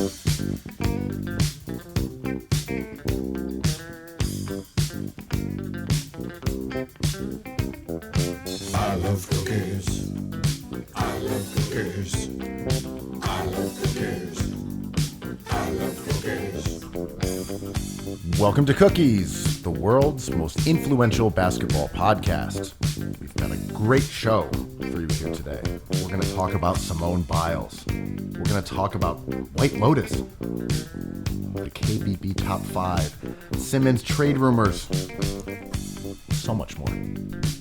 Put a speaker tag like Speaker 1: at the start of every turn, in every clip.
Speaker 1: I love cookies. I love cookies. I love cookies. I love cookies.
Speaker 2: Welcome to Cookies, the world's most influential basketball podcast. We've got a great show for you here today. We're going to talk about Simone Biles. We're going to talk about White Lotus, the KBB Top 5, Simmons trade rumors, so much more.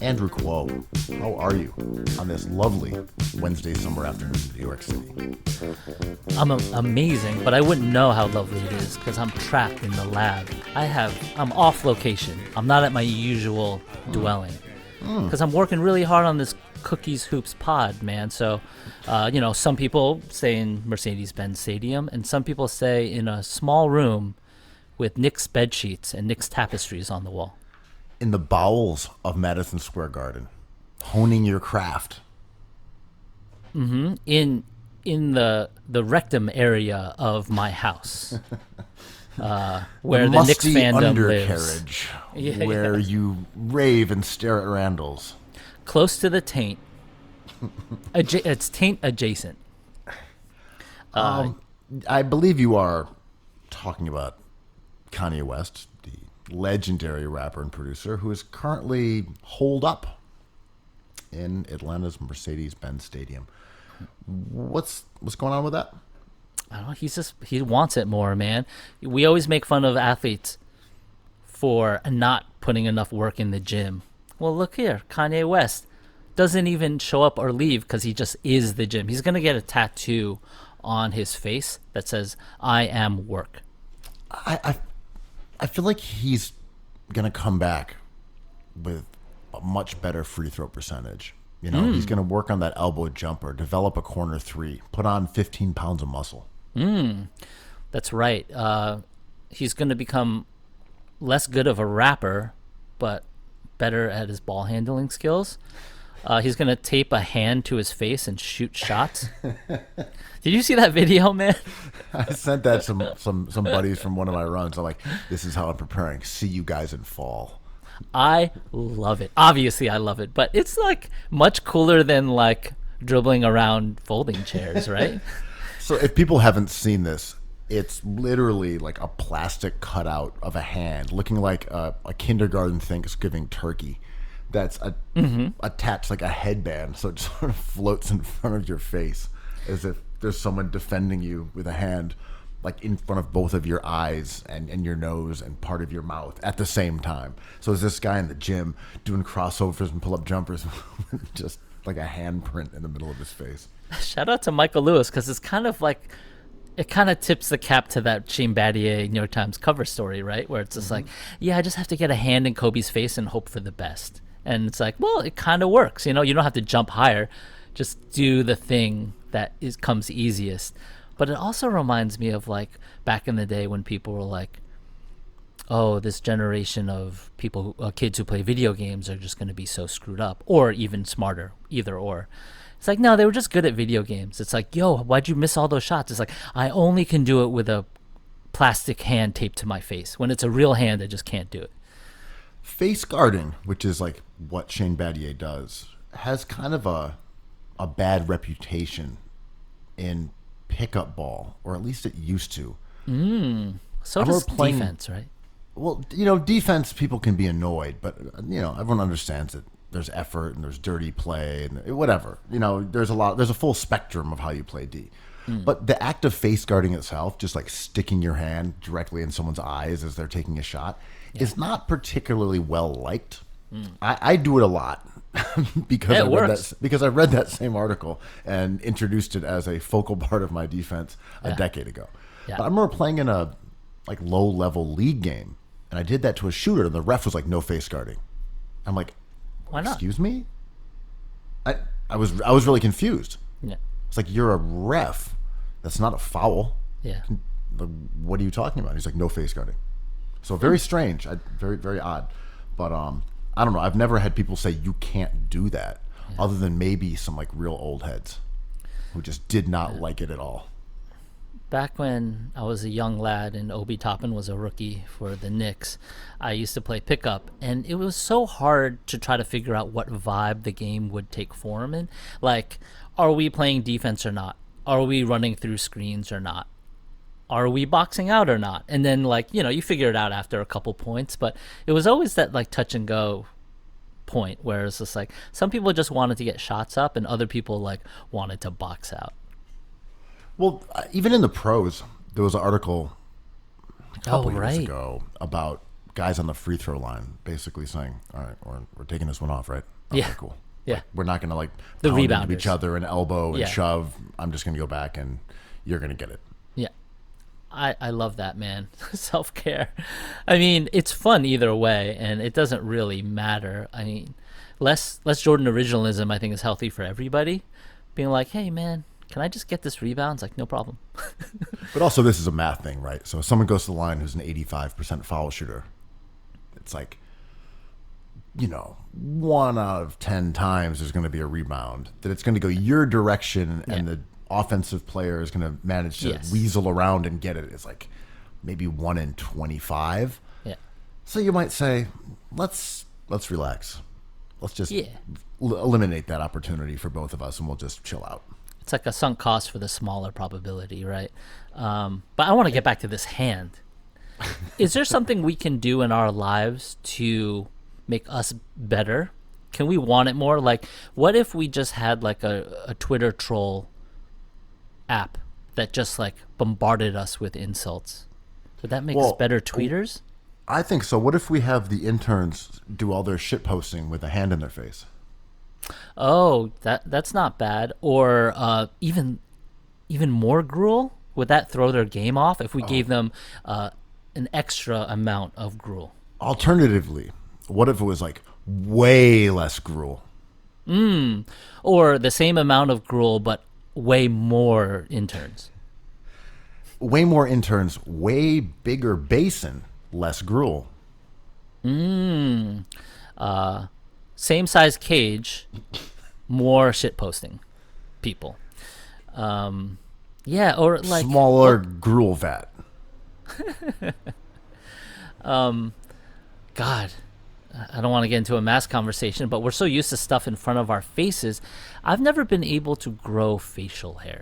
Speaker 2: Andrew Kuo, how are you on this lovely Wednesday summer afternoon in New York City?
Speaker 3: I'm amazing, but I wouldn't know how lovely it is because I'm trapped in the lab. I'm off location. I'm not at my usual dwelling because I'm working really hard on this Cookies Hoops pod, man. So, some people stay in Mercedes-Benz Stadium, and some people stay in a small room with Knicks bed sheets and Knicks tapestries on the wall.
Speaker 2: In the bowels of Madison Square Garden, honing your craft.
Speaker 3: Mm-hmm. In the rectum area of my house, where the Knicks fandom lives.
Speaker 2: Where you rave and stare at Randall's.
Speaker 3: Close to the taint. It's taint adjacent.
Speaker 2: I believe you are talking about Kanye West, the legendary rapper and producer who is currently holed up in Atlanta's Mercedes-Benz Stadium. What's going on with that?
Speaker 3: I don't know. He wants it more, man. We always make fun of athletes for not putting enough work in the gym. Well, look here. Kanye West doesn't even show up or leave because he just is the gym. He's going to get a tattoo on his face that says, "I am work."
Speaker 2: I feel like he's going to come back with a much better free throw percentage. He's going to work on that elbow jumper, develop a corner three, put on 15 pounds of muscle.
Speaker 3: That's right. He's going to become less good of a rapper, but better at his ball handling skills. He's going to tape a hand to his face and shoot shots. Did you see that video, man?
Speaker 2: I sent that to some buddies from one of my runs. I'm like, this is how I'm preparing. See you guys in fall.
Speaker 3: I love it. Obviously, I love it. But it's like much cooler than like dribbling around folding chairs, right?
Speaker 2: So if people haven't seen this, it's literally like a plastic cutout of a hand looking like a kindergarten Thanksgiving turkey that's attached like a headband, so it sort of floats in front of your face as if there's someone defending you with a hand like in front of both of your eyes and your nose and part of your mouth at the same time. So there's this guy in the gym doing crossovers and pull-up jumpers just like a handprint in the middle of his face.
Speaker 3: Shout out to Michael Lewis, because it's kind of like, it kind of tips the cap to that Shane Battier New York Times cover story, right? Where it's just like, yeah, I just have to get a hand in Kobe's face and hope for the best. And it's like, well, it kind of works. You don't have to jump higher. Just do the thing that comes easiest. But it also reminds me of like back in the day when people were like, oh, this generation of people, kids who play video games are just going to be so screwed up, or even smarter, either or. It's like, no, they were just good at video games. It's like, yo, why'd you miss all those shots? It's like, I only can do it with a plastic hand taped to my face. When it's a real hand, I just can't do it.
Speaker 2: Face guarding, which is like what Shane Battier does, has kind of a bad reputation in pickup ball, or at least it used to.
Speaker 3: So does defense, right?
Speaker 2: Well, defense, people can be annoyed, but everyone understands it. There's effort and there's dirty play and whatever. There's a full spectrum of how you play D. But the act of face guarding itself, just like sticking your hand directly in someone's eyes as they're taking a shot, is not particularly well liked. I do it a lot because I read that same article and introduced it as a focal part of my defense a decade ago. Yeah. But I remember playing in a like low level league game, and I did that to a shooter, and the ref was like, "No face guarding." I'm like,
Speaker 3: "Why not?"
Speaker 2: Excuse me? I was really confused.
Speaker 3: Yeah.
Speaker 2: It's like, you're a ref. That's not a foul.
Speaker 3: Yeah.
Speaker 2: What are you talking about? He's like, no face guarding. So very strange. Very, very odd. But I don't know. I've never had people say you can't do that, other than maybe some like real old heads who just did not like it at all.
Speaker 3: Back when I was a young lad and Obi Toppin was a rookie for the Knicks, I used to play pickup, and it was so hard to try to figure out what vibe the game would take form in. Like, are we playing defense or not? Are we running through screens or not? Are we boxing out or not? And then, like, you figure it out after a couple points, but it was always that, like, touch and go point where it's just like some people just wanted to get shots up and other people, like, wanted to box out.
Speaker 2: Well, even in the pros, there was an article a couple years
Speaker 3: right.
Speaker 2: ago about guys on the free throw line basically saying, all right, we're taking this one off, right? Okay,
Speaker 3: Yeah.
Speaker 2: cool.
Speaker 3: Yeah.
Speaker 2: Like, we're not going to, like,
Speaker 3: The
Speaker 2: pound into
Speaker 3: rebounders.
Speaker 2: each other and elbow and
Speaker 3: Yeah.
Speaker 2: shove. I'm just going to go back and you're going to get it.
Speaker 3: Yeah. I love that, man. Self-care. I mean, it's fun either way, and it doesn't really matter. I mean, less Jordan originalism, I think, is healthy for everybody. Being like, hey, man, can I just get this rebound? It's like, no problem.
Speaker 2: But also, this is a math thing, right? So if someone goes to the line who's an 85% foul shooter, it's like, 1 out of 10 times there's going to be a rebound. That it's going to go your direction, and the offensive player is going to manage to weasel around and get it. It's like maybe 1 in 25.
Speaker 3: Yeah.
Speaker 2: So you might say, let's relax. Let's just
Speaker 3: Yeah.
Speaker 2: eliminate that opportunity for both of us, and we'll just chill out.
Speaker 3: It's like a sunk cost for the smaller probability, right? But I want to get back to this hand. Is there something we can do in our lives to make us better? Can we want it more? Like, what if we just had like a Twitter troll app that just like bombarded us with insults? Would that make us better tweeters?
Speaker 2: I think so. What if we have the interns do all their shit posting with a hand in their face?
Speaker 3: Oh, that's not bad. Or even more gruel? Would that throw their game off if we gave them an extra amount of gruel?
Speaker 2: Alternatively, what if it was like way less gruel?
Speaker 3: Or the same amount of gruel, but way more interns.
Speaker 2: Way more interns, way bigger basin, less gruel.
Speaker 3: Same size cage, more shit posting people. Yeah, or like
Speaker 2: Smaller gruel vat.
Speaker 3: God, I don't want to get into a mass conversation, but we're so used to stuff in front of our faces. I've never been able to grow facial hair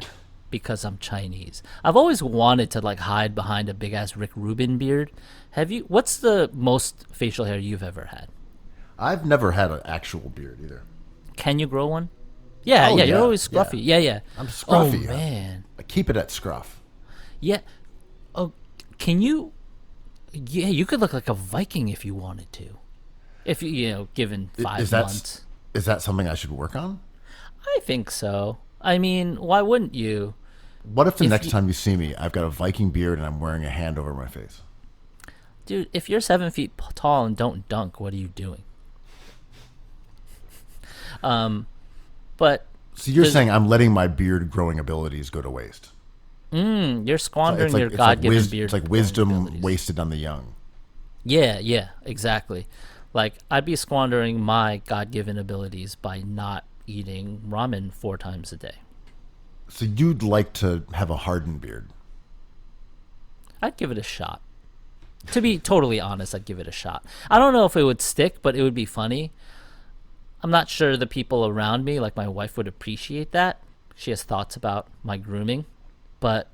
Speaker 3: because I'm Chinese. I've always wanted to like hide behind a big ass Rick Rubin beard. Have you? What's the most facial hair you've ever had?
Speaker 2: I've never had an actual beard either.
Speaker 3: Can you grow one? Yeah,
Speaker 2: Oh,
Speaker 3: yeah, you're
Speaker 2: yeah,
Speaker 3: always scruffy. Yeah.
Speaker 2: I'm scruffy.
Speaker 3: Oh man.
Speaker 2: I keep it at scruff.
Speaker 3: Yeah. Oh, can you? Yeah, you could look like a Viking if you wanted to. If given 5 months.
Speaker 2: Is that something I should work on?
Speaker 3: I think so. I mean, why wouldn't you?
Speaker 2: What if the next time you see me, I've got a Viking beard and I'm wearing a hand over my face?
Speaker 3: Dude, if you're 7 feet tall and don't dunk, what are you doing? But
Speaker 2: So you're saying I'm letting my beard growing abilities go to waste?
Speaker 3: you're squandering your
Speaker 2: it's
Speaker 3: God-given beard.
Speaker 2: It's like
Speaker 3: growing
Speaker 2: wisdom
Speaker 3: abilities.
Speaker 2: wasted on the young.
Speaker 3: Yeah, exactly. Like, I'd be squandering my God-given abilities by not eating ramen 4 times a day.
Speaker 2: So you'd like to have a hardened beard?
Speaker 3: I'd give it a shot. To be totally honest, I'd give it a shot. I don't know if it would stick, but it would be funny. I'm not sure the people around me, like my wife, would appreciate that. She has thoughts about my grooming, but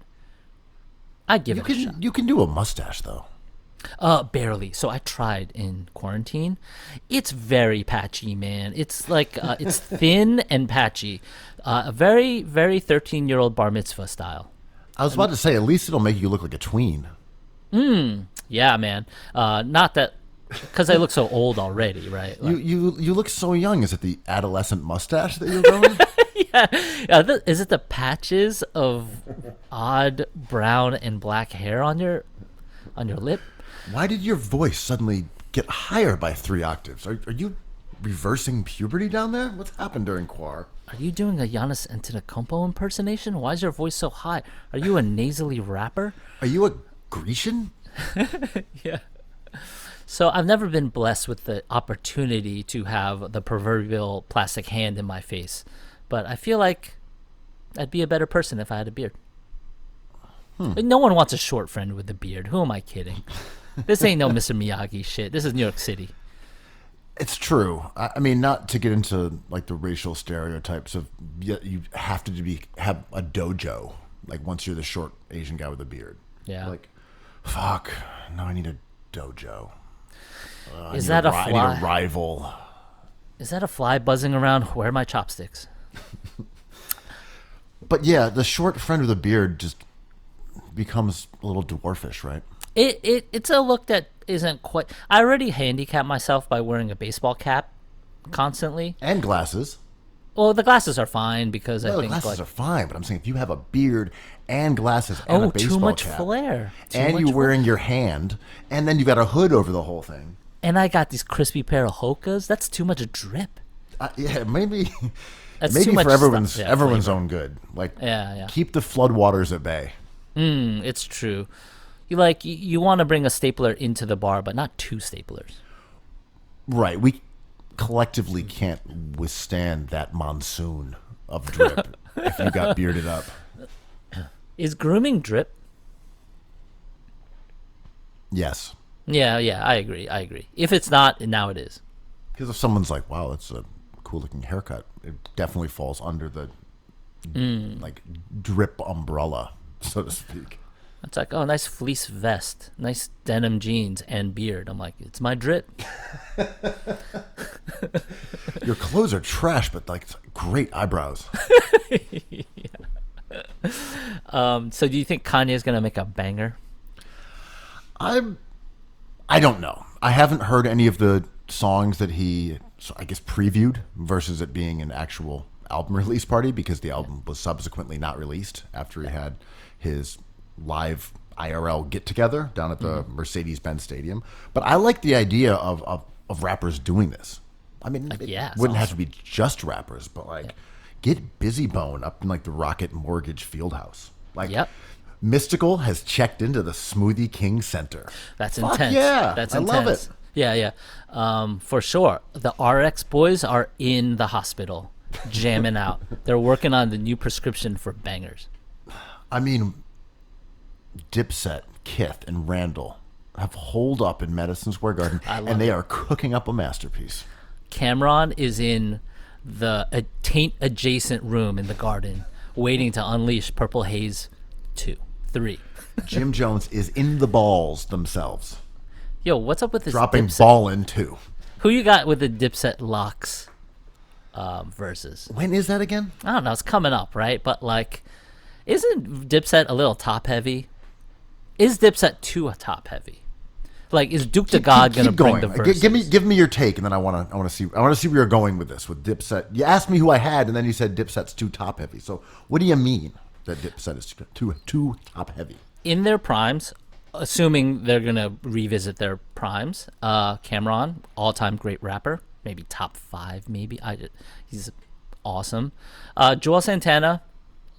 Speaker 3: I'd give it a shot.
Speaker 2: You can do a mustache though.
Speaker 3: Barely. So I tried in quarantine. It's very patchy, man. It's like it's thin and patchy. A very, very 13-year-old bar mitzvah style.
Speaker 2: I was about to say, at least it'll make you look like a tween.
Speaker 3: Yeah, man. Not that because I look so old already, right? Like,
Speaker 2: You look so young. Is it the adolescent mustache that you're growing?
Speaker 3: yeah. Is it the patches of odd brown and black hair on your lip?
Speaker 2: Why did your voice suddenly get higher by 3 octaves? Are you reversing puberty down there? What's happened during Quar?
Speaker 3: Are you doing a Giannis Antetokounmpo impersonation? Why is your voice so high? Are you a nasally rapper?
Speaker 2: Are you a Grecian?
Speaker 3: Yeah. So I've never been blessed with the opportunity to have the proverbial plastic hand in my face, but I feel like I'd be a better person if I had a beard. No one wants a short friend with a beard. Who am I kidding? This ain't no Mr. Miyagi shit. This is New York City.
Speaker 2: It's true. I mean, not to get into like the racial stereotypes of you have to have a dojo. Like once you're the short Asian guy with a beard.
Speaker 3: Yeah.
Speaker 2: Like, fuck. No, I need a dojo.
Speaker 3: Is that a
Speaker 2: I
Speaker 3: fly?
Speaker 2: need a rival.
Speaker 3: Is that a fly buzzing around? Where are my chopsticks?
Speaker 2: But yeah, the short friend with a beard just becomes a little dwarfish, right?
Speaker 3: It's a look that isn't quite. I already handicap myself by wearing a baseball cap constantly.
Speaker 2: And glasses.
Speaker 3: Well, the glasses are fine because I
Speaker 2: No, the
Speaker 3: think
Speaker 2: glasses
Speaker 3: like,
Speaker 2: are fine, but I'm saying if you have a beard and glasses and a baseball
Speaker 3: too much
Speaker 2: cap,
Speaker 3: flair.
Speaker 2: and you're wearing your hand, and then you got a hood over the whole thing.
Speaker 3: And I got these crispy pair of Hokas. That's too much drip.
Speaker 2: Yeah, maybe.
Speaker 3: That's
Speaker 2: Maybe
Speaker 3: too much
Speaker 2: for everyone's
Speaker 3: stuff. Yeah,
Speaker 2: everyone's
Speaker 3: flavor.
Speaker 2: own good. Like,
Speaker 3: Yeah.
Speaker 2: keep the floodwaters at bay.
Speaker 3: It's true. You want to bring a stapler into the bar, but not two staplers.
Speaker 2: Right. We collectively can't withstand that monsoon of drip if you got bearded up.
Speaker 3: Is grooming drip?
Speaker 2: Yes.
Speaker 3: Yeah, I agree. If it's not, now it is.
Speaker 2: Because if someone's like, wow, that's a cool looking haircut, it definitely falls under the like drip umbrella, so to speak.
Speaker 3: It's like, oh, nice fleece vest, nice denim jeans, and beard. I'm like, it's my drip.
Speaker 2: Your clothes are trash, but like great eyebrows.
Speaker 3: So do you think Kanye is gonna make a banger?
Speaker 2: I don't know. I haven't heard any of the songs that he, I guess, previewed versus it being an actual album release party, because the album was subsequently not released after he had his live IRL get together down at the Mercedes-Benz Stadium. But I like the idea of rappers doing this. I mean,
Speaker 3: yeah,
Speaker 2: it
Speaker 3: it's
Speaker 2: wouldn't have to be just rappers, but like get Busy Bone up in like the Rocket Mortgage Fieldhouse. Like, Mystical has checked into the Smoothie King Center.
Speaker 3: That's
Speaker 2: Fuck
Speaker 3: intense.
Speaker 2: yeah,
Speaker 3: That's
Speaker 2: I
Speaker 3: intense.
Speaker 2: love it.
Speaker 3: Yeah. For sure. The RX boys are in the hospital jamming out. They're working on the new prescription for bangers.
Speaker 2: I mean, Dipset, Kith, and Randall have holed up in Madison Square Garden, and they are cooking up a masterpiece.
Speaker 3: Cameron is in the taint adjacent room in the garden, waiting to unleash Purple Haze 2, 3.
Speaker 2: Jim Jones is in the balls themselves.
Speaker 3: Yo, what's up with this
Speaker 2: dropping
Speaker 3: Dipset?
Speaker 2: ball in 2.
Speaker 3: Who you got with the Dipset LOX versus?
Speaker 2: When is that again?
Speaker 3: I don't know. It's coming up, right? But like, isn't Dipset a little top heavy? Is Dipset too top heavy? Like, is Duke to God gonna bring the verses?
Speaker 2: Give me your take, and then I want to see where you're going with this with Dipset. You asked me who I had, and then you said Dipset's too top heavy. So what do you mean that Dipset is too top heavy?
Speaker 3: In their primes, assuming they're gonna revisit their primes, Cameron, all-time great rapper, maybe top 5, maybe. He's awesome. Joel Santana,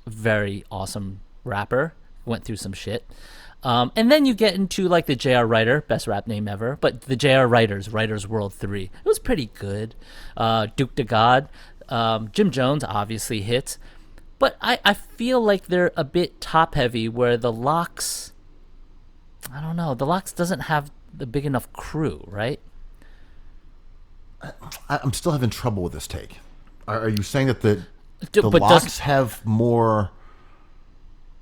Speaker 3: very awesome rapper. Went through some shit. And then you get into like the J.R. Writer, best rap name ever, but the J.R. Writers World 3. It was pretty good. Duke to God. Jim Jones obviously hits. But I feel like they're a bit top heavy where the LOX, I don't know, the LOX doesn't have the big enough crew, right?
Speaker 2: I'm still having trouble with this take. Are you saying that the
Speaker 3: but
Speaker 2: LOX have more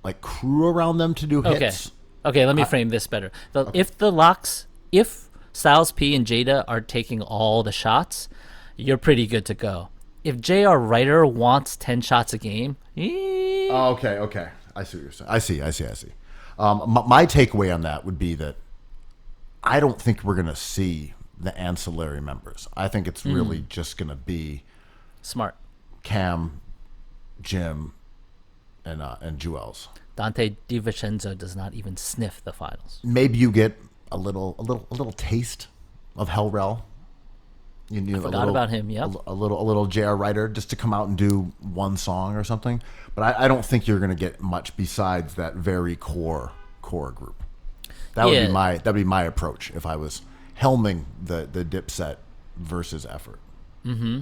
Speaker 2: like crew around them to do hits?
Speaker 3: Okay, let me frame this better. If the LOX, if Styles P and Jada are taking all the shots, you're pretty good to go. If J.R. Writer wants 10 shots a game,
Speaker 2: okay. I see what you're saying. I see. My takeaway on that would be that I don't think we're going to see the ancillary members. I think it's really just going to be
Speaker 3: smart.
Speaker 2: Cam, Jim, and Jewels.
Speaker 3: Dante DiVincenzo does not even sniff the finals.
Speaker 2: Maybe you get a little taste of Hell Rel. You
Speaker 3: I forgot about him. Yep.
Speaker 2: A little J.R. Writer just to come out and do one song or something. But I don't think you're going to get much besides that very core group. That would be my approach if I was helming the Dipset versus effort.
Speaker 3: Mm-hmm.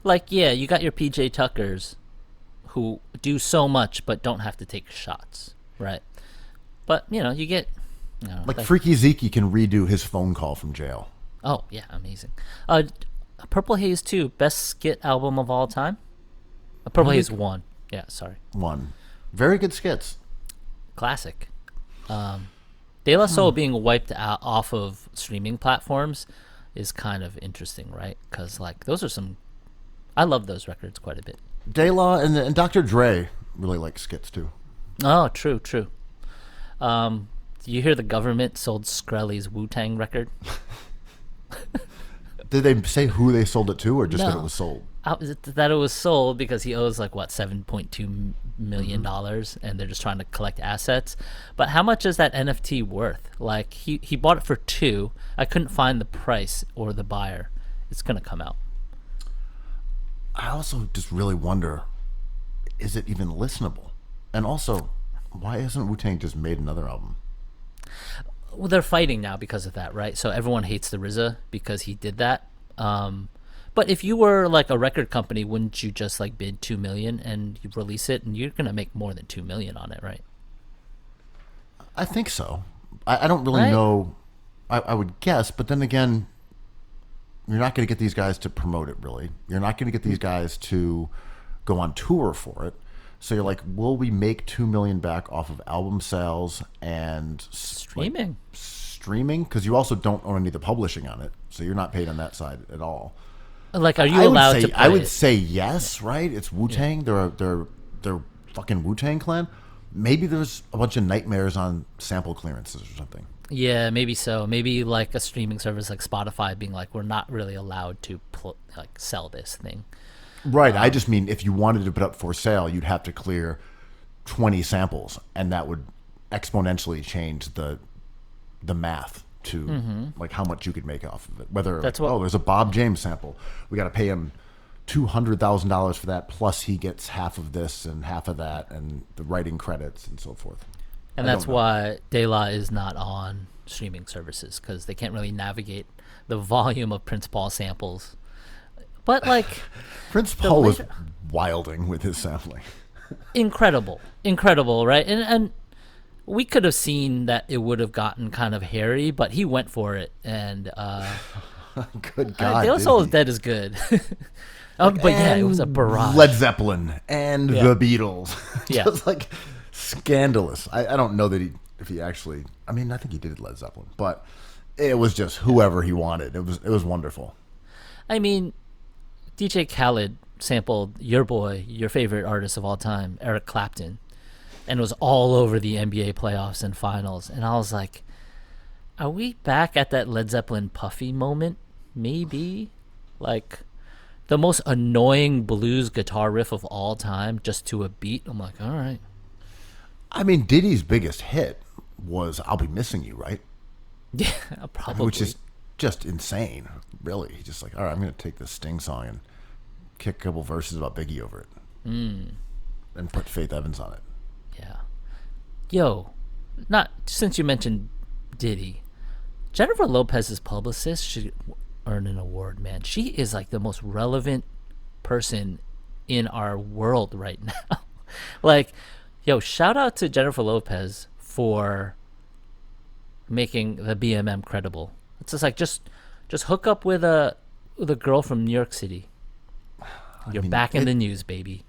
Speaker 3: Like, yeah, you got your PJ Tuckers who do so much but don't have to take shots, right? But you get
Speaker 2: Like Freaky Zeke can redo his phone call from jail.
Speaker 3: Oh yeah, amazing. Purple Haze 2, best skit album of all time. Purple Haze 1. Yeah, sorry.
Speaker 2: 1. Very good skits.
Speaker 3: Classic. De La Soul being wiped out off of streaming platforms is kind of interesting, right? Because those are some. I love those records quite a bit.
Speaker 2: De La and Dr. Dre really like skits too.
Speaker 3: Oh, true. Do you hear the government sold Skrelly's Wu-Tang record?
Speaker 2: Did they say who they sold it to, or just that
Speaker 3: No.
Speaker 2: it was sold?
Speaker 3: That it was sold because he owes $7.2 million, and they're just trying to collect assets. But how much is that NFT worth? He bought it for 2. I couldn't find the price or the buyer. It's gonna come out.
Speaker 2: I also just really wonder, is it even listenable? And also, why hasn't Wu-Tang just made another album?
Speaker 3: Well, they're fighting now because of that, right? So everyone hates the RZA because he did that. But if you were a record company, wouldn't you just bid $2 million and you release it, and you're gonna make more than $2 million on it, right?
Speaker 2: I think so. I don't really
Speaker 3: Right?
Speaker 2: know. I would guess, but then again, you're not going to get these guys to promote it, really. You're not going to get these guys to go on tour for it. So you're like, will we make $2 million back off of album sales and
Speaker 3: Streaming?
Speaker 2: Streaming, because you also don't own any of the publishing on it, so you're not paid on that side at all.
Speaker 3: Are you allowed to play
Speaker 2: I would
Speaker 3: it?
Speaker 2: say yes, right? It's Wu-Tang. They're fucking Wu-Tang Clan. Maybe there's a bunch of nightmares on sample clearances or something.
Speaker 3: Yeah, maybe so. Maybe a streaming service like Spotify being we're not really allowed to sell this thing.
Speaker 2: Right. I just mean if you wanted to put up for sale, you'd have to clear 20 samples, and that would exponentially change the math to how much you could make off of it. Whether there's a Bob James sample, we got to pay him $200,000 for that, plus he gets half of this and half of that, and the writing credits and so forth.
Speaker 3: And that's why De La is not on streaming services, because they can't really navigate the volume of Prince Paul samples. But
Speaker 2: Prince Paul was wilding with his sampling.
Speaker 3: incredible, right? And we could have seen that it would have gotten kind of hairy, but he went for it. And
Speaker 2: Good God,
Speaker 3: De La Soul is Dead is good. But yeah, it was a barrage.
Speaker 2: Led Zeppelin and the Beatles.
Speaker 3: Yeah.
Speaker 2: Just scandalous. I don't know that if he actually. I mean, I think he did Led Zeppelin, but it was just whoever he wanted. It was wonderful.
Speaker 3: I mean, DJ Khaled sampled your favorite artist of all time, Eric Clapton, and was all over the NBA playoffs and finals. And I was like, are we back at that Led Zeppelin Puffy moment? Maybe? The most annoying blues guitar riff of all time, just to a beat. I'm like, all right.
Speaker 2: I mean, Diddy's biggest hit was "I'll Be Missing You," right?
Speaker 3: Yeah, probably.
Speaker 2: Which is just insane, really. He's just all right, I'm going to take this Sting song and kick a couple verses about Biggie over it. And put Faith Evans on it.
Speaker 3: Yeah. Yo, since you mentioned Diddy, Jennifer Lopez's publicist should earn an award, man. She is the most relevant person in our world right now. Yo, shout out to Jennifer Lopez for making the BMM credible. It's just hook up with a girl from New York City. You're back in the news, baby.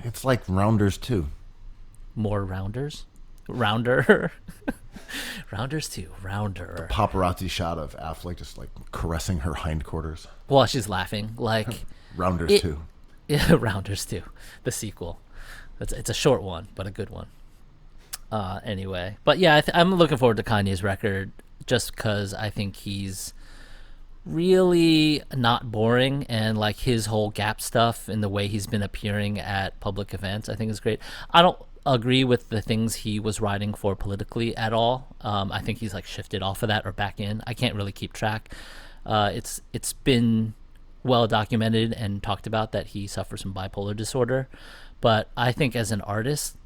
Speaker 2: It's like Rounders 2.
Speaker 3: More Rounders? Rounder? Rounders 2. Rounder.
Speaker 2: Paparazzi shot of Affleck just caressing her hindquarters.
Speaker 3: While she's laughing.
Speaker 2: Rounders 2.
Speaker 3: Yeah, Rounders 2. The sequel. It's a short one, but a good one. Anyway. But yeah, I'm looking forward to Kanye's record just because I think he's really not boring, and his whole Gap stuff and the way he's been appearing at public events I think is great. I don't agree with the things he was writing for politically at all. I think he's shifted off of that or back in. I can't really keep track. It's been well documented and talked about that he suffers from bipolar disorder, but I think as an artist,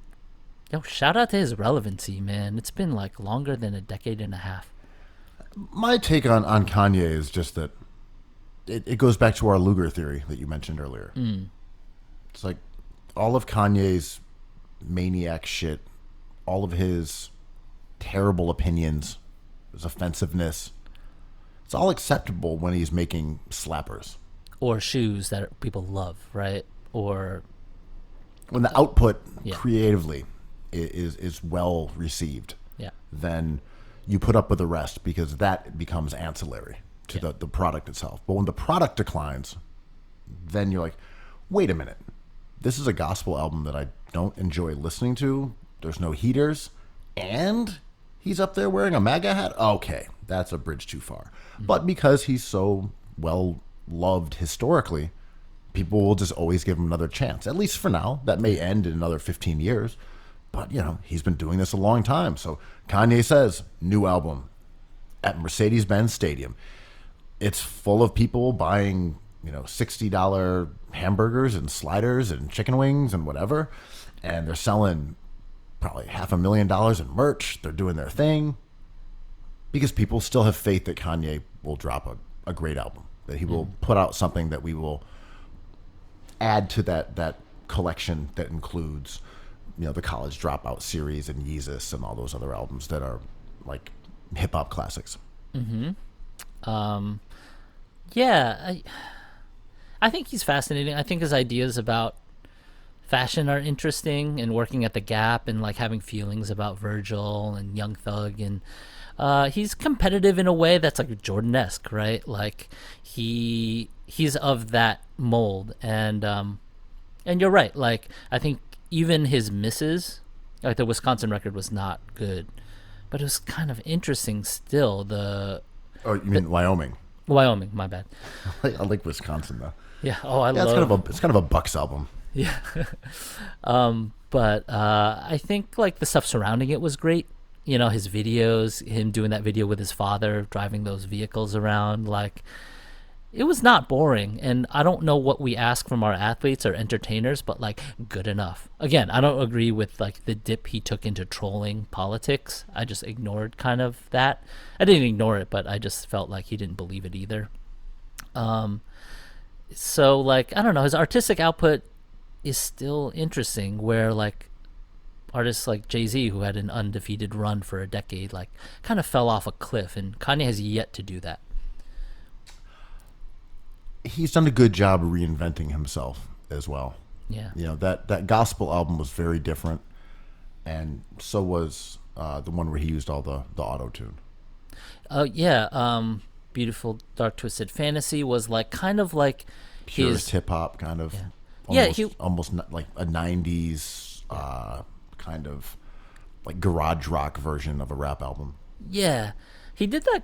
Speaker 3: shout out to his relevancy, man. It's been longer than a decade and a half.
Speaker 2: My take on Kanye is just that it goes back to our Luger theory that you mentioned earlier. It's all of Kanye's maniac shit, all of his terrible opinions, his offensiveness. It's all acceptable when he's making slappers.
Speaker 3: Or shoes that people love, right? Or
Speaker 2: when the output
Speaker 3: Yeah.
Speaker 2: creatively is well received,
Speaker 3: yeah,
Speaker 2: then you put up with the rest because that becomes ancillary to
Speaker 3: Yeah.
Speaker 2: the product itself. But when the product declines, then you're like, wait a minute. This is a gospel album that I don't enjoy listening to. There's no heaters. And he's up there wearing a MAGA hat? Okay, that's a bridge too far. But because he's so well loved historically, people will just always give him another chance, at least for now. That may end in another 15 years. But, he's been doing this a long time. So Kanye says, new album at Mercedes-Benz Stadium. It's full of people buying, $60 hamburgers and sliders and chicken wings and whatever. And they're selling probably $500,000 in merch. They're doing their thing. Because people still have faith that Kanye will drop a great album. That he will put out something that we will add to that collection that includes, the College Dropout series and Yeezus and all those other albums that are like hip hop classics.
Speaker 3: Yeah, I think he's fascinating. I think his ideas about fashion are interesting, and working at the Gap and like having feelings about Virgil and Young Thug, and he's competitive in a way that's like Jordan-esque, right? Like he's of that mold, and you're right. Like I think even his misses, like the Wisconsin record was not good, but it was kind of interesting still.
Speaker 2: Oh, you mean Wyoming?
Speaker 3: Wyoming, my bad.
Speaker 2: I like Wisconsin though.
Speaker 3: Yeah. Oh, I
Speaker 2: Yeah,
Speaker 3: love.
Speaker 2: it's kind of a Bucks album.
Speaker 3: Yeah. But I think like the stuff surrounding it was great. His videos, him doing that video with his father, driving those vehicles around, like it was not boring. And I don't know what we ask from our athletes or entertainers, but like good enough. Again, I don't agree with like the dip he took into trolling politics. I just ignored kind of that. I didn't ignore it, but I just felt like he didn't believe it either. So like, I don't know, his artistic output is still interesting, where like artists like Jay-Z, who had an undefeated run for a decade, like kind of fell off a cliff, and Kanye has yet to do that.
Speaker 2: He's done a good job reinventing himself as well.
Speaker 3: Yeah.
Speaker 2: That gospel album was very different, and so was the one where he used all the auto-tune.
Speaker 3: Beautiful Dark Twisted Fantasy was like kind of like
Speaker 2: Purist hip-hop kind of.
Speaker 3: Yeah.
Speaker 2: Almost like a 90s kind of like garage rock version of a rap album.
Speaker 3: Yeah, he did that.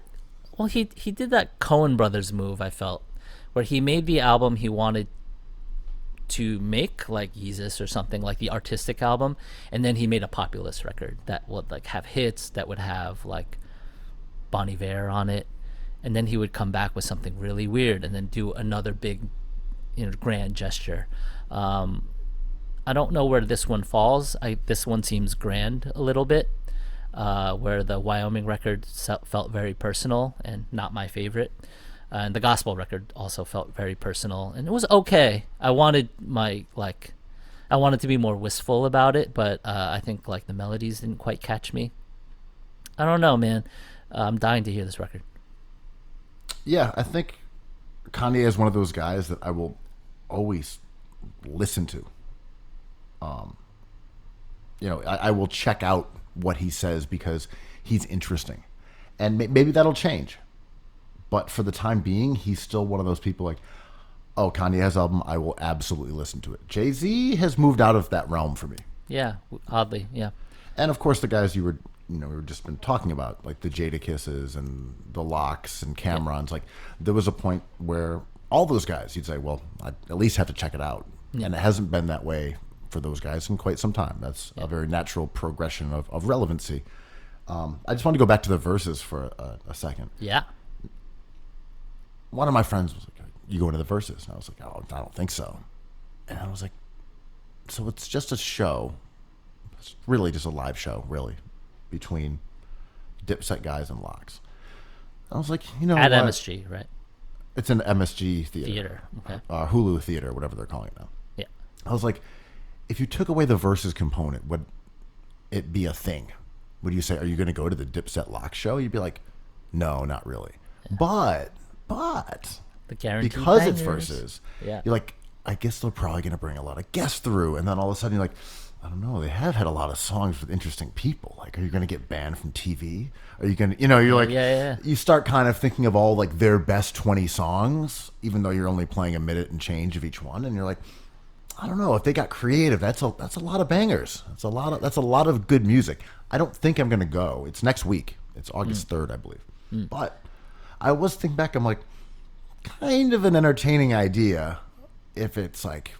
Speaker 3: Well, he did that Coen Brothers move, I felt, where he made the album he wanted to make, like Yeezus or something, like the artistic album, and then he made a populist record that would like have hits, that would have like Bon Iver on it, and then he would come back with something really weird and then do another big, grand gesture. I don't know where this one falls. This one seems grand a little bit, where the Wyoming record felt very personal and not my favorite. And the gospel record also felt very personal, and it was okay. I wanted to be more wistful about it, but I think like the melodies didn't quite catch me. I don't know, man. I'm dying to hear this record.
Speaker 2: Yeah, I think Kanye is one of those guys that I will always listen to. I will check out what he says because he's interesting, and maybe that'll change. But for the time being, he's still one of those people like, oh, Kanye's album, I will absolutely listen to it. Jay-Z has moved out of that realm for me.
Speaker 3: Yeah, oddly, yeah.
Speaker 2: And of course, the guys we were just been talking about, like the Jadakisses and the LOX and Cam'rons. Like there was a point where all those guys, you'd say, well, I at least have to check it out. Yeah. And it hasn't been that way for those guys in quite some time. That's a very natural progression of relevancy. I just want to go back to the verses for a second.
Speaker 3: Yeah.
Speaker 2: One of my friends was like, you go into the verses? And I was like, oh, I don't think so. And I was like, so it's just a show. It's really just a live show, really, between Dipset guys and LOX. I was like,
Speaker 3: At what? MSG, right?
Speaker 2: It's an MSG
Speaker 3: theater. Okay.
Speaker 2: Hulu theater, whatever they're calling it now.
Speaker 3: Yeah.
Speaker 2: I was like, if you took away the verses component, would it be a thing? would you say, are you going to go to the Dipset LOX show? You'd be like, no, not really. Yeah. But
Speaker 3: The guaranteed
Speaker 2: because it's
Speaker 3: bangers.
Speaker 2: Versus,
Speaker 3: Yeah.
Speaker 2: you're like, I guess they're probably going to bring a lot of guests through. And then all of a sudden you're like, I don't know. They have had a lot of songs with interesting people. Like, are you going to get banned from TV? Are you going to, you're like, you start kind of thinking of all like their best 20 songs, even though you're only playing a minute and change of each one. And you're like, I don't know if they got creative. That's a lot of bangers. That's a lot of good music. I don't think I'm going to go. It's next week. It's August 3rd, I believe. But I was thinking back. I'm like, kind of an entertaining idea if it's like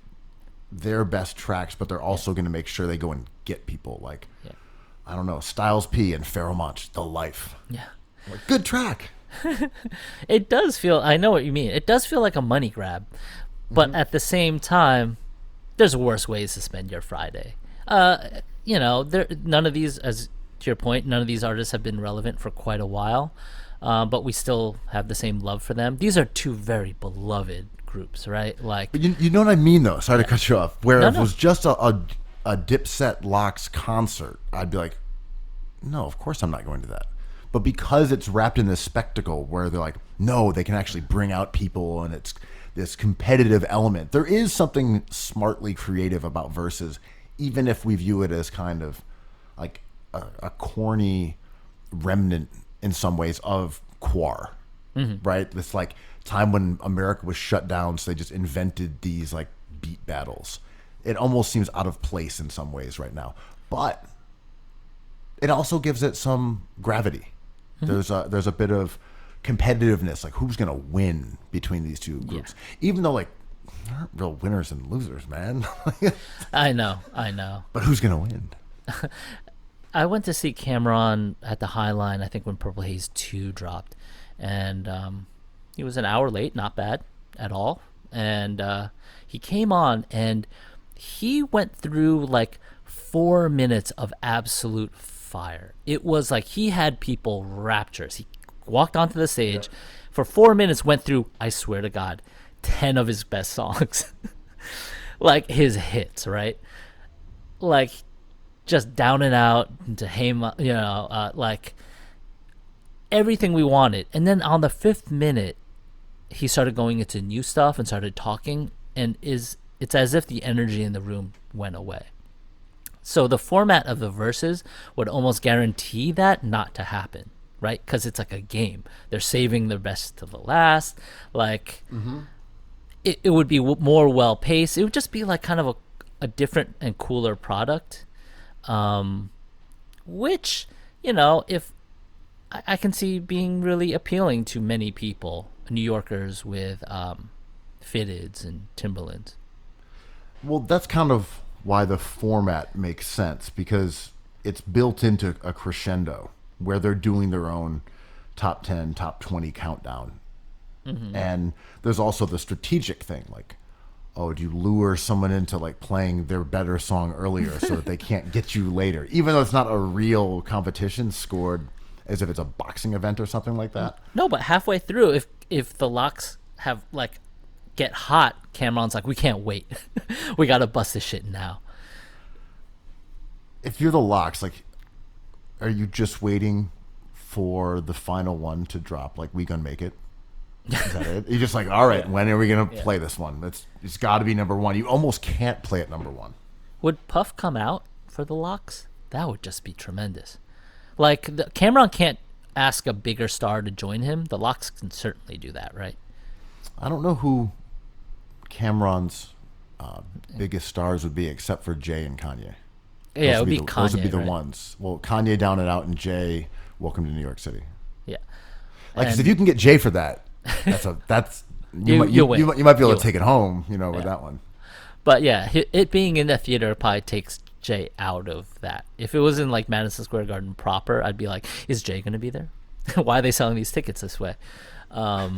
Speaker 2: their best tracks, but they're also going to make sure they go and get people like, I don't know, Styles P and Pharoah Monch, The Life.
Speaker 3: Yeah.
Speaker 2: Like, good track.
Speaker 3: It does feel, I know what you mean. It does feel like a money grab, but at the same time, there's worse ways to spend your Friday. None of these, as to your point, none of these artists have been relevant for quite a while, but we still have the same love for them. These are two very beloved groups, right? Like,
Speaker 2: But you know what I mean, though? Sorry to cut you off. Where if it
Speaker 3: No.
Speaker 2: was just a Dipset LOX concert, I'd be like, no, of course I'm not going to that. But because it's wrapped in this spectacle where they're like, no, they can actually bring out people and it's this competitive element. There is something smartly creative about Versus, even if we view it as kind of like a corny remnant in some ways of Quar, right? This like time when America was shut down, so they just invented these like beat battles. It almost seems out of place in some ways right now, but it also gives it some gravity. There's a bit of competitiveness, like who's gonna win between these two groups, even though like there aren't real winners and losers, man.
Speaker 3: I know.
Speaker 2: But who's gonna win?
Speaker 3: I went to see Cameron at the High Line, I think when Purple Haze 2 dropped, and he was an hour late, not bad at all, and he came on and he went through like 4 minutes of absolute fire. It was like he had people rapturous. He walked onto the stage for 4 minutes, went through, I swear to God, 10 of his best songs. Like his hits, right? Like just down and out into like everything we wanted. And then on the 5th minute, he started going into new stuff and started talking, and it's as if the energy in the room went away. So the format of the Verses would almost guarantee that not to happen, right? Because it's like a game. They're saving the best to the last. Like, it would be more well-paced. It would just be like kind of a different and cooler product, which, if I can see being really appealing to many people, New Yorkers with fitteds and Timberlands.
Speaker 2: Well, that's kind of why the format makes sense, because it's built into a crescendo where they're doing their own top 10, top 20 countdown. And there's also the strategic thing, like, oh, do you lure someone into like playing their better song earlier so that they can't get you later, even though it's not a real competition scored as if it's a boxing event or something like that?
Speaker 3: No, but halfway through, if the LOX have like get hot, Cameron's like, we can't wait. We gotta bust this shit now.
Speaker 2: If you're the LOX, like, are you just waiting for the final one to drop? Like, We Gonna Make It? Is that it? You're just like, all right, when are we gonna play this one? It's got to be number one. You almost can't play it number one.
Speaker 3: Would Puff come out for the LOX? That would just be tremendous. Like, Cameron can't ask a bigger star to join him. The LOX can certainly do that, right?
Speaker 2: I don't know who Cameron's biggest stars would be, except for Jay and Kanye.
Speaker 3: Yeah, it would be Kanye.
Speaker 2: Those would be the
Speaker 3: right?
Speaker 2: ones. Well, Kanye, Down and Out, and Jay, Welcome to New York City.
Speaker 3: Yeah.
Speaker 2: Like, 'cause
Speaker 3: And-
Speaker 2: if you can get Jay for that, you might be
Speaker 3: win.
Speaker 2: able to
Speaker 3: You'll
Speaker 2: take it home, with that one.
Speaker 3: But yeah, it being in the theater probably takes Jay out of that. If it was in like Madison Square Garden proper, I'd be like, is Jay going to be there? Why are they selling these tickets this way? I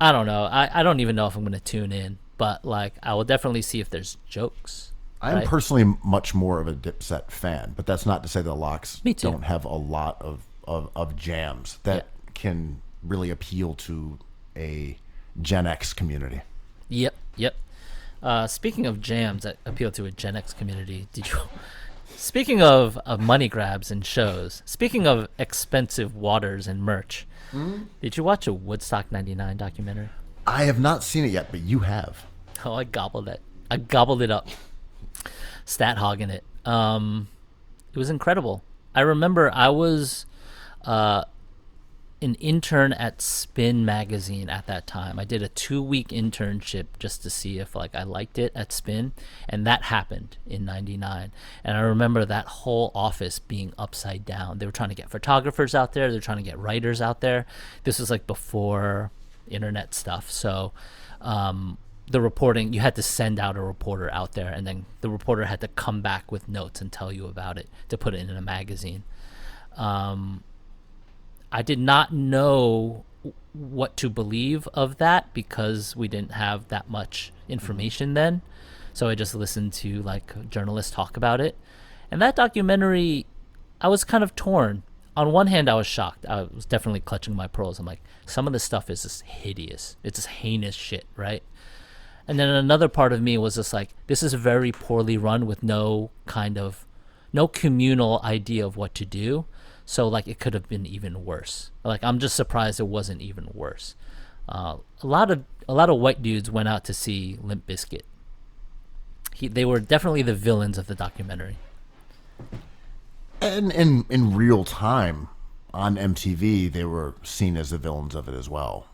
Speaker 3: don't know. I don't even know if I'm going to tune in, but like I will definitely see if there's jokes.
Speaker 2: I'm
Speaker 3: right?
Speaker 2: personally much more of a Dipset fan, but that's not to say the LOX
Speaker 3: Me too.
Speaker 2: don't have a lot of jams that can really appeal to a Gen X community.
Speaker 3: Yep. Speaking of jams that appeal to a Gen X community, Speaking of money grabs and shows, speaking of expensive waters and merch, did you watch a Woodstock 99 documentary?
Speaker 2: I have not seen it yet, but you have.
Speaker 3: Oh, I gobbled it. I gobbled it up. Stat hogging it. It was incredible. I remember I was an intern at Spin magazine at that time. I did a 2-week internship just to see if like I liked it at Spin, and that happened in 99. And I remember that whole office being upside down. They were trying to get photographers out there, they're trying to get writers out there. This was like before internet stuff. So the reporting, you had to send out a reporter out there, and then the reporter had to come back with notes and tell you about it to put it in a magazine. I did not know what to believe of that because we didn't have that much information then. So I just listened to like journalists talk about it. And that documentary, I was kind of torn. On one hand, I was shocked. I was definitely clutching my pearls. I'm like, some of the stuff is just hideous. It's just heinous shit, right? And then another part of me was just like, this is very poorly run with no communal idea of what to do. So like it could have been even worse. Like I'm just surprised it wasn't even worse. A lot of white dudes went out to see Limp Bizkit. They were definitely the villains of the documentary.
Speaker 2: And in real time on MTV, they were seen as the villains of it as well.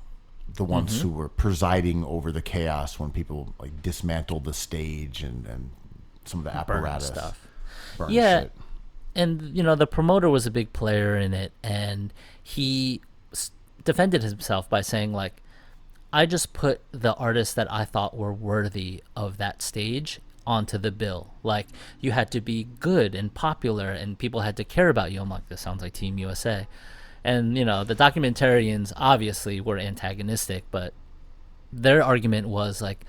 Speaker 2: The ones who were presiding over the chaos when people like dismantled the stage and some of the apparatus
Speaker 3: stuff.
Speaker 2: Burn
Speaker 3: Yeah.
Speaker 2: shit.
Speaker 3: And, you know, the promoter was a big player in it, and he defended himself by saying, like, I just put the artists that I thought were worthy of that stage onto the bill. Like, you had to be good and popular, and people had to care about you. I'm like, this sounds like Team USA. And, you know, the documentarians obviously were antagonistic, but their argument was, like,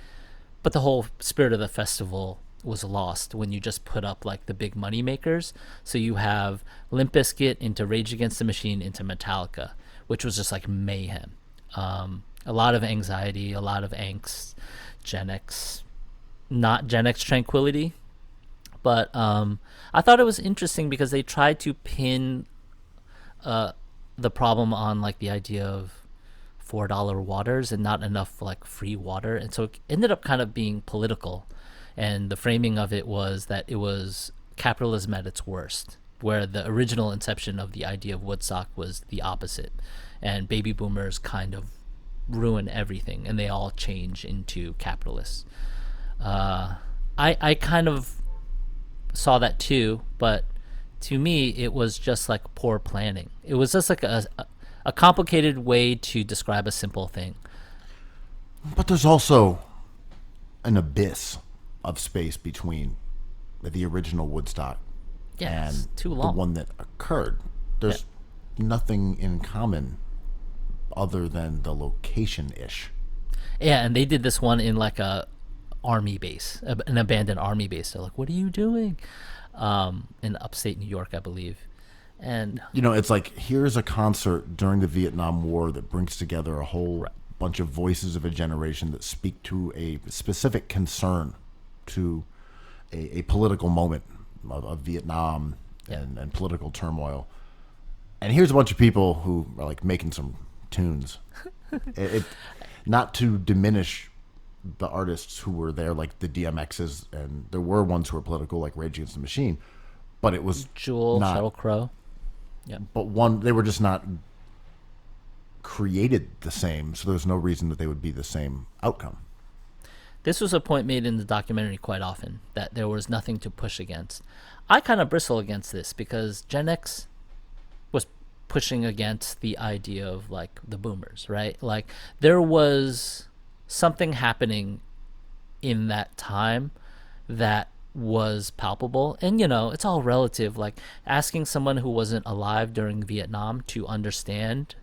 Speaker 3: but the whole spirit of the festival was lost when you just put up like the big money makers. So you have Limp Bizkit into Rage Against the Machine into Metallica, which was just like mayhem. A lot of anxiety, a lot of angst. Gen X, not Gen X tranquility, but I thought it was interesting because they tried to pin the problem on like the idea of $4 waters and not enough like free water, and so it ended up kind of being political. And the framing of it was that it was capitalism at its worst, where the original inception of the idea of Woodstock was the opposite. And baby boomers kind of ruin everything, and they all change into capitalists. I kind of saw that too, but to me, it was just like poor planning. It was just like a complicated way to describe a simple thing.
Speaker 2: But there's also an abyss of space between the original Woodstock and
Speaker 3: too
Speaker 2: the
Speaker 3: long.
Speaker 2: one that occurred. There's nothing in common other than the location-ish.
Speaker 3: Yeah, and they did this one in like a army base, an abandoned army base. They're like, what are you doing? In upstate New York, I believe. And
Speaker 2: you know, it's like, here's a concert during the Vietnam War that brings together a whole bunch of voices of a generation that speak to a specific concern, to a political moment of Vietnam and political turmoil. And here's a bunch of people who are like making some tunes. Not to diminish the artists who were there, like the DMXs, and there were ones who were political, like Rage Against the Machine, but it was
Speaker 3: Jewel,
Speaker 2: not,
Speaker 3: Sheryl Crow.
Speaker 2: But they were just not created the same, so there's no reason that they would be the same outcome.
Speaker 3: This was a point made in the documentary quite often, that there was nothing to push against. I kind of bristle against this because Gen X was pushing against the idea of like the boomers, right? Like there was something happening in that time that was palpable, and you know, it's all relative. Like asking someone who wasn't alive during Vietnam to understand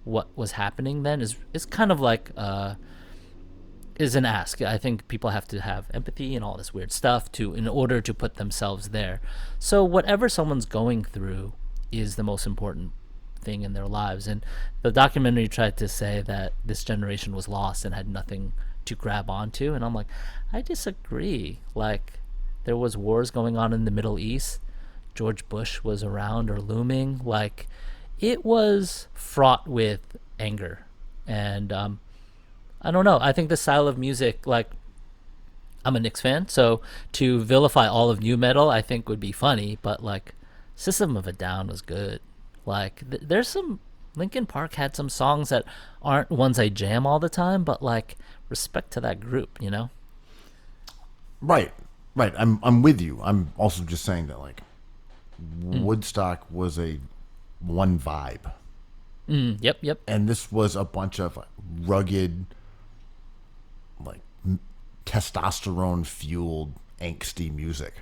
Speaker 3: what was happening then is kind of like is an ask. I think people have to have empathy and all this weird stuff in order to put themselves there. So whatever someone's going through is the most important thing in their lives. And the documentary tried to say that this generation was lost and had nothing to grab onto, and I'm like, I disagree. Like there was wars going on in the Middle East. George Bush was around or looming. Like, it was fraught with anger. And I don't know. I think the style of music, like, I'm a Knicks fan, so to vilify all of new metal, I think would be funny. But like, System of a Down was good. Like, there's some Linkin Park had some songs that aren't ones I jam all the time, but like, respect to that group, you know?
Speaker 2: Right. I'm with you. I'm also just saying that like Woodstock was a one vibe.
Speaker 3: Yep.
Speaker 2: And this was a bunch of rugged, like testosterone fueled, angsty music.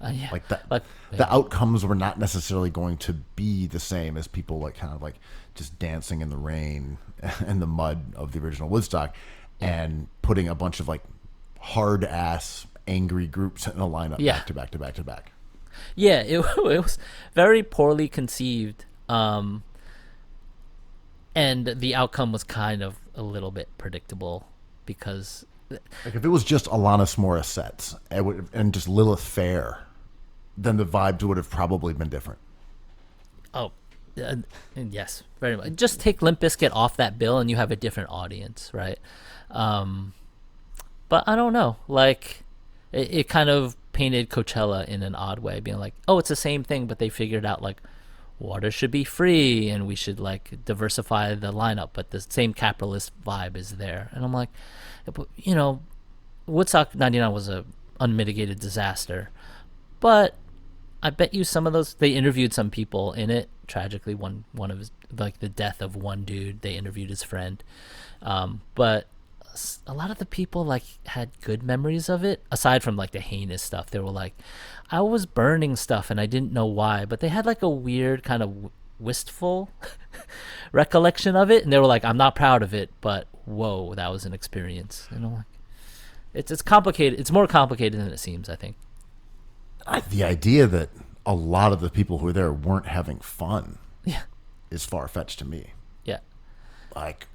Speaker 3: Yeah.
Speaker 2: Like the outcomes were not necessarily going to be the same as people like kind of like just dancing in the rain and the mud of the original Woodstock, and putting a bunch of like hard ass angry groups in a lineup back to back to back to back.
Speaker 3: Yeah, it was very poorly conceived, and the outcome was kind of a little bit predictable because,
Speaker 2: like, if it was just Alanis Morissette's and just Lilith Fair, then the vibes would have probably been different.
Speaker 3: Oh, yes, very much. Just take Limp Bizkit off that bill and you have a different audience, right? But I don't know. Like, it kind of painted Coachella in an odd way, being like, oh, it's the same thing, but they figured out, like, water should be free and we should, like, diversify the lineup, but the same capitalist vibe is there. And I'm like, you know, Woodstock 99 was a unmitigated disaster, but I bet you some of those, they interviewed some people in it. Tragically, one of his, like, the death of one dude, they interviewed his friend. But a lot of the people, like, had good memories of it, aside from, like, the heinous stuff. They were like, I was burning stuff and I didn't know why, but they had, like, a weird kind of wistful recollection of it, and they were like, I'm not proud of it, but whoa, that was an experience. And I'm like, it's complicated. It's more complicated than it seems, I think.
Speaker 2: The idea that a lot of the people who were there weren't having fun is far-fetched to me.
Speaker 3: Yeah.
Speaker 2: Like,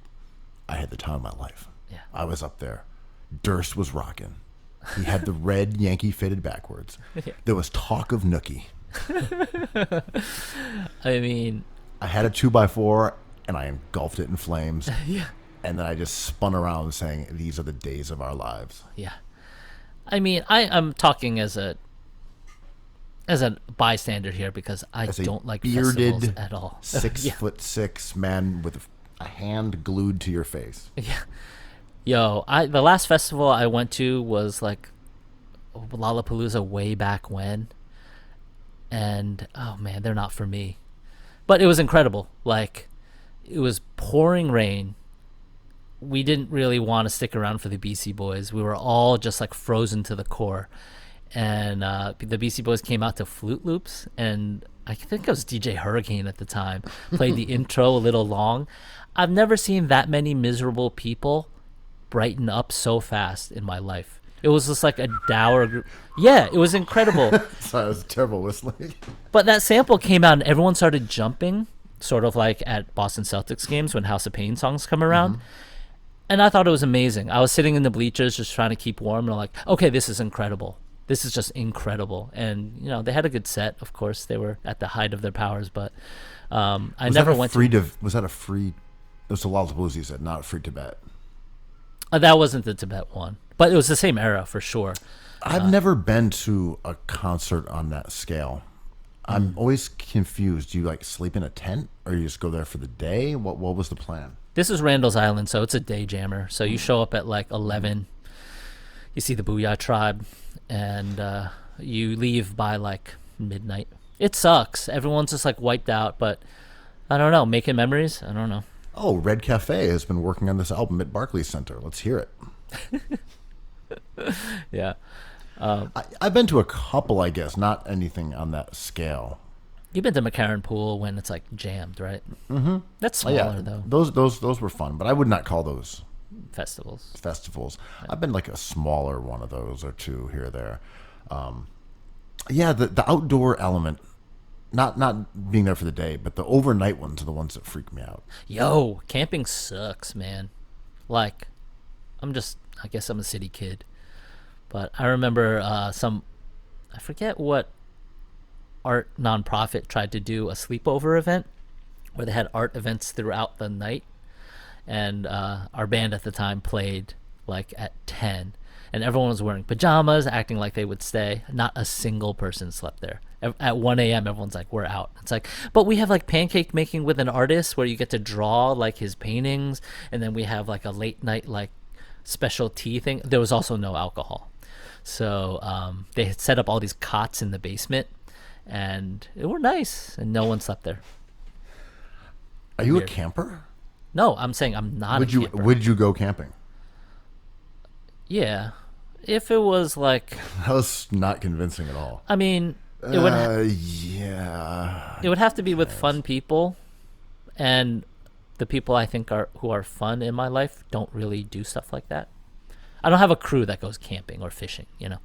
Speaker 2: I had the time of my life.
Speaker 3: Yeah.
Speaker 2: I was up there. Durst was rocking. He had the red Yankee fitted backwards.
Speaker 3: Yeah.
Speaker 2: There was talk of Nookie.
Speaker 3: I mean,
Speaker 2: I had a 2x4 and I engulfed it in flames.
Speaker 3: Yeah.
Speaker 2: And then I just spun around saying, these are the days of our lives.
Speaker 3: Yeah. I mean, I'm talking as a bystander here because I don't like festivals
Speaker 2: bearded,
Speaker 3: at all.
Speaker 2: 6'6" man with a hand glued to your face.
Speaker 3: Yeah. Yo, the last festival I went to was like Lollapalooza way back when. And oh man, they're not for me. But it was incredible. Like, it was pouring rain. We didn't really want to stick around for the BC Boys. We were all just like frozen to the core. And the BC Boys came out to Flute Loops, and I think it was DJ Hurricane at the time, played the intro a little long. I've never seen that many miserable people brighten up so fast in my life. It was just like a dour group. Yeah, it was incredible.
Speaker 2: Sorry, it was terrible whistling.
Speaker 3: But that sample came out and everyone started jumping, sort of like at Boston Celtics games when House of Pain songs come around. Mm-hmm. And I thought it was amazing. I was sitting in the bleachers just trying to keep warm, and I'm like, okay, this is incredible. This is just incredible. And, you know, they had a good set, of course. They were at the height of their powers, but I never went to...
Speaker 2: Was that a free... It was the Lollapalooza, you said, not Free Tibet.
Speaker 3: That wasn't the Tibet one. But it was the same era, for sure.
Speaker 2: I've never been to a concert on that scale. I'm always confused. Do you, like, sleep in a tent? Or you just go there for the day? What was the plan?
Speaker 3: This is Randall's Island, so it's a day jammer. So you show up at, like, 11. You see the Booyah Tribe. And you leave by like midnight. It sucks. Everyone's just like wiped out, but I don't know. Making memories? I don't know.
Speaker 2: Oh, Red Cafe has been working on this album at Barclays Center. Let's hear it.
Speaker 3: Yeah.
Speaker 2: I've been to a couple, I guess, not anything on that scale.
Speaker 3: You've been to McCarran Pool when it's like jammed, right? Mm-hmm. That's smaller though.
Speaker 2: Those were fun, but I would not call those
Speaker 3: festivals.
Speaker 2: I've been like a smaller one of those or two here or there. The outdoor element, not being there for the day, but the overnight ones are the ones that freak me out.
Speaker 3: Yo, camping sucks, man. Like, I guess I'm a city kid, but I remember I forget what art nonprofit tried to do a sleepover event where they had art events throughout the night, and our band at the time played like at 10, and everyone was wearing pajamas, acting like they would stay. Not a single person slept there. At 1 a.m. everyone's like, we're out. It's like, but we have like pancake making with an artist where you get to draw like his paintings, and then we have like a late night like special tea thing. There was also no alcohol, so they had set up all these cots in the basement, and it were nice, and no one slept there.
Speaker 2: Are you
Speaker 3: Weird.
Speaker 2: a camper?
Speaker 3: No, I'm saying I'm not
Speaker 2: Would
Speaker 3: a
Speaker 2: you
Speaker 3: camper.
Speaker 2: would you go camping?
Speaker 3: Yeah, if it was like,
Speaker 2: That was not convincing at all.
Speaker 3: I mean, it would
Speaker 2: Yeah.
Speaker 3: it would have to be with fun people, and the people I think who are fun in my life don't really do stuff like that. I don't have a crew that goes camping or fishing, you know.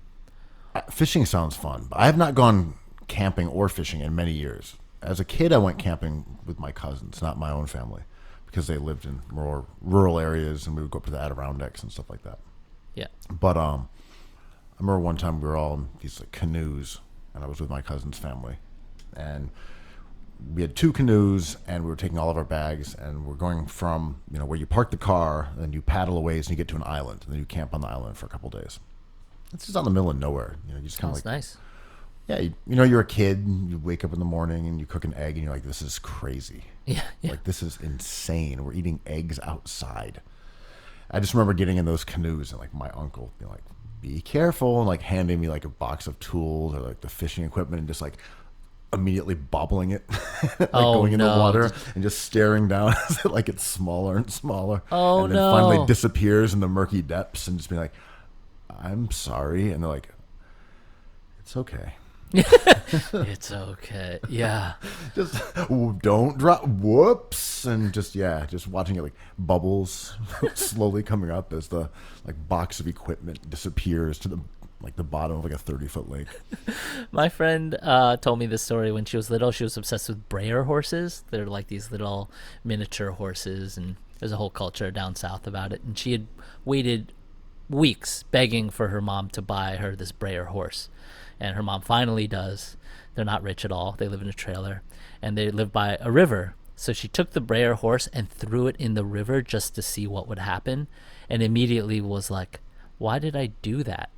Speaker 2: Fishing sounds fun, but I have not gone camping or fishing in many years. As a kid, I went camping with my cousins, not my own family, because they lived in more rural areas, and we would go up to the Adirondacks and stuff like that.
Speaker 3: Yeah.
Speaker 2: But I remember one time we were all in these like canoes, and I was with my cousin's family, and we had 2 canoes, and we were taking all of our bags, and we're going from where you park the car, and then you paddle away, and you get to an island, and then you camp on the island for a couple days. It's just out in the middle of nowhere. You just kind of
Speaker 3: Sounds
Speaker 2: like
Speaker 3: nice.
Speaker 2: yeah, you're a kid, and you wake up in the morning and you cook an egg, and you're like, this is crazy.
Speaker 3: Yeah.
Speaker 2: Like, this is insane. We're eating eggs outside. I just remember getting in those canoes, and like my uncle being like, be careful, and like handing me like a box of tools or like the fishing equipment, and just like immediately bobbling it, like going in the water and just staring down as it like gets smaller and smaller.
Speaker 3: Oh,
Speaker 2: and then finally disappears in the murky depths, and just being like, I'm sorry. And they're like, it's okay.
Speaker 3: It's okay. Yeah.
Speaker 2: Just don't drop. Whoops. And just watching it like bubbles slowly coming up as the like box of equipment disappears to the bottom of like a 30-foot lake.
Speaker 3: My friend told me this story when she was little. She was obsessed with Breyer horses. They're like these little miniature horses, and there's a whole culture down south about it. And she had waited weeks begging for her mom to buy her this Breyer horse. And her mom finally does. They're not rich at all. They live in a trailer, and they live by a river. So she took the Breyer horse and threw it in the river just to see what would happen, and immediately was like, why did I do that?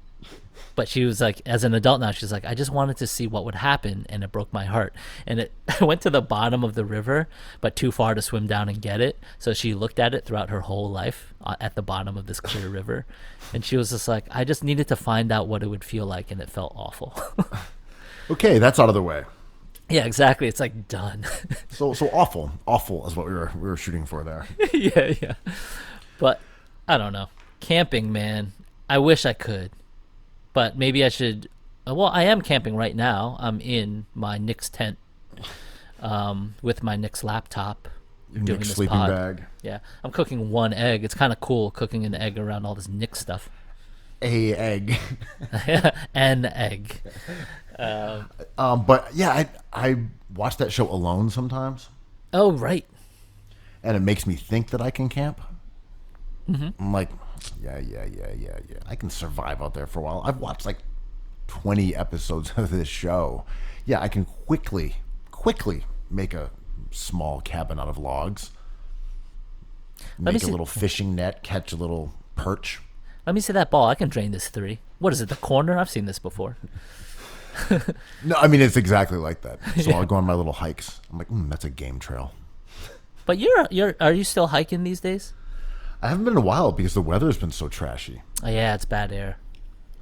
Speaker 3: But she was like, as an adult now, she's like, I just wanted to see what would happen, and it broke my heart. And it went to the bottom of the river, but too far to swim down and get it. So she looked at it throughout her whole life at the bottom of this clear river. And she was just like, I just needed to find out what it would feel like, and it felt awful.
Speaker 2: Okay, that's out of the way.
Speaker 3: Yeah, exactly. It's like done.
Speaker 2: So awful is what we were shooting for there.
Speaker 3: Yeah. But I don't know. Camping, man. I wish I could. But maybe I should. Well, I am camping right now. I'm in my Knicks tent with my Knicks laptop. Doing
Speaker 2: Nick's
Speaker 3: this
Speaker 2: sleeping
Speaker 3: pod.
Speaker 2: bag.
Speaker 3: Yeah, I'm cooking one egg. It's kind of cool cooking an egg around all this Knicks stuff.
Speaker 2: A egg.
Speaker 3: An egg.
Speaker 2: But yeah, I watch that show alone sometimes,
Speaker 3: Oh, right.
Speaker 2: and it makes me think that I can camp.
Speaker 3: Mm-hmm.
Speaker 2: I'm like, yeah. I can survive out there for a while. I've watched like 20 episodes of this show. Yeah, I can quickly make a small cabin out of logs. Make a little fishing net, catch a little perch.
Speaker 3: Let me see that ball. I can drain this 3. What is it, the corner? I've seen this before.
Speaker 2: No, I mean, it's exactly like that. So I'll go on my little hikes. I'm like, that's a game trail.
Speaker 3: But are you still hiking these days?
Speaker 2: I haven't been in a while because the weather's been so trashy.
Speaker 3: Oh, yeah, it's bad air.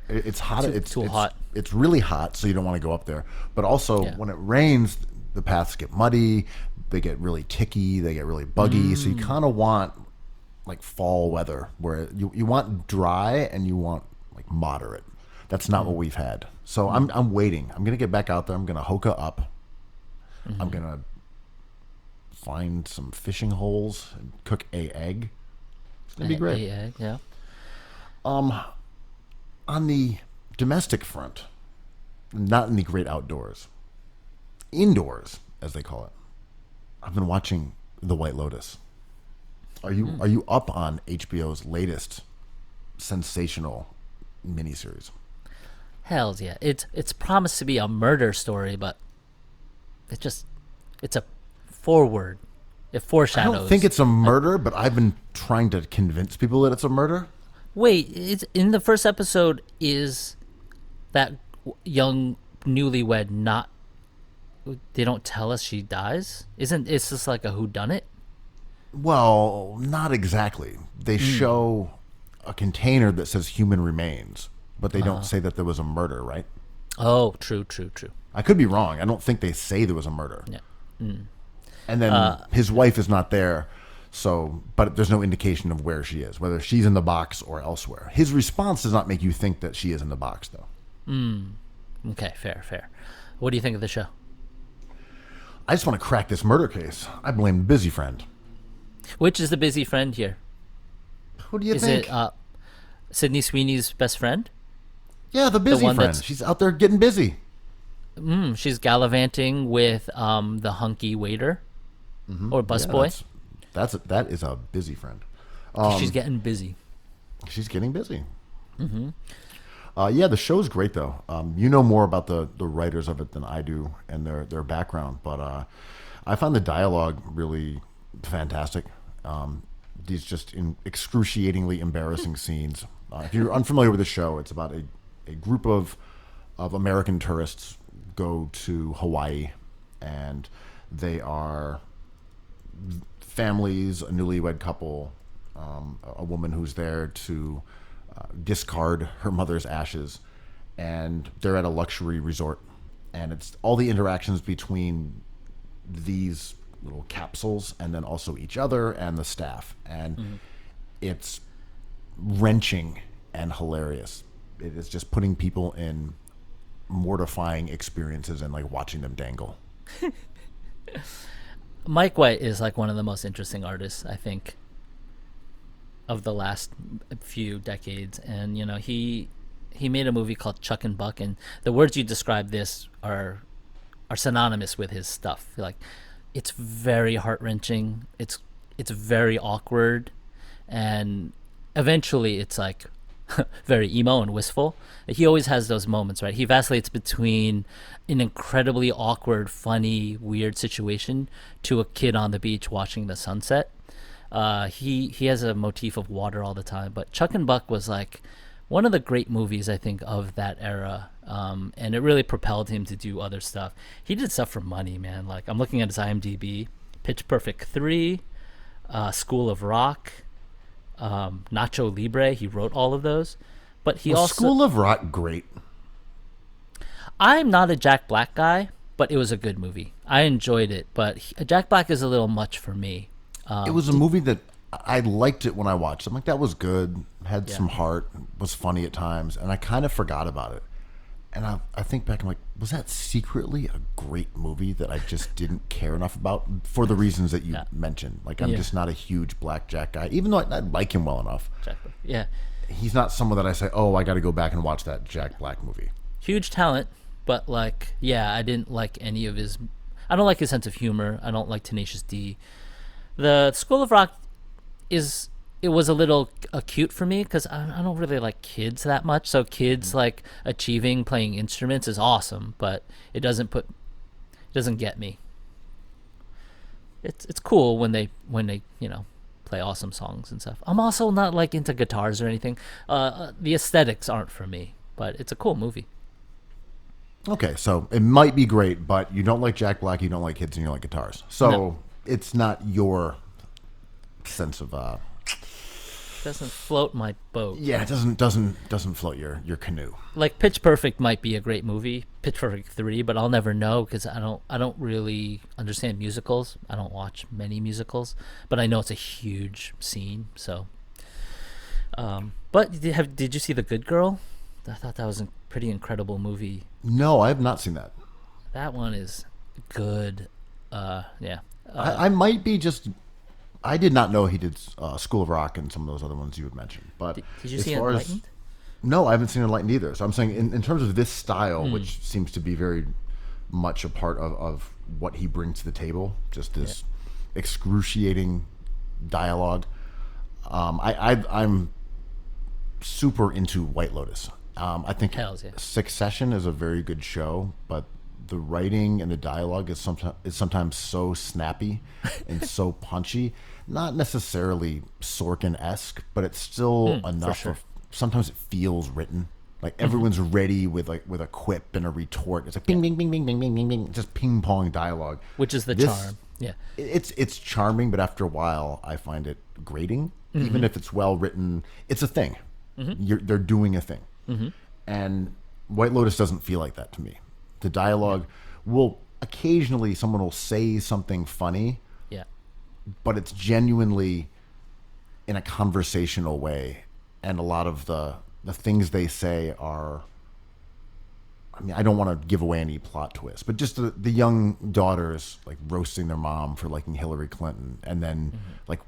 Speaker 2: It's hot. It's
Speaker 3: too hot.
Speaker 2: It's really hot, so you don't want to go up there. But also,
Speaker 3: Yeah.
Speaker 2: when it rains, the paths get muddy. They get really ticky. They get really buggy. So you kind of want like fall weather, where you want dry and you want like moderate. That's not what we've had. So I'm waiting. I'm gonna get back out there. I'm gonna hoka up. I'm gonna find some fishing holes and cook a egg. It's gonna be great.
Speaker 3: Yeah, yeah.
Speaker 2: On the domestic front, not in the great outdoors, indoors, as they call it, I've been watching The White Lotus. Are you up on HBO's latest sensational miniseries?
Speaker 3: Hells yeah. It's promised to be a murder story, but it's a forward. It
Speaker 2: I
Speaker 3: foreshadows.
Speaker 2: don't think it's a murder, but I've been trying to convince people that it's a murder.
Speaker 3: Wait, it's in the first episode. Is that young newlywed not? They don't tell us she dies. Isn't it's just like a whodunit?
Speaker 2: Well, not exactly. They show a container that says human remains, but they don't say that there was a murder, right?
Speaker 3: Oh, true.
Speaker 2: I could be wrong. I don't think they say there was a murder.
Speaker 3: Yeah.
Speaker 2: And then his wife is not there, but there's no indication of where she is, whether she's in the box or elsewhere. His response does not make you think that she is in the box, though.
Speaker 3: Okay, fair. What do you think of the show?
Speaker 2: I just want to crack this murder case. I blame the busy friend.
Speaker 3: Which is the busy friend here?
Speaker 2: What do you
Speaker 3: Is
Speaker 2: think?
Speaker 3: it Sydney Sweeney's best friend?
Speaker 2: Yeah, the busy
Speaker 3: one
Speaker 2: friend.
Speaker 3: that's-
Speaker 2: She's out there getting busy.
Speaker 3: She's gallivanting with the hunky waiter or busboy.
Speaker 2: That is a busy friend.
Speaker 3: She's getting busy.
Speaker 2: She's getting busy. Yeah, the show's great though. You know more about the writers of it than I do and their background, but I found the dialogue really fantastic. These just excruciatingly embarrassing scenes. If you're unfamiliar with the show, it's about a group of American tourists go to Hawaii, and they are families, a newlywed couple, a woman who's there to discard her mother's ashes, and they're at a luxury resort, and it's all the interactions between these little capsules and then also each other and the staff, and it's wrenching and hilarious. It is just putting people in mortifying experiences and like watching them dangle.
Speaker 3: Mike White is like one of the most interesting artists, I think, of the last few decades. And you know, he made a movie called Chuck and Buck, and the words you describe this are synonymous with his stuff. Like, it's very heart-wrenching, it's very awkward, and eventually it's like very emo and wistful. He always has those moments, right? He vacillates between an incredibly awkward, funny, weird situation to a kid on the beach watching the sunset. He has a motif of water all the time, but Chuck and Buck was like one of the great movies, I think, of that era, and it really propelled him to do other stuff. He did stuff for money, man. Like, I'm looking at his IMDb: Pitch Perfect 3, School of Rock, Nacho Libre. He wrote all of those, but he also
Speaker 2: School of Rock, great.
Speaker 3: I'm not a Jack Black guy, but it was a good movie. I enjoyed it, but Jack Black is a little much for me.
Speaker 2: It was a movie that I liked it when I watched it. I'm like, that was good, had some heart, was funny at times, and I kind of forgot about it. And I think back, I'm like, was that secretly a great movie that I just didn't care enough about for the reasons that you mentioned? Like, I'm just not a huge Black Jack guy, even though I like him well enough.
Speaker 3: Jack Black. Yeah.
Speaker 2: He's not someone that I say, oh, I got to go back and watch that Jack Black movie.
Speaker 3: Huge talent, but like, I didn't like any of his. I don't like his sense of humor. I don't like Tenacious D. The School of Rock it was a little acute for me because I don't really like kids that much. So kids like achieving playing instruments is awesome, but it doesn't get me. It's cool when they play awesome songs and stuff. I'm also not like into guitars or anything. The aesthetics aren't for me, but it's a cool movie.
Speaker 2: Okay, so it might be great, but you don't like Jack Black, you don't like kids, and you don't like guitars. So it's not your sense of
Speaker 3: doesn't float my boat.
Speaker 2: Yeah, it doesn't float your canoe.
Speaker 3: Like, Pitch Perfect might be a great movie, Pitch Perfect 3, but I'll never know because I don't really understand musicals. I don't watch many musicals, but I know it's a huge scene. So, but did you see The Good Girl? I thought that was a pretty incredible movie.
Speaker 2: No, I have not seen that.
Speaker 3: That one is good. Yeah.
Speaker 2: I might be just. I did not know he did School of Rock and some of those other ones you had mentioned. But
Speaker 3: did you see Enlightened?
Speaker 2: No, I haven't seen Enlightened either. So I'm saying in terms of this style, which seems to be very much a part of what he brings to the table, just this excruciating dialogue. I'm super into White Lotus. I think
Speaker 3: Hells yeah.
Speaker 2: Succession is a very good show, but the writing and the dialogue is sometimes so snappy and so punchy. Not necessarily Sorkin-esque, but it's still enough.
Speaker 3: sure.
Speaker 2: Sometimes it feels written. Like everyone's ready with a quip and a retort. It's like bing, bing, bing, bing, bing, bing, bing, bing, just ping pong dialogue.
Speaker 3: Which is the charm. Yeah.
Speaker 2: It's charming, but after a while, I find it grating. Even if it's well written, it's a thing. They're doing a thing, and White Lotus doesn't feel like that to me. The dialogue will occasionally someone will say something funny,
Speaker 3: Yeah.
Speaker 2: but it's genuinely in a conversational way, and a lot of the things they say are. I mean, I don't want to give away any plot twist, but just the young daughters like roasting their mom for liking Hillary Clinton, and then like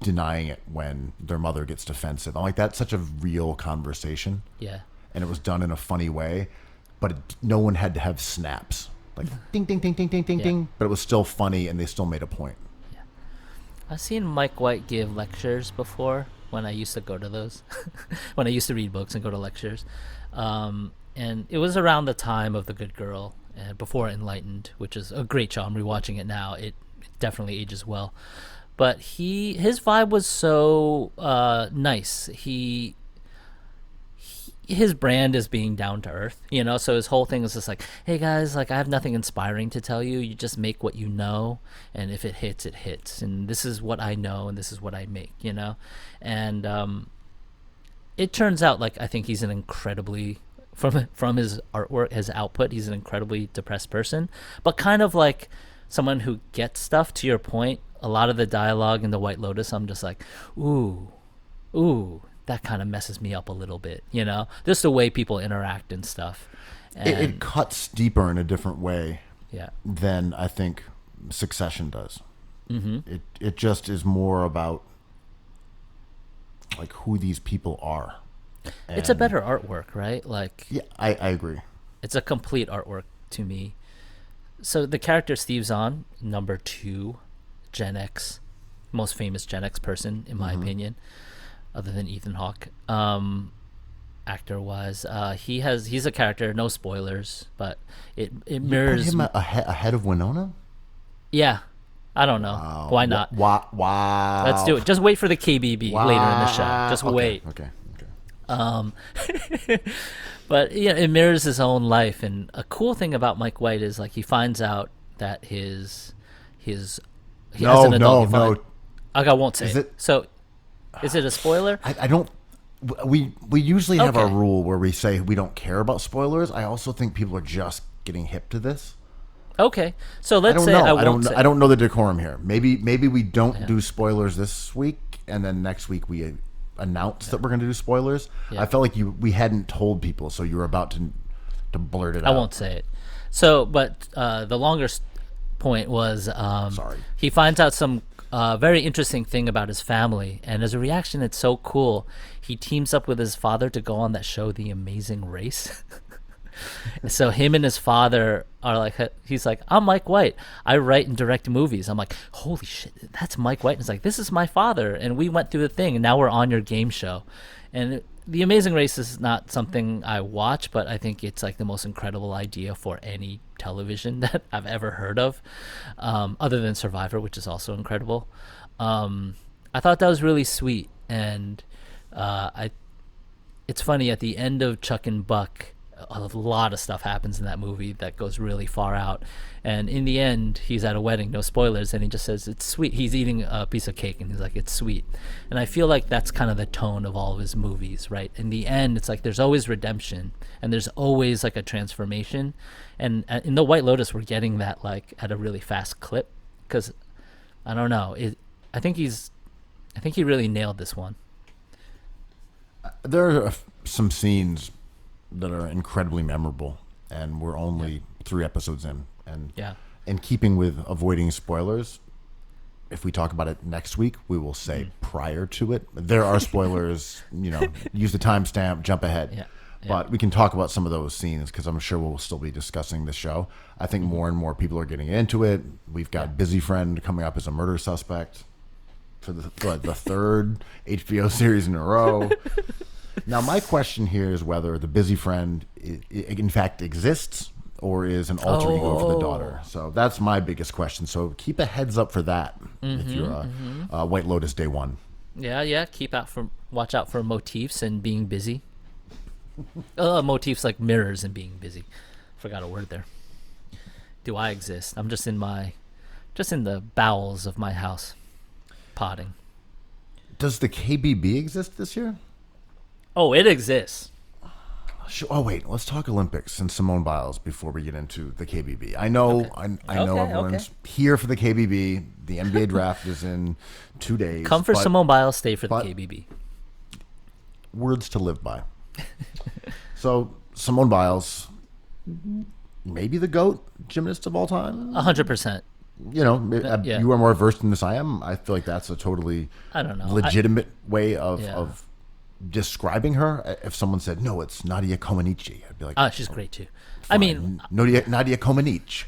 Speaker 2: denying it when their mother gets defensive. I'm like, that's such a real conversation.
Speaker 3: Yeah.
Speaker 2: And it was done in a funny way, but no one had to have snaps like ding, ding, ding, ding, ding, ding, ding. But it was still funny, and they still made a point.
Speaker 3: Yeah. I've seen Mike White give lectures before when I used to go to those, when I used to read books and go to lectures. And it was around the time of The Good Girl and before Enlightened, which is a great show. I'm rewatching it now. It definitely ages well. But his vibe was so nice. His brand is being down to earth, you know. So his whole thing is just like, hey guys, like I have nothing inspiring to tell you. You just make what you know, and if it hits, it hits. And this is what I know, and this is what I make, you know. And it turns out, like, I think he's an incredibly from his artwork, his output, he's an incredibly depressed person, but kind of like someone who gets stuff. To your point, a lot of the dialogue in the White Lotus, I'm just like, ooh, that kind of messes me up a little bit, you know, just the way people interact and stuff. And
Speaker 2: It cuts deeper in a different way
Speaker 3: yeah,
Speaker 2: than I think Succession does. It just is more about like who these people are.
Speaker 3: it's a
Speaker 2: And-
Speaker 3: better artwork, right? Like,
Speaker 2: Yeah, I agree.
Speaker 3: it's a complete artwork to me. So the character Steve Zahn, number 2 Gen X, most famous Gen X person in my opinion, other than Ethan Hawke, actor wise, he's a character. No spoilers, but it
Speaker 2: Put
Speaker 3: mirrors.
Speaker 2: him ahead of Winona?
Speaker 3: Yeah, I don't know. Why not?
Speaker 2: Wow.
Speaker 3: Let's do it. Just wait for the KBB later in the show. Just
Speaker 2: Okay,
Speaker 3: wait.
Speaker 2: Okay.
Speaker 3: But yeah, it mirrors his own life. And a cool thing about Mike White is like he finds out that his as an adult,
Speaker 2: No.
Speaker 3: I won't say
Speaker 2: Is
Speaker 3: it.
Speaker 2: it-
Speaker 3: So is it a spoiler?
Speaker 2: I don't. We usually have our
Speaker 3: Okay.
Speaker 2: rule where we say we don't care about spoilers. I also think people are just getting hip to this.
Speaker 3: Okay, so
Speaker 2: I
Speaker 3: let's
Speaker 2: don't
Speaker 3: say
Speaker 2: know.
Speaker 3: I
Speaker 2: I
Speaker 3: won't
Speaker 2: don't.
Speaker 3: say.
Speaker 2: I don't know the decorum here. Maybe we don't do spoilers this week, and then next week we announce that we're going to do spoilers.
Speaker 3: Yeah.
Speaker 2: I felt like we hadn't told people, so you were about to blurt it out.
Speaker 3: I won't say it. So, but the longer point was,
Speaker 2: Sorry.
Speaker 3: he finds out some very interesting thing about his family, and as a reaction, it's so cool. He teams up with his father to go on that show, The Amazing Race. So him and his father are like, he's like, I'm Mike White. I write and direct movies. I'm like, holy shit, that's Mike White. And he's like, this is my father, and we went through the thing, and now we're on your game show. And The Amazing Race is not something I watch, but I think it's like the most incredible idea for any television that I've ever heard of, other than Survivor, which is also incredible. I thought that was really sweet, and it's funny, at the end of Chuck and Buck, a lot of stuff happens in that movie that goes really far out, and in the end he's at a wedding, no spoilers, and he just says it's sweet. He's eating a piece of cake and he's like, it's sweet. And I feel like that's kind of the tone of all of his movies, right? In the end, it's like there's always redemption and there's always like a transformation, and in the White Lotus we're getting that like at a really fast clip, because I don't know, I think he really nailed this one.
Speaker 2: There are some scenes that are incredibly memorable, and we're only 3 episodes in, and
Speaker 3: Yeah.
Speaker 2: in keeping with avoiding spoilers, if we talk about it next week, we will say prior to it. There are spoilers, use the timestamp, jump ahead.
Speaker 3: Yeah.
Speaker 2: But we can talk about some of those scenes because I'm sure we'll still be discussing the show. I think more and more people are getting into it. We've got Busy Friend coming up as a murder suspect for the 3rd HBO series in a row. Now, my question here is whether the busy friend in fact exists or is an alter ego for the daughter. So that's my biggest question. So keep a heads up for that if you're a White Lotus day one.
Speaker 3: Yeah. Watch out for motifs and being busy. Motifs like mirrors and being busy. Forgot a word there. Do I exist? I'm just in the bowels of my house, potting.
Speaker 2: Does the KBB exist this year?
Speaker 3: Oh, it exists.
Speaker 2: Oh wait, let's talk Olympics and Simone Biles before we get into the KBB. I know,
Speaker 3: Okay.
Speaker 2: I know everyone's here for the KBB. The NBA draft is in 2 days.
Speaker 3: Come for Simone Biles, stay for the KBB.
Speaker 2: Words to live by. So Simone Biles, maybe the GOAT gymnast of all time.
Speaker 3: 100%.
Speaker 2: You know, you are more versed in this than I am. I feel like that's a totally legitimate way of describing her. If someone said, no, it's Nadia Comaneci, I'd be like,
Speaker 3: oh, she's great too.
Speaker 2: Fine.
Speaker 3: I mean,
Speaker 2: Nadia Comaneci.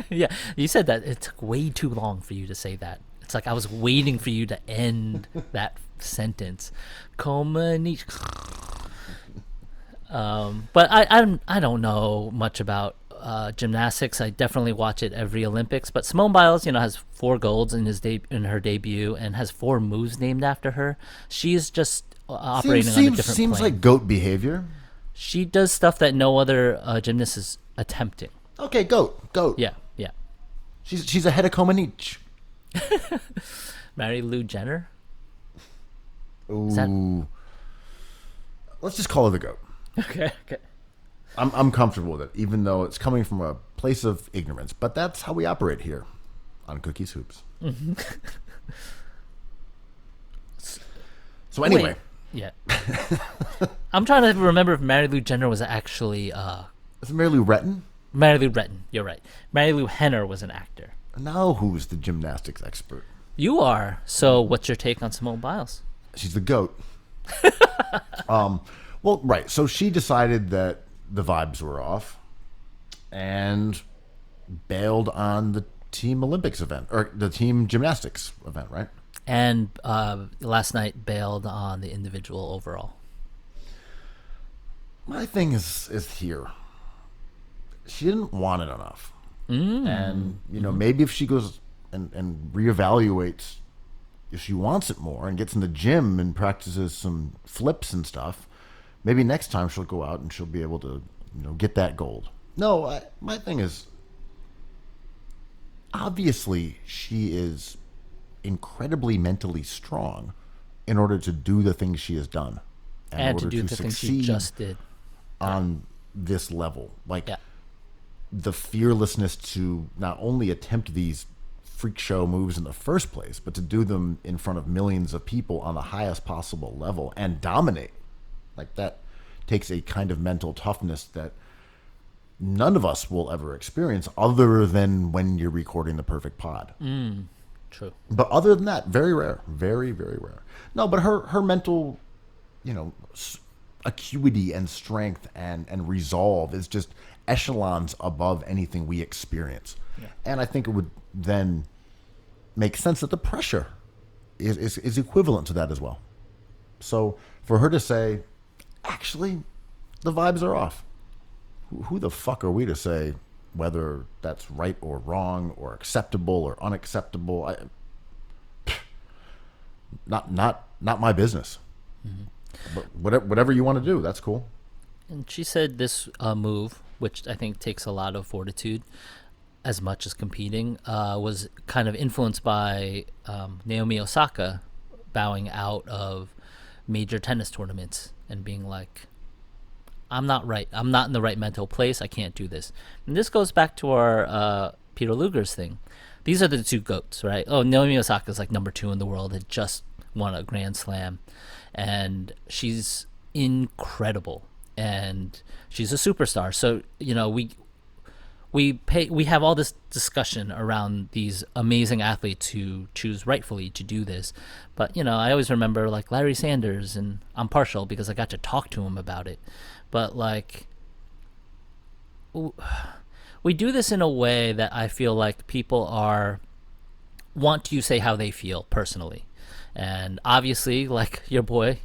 Speaker 3: Yeah, you said that. It took way too long for you to say that. It's like I was waiting for you to end that sentence. Comaneci. But I don't know much about gymnastics. I definitely watch it every Olympics. But Simone Biles, has 4 golds in her debut and has 4 moves named after her. She's just operating on a different
Speaker 2: seems
Speaker 3: plane.
Speaker 2: like GOAT behavior.
Speaker 3: She does stuff that no other gymnast is attempting.
Speaker 2: Okay, GOAT.
Speaker 3: Yeah.
Speaker 2: She's ahead of Comaneci.
Speaker 3: Mary Lou Jenner.
Speaker 2: Ooh. Let's just call her the GOAT.
Speaker 3: Okay.
Speaker 2: I'm comfortable with it, even though it's coming from a place of ignorance. But that's how we operate here on Cookies Hoops. Mm-hmm. So anyway.
Speaker 3: Wait, yeah. I'm trying to remember if Mary Lou Jenner was actually...
Speaker 2: Is it Mary Lou Retton?
Speaker 3: Mary Lou Retton, you're right. Mary Lou Henner was an actor.
Speaker 2: Now who's the gymnastics expert?
Speaker 3: You are. So what's your take on Simone Biles?
Speaker 2: She's the GOAT. Well, right. So she decided that the vibes were off and bailed on the Team Olympics event, or the Team Gymnastics event, right?
Speaker 3: And last night bailed on the individual overall.
Speaker 2: My thing is here. She didn't want it enough. And, maybe if she goes and reevaluates if she wants it more and gets in the gym and practices some flips and stuff, maybe next time she'll go out and she'll be able to, get that gold. No, my thing is, obviously she is incredibly mentally strong in order to do the things she has done.
Speaker 3: And to do the things she just did.
Speaker 2: On this level. The fearlessness to not only attempt these freak show moves in the first place, but to do them in front of millions of people on the highest possible level and dominate. That takes a kind of mental toughness that none of us will ever experience other than when you're recording the perfect pod.
Speaker 3: True.
Speaker 2: But other than that, very rare. Very, very rare. No, but her mental, acuity and strength and resolve is just echelons above anything we experience. Yeah. And I think it would then make sense that the pressure is equivalent to that as well. So for her to say, actually, the vibes are off. Who the fuck are we to say whether that's right or wrong or acceptable or unacceptable? Not my business. Mm-hmm. But whatever you want to do, that's cool.
Speaker 3: And she said this move, which I think takes a lot of fortitude, as much as competing, was kind of influenced by Naomi Osaka bowing out of major tennis tournaments and being like, I'm not right. I'm not in the right mental place. I can't do this. And this goes back to our Peter Luger's thing. These are the 2 GOATs, right? Oh, Naomi Osaka is like number 2 in the world, had just won a Grand Slam. And she's incredible. And she's a superstar. So, we have all this discussion around these amazing athletes who choose rightfully to do this. But, I always remember like Larry Sanders, and I'm partial because I got to talk to him about it. But we do this in a way that I feel like people want to say how they feel personally. And obviously, like your boy,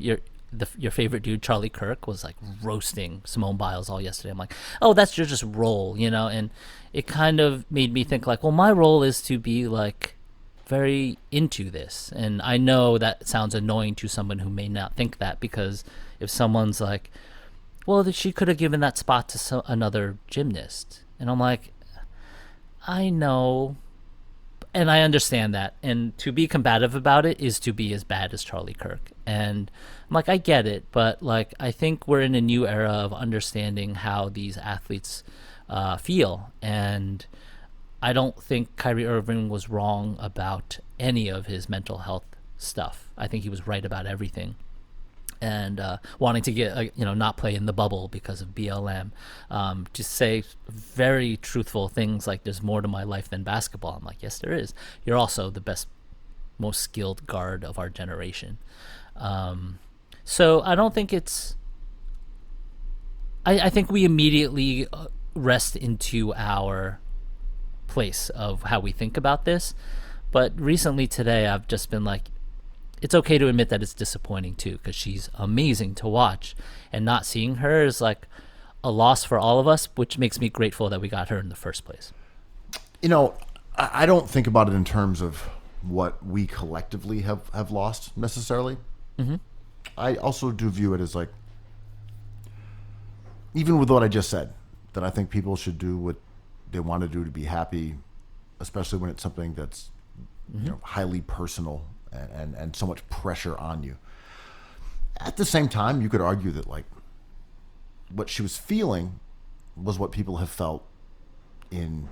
Speaker 3: your favorite dude, Charlie Kirk, was like roasting Simone Biles all yesterday. I'm like, oh, that's your just role, and it kind of made me think like, well, my role is to be like very into this. And I know that sounds annoying to someone who may not think that, because if someone's like, well, she could have given that spot to another gymnast. And I'm like, I know, and I understand that. And to be combative about it is to be as bad as Charlie Kirk. And I'm like, I get it, but like, I think we're in a new era of understanding how these athletes feel. And I don't think Kyrie Irving was wrong about any of his mental health stuff. I think he was right about everything. And wanting to get, not play in the bubble because of BLM, to say very truthful things like there's more to my life than basketball. I'm like, yes, there is. You're also the best, most skilled guard of our generation. So I don't think it's, I think we immediately rest into our place of how we think about this. But recently today, I've just been like, it's okay to admit that it's disappointing too, because she's amazing to watch, and not seeing her is like a loss for all of us, which makes me grateful that we got her in the first place.
Speaker 2: I don't think about it in terms of what we collectively have lost necessarily.
Speaker 3: Mm-hmm.
Speaker 2: I also do view it as like, even with what I just said, that I think people should do what they want to do to be happy, especially when it's something that's highly personal and so much pressure on you. At the same time, you could argue that like what she was feeling was what people have felt in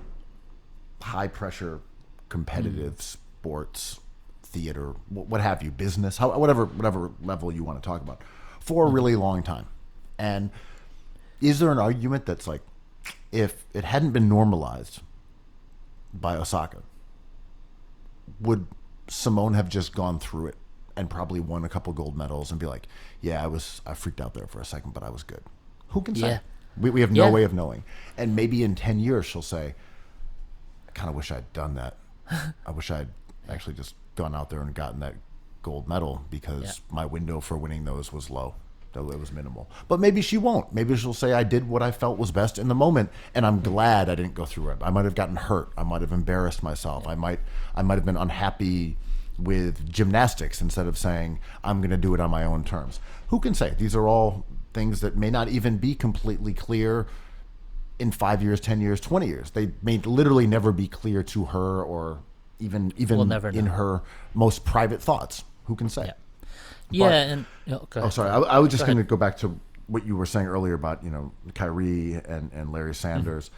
Speaker 2: high pressure competitive sports, theater, what have you, business, whatever level you want to talk about, for a really long time. And is there an argument that's like, if it hadn't been normalized by Osaka, would Simone have just gone through it and probably won a couple gold medals and be like, yeah, I freaked out there for a second, but I was good? Who can say?
Speaker 3: Yeah.
Speaker 2: We have no way of knowing. And maybe in 10 years she'll say, I kind of wish I'd done that. I wish I'd actually just gone out there and gotten that gold medal, because my window for winning those was low. It was minimal. But maybe she won't. Maybe she'll say, I did what I felt was best in the moment, and I'm glad I didn't go through it. I might have gotten hurt. I might have embarrassed myself. I might have been unhappy with gymnastics instead of saying, I'm going to do it on my own terms. Who can say? These are all things that may not even be completely clear in 5 years, 10 years, 20 years. They may literally never be clear to her, or even
Speaker 3: we'll never
Speaker 2: in
Speaker 3: know.
Speaker 2: her most private thoughts. Who can say?
Speaker 3: Yeah. Go ahead.
Speaker 2: Sorry. I was just going to go back to what you were saying earlier about, Kyrie and Larry Sanders.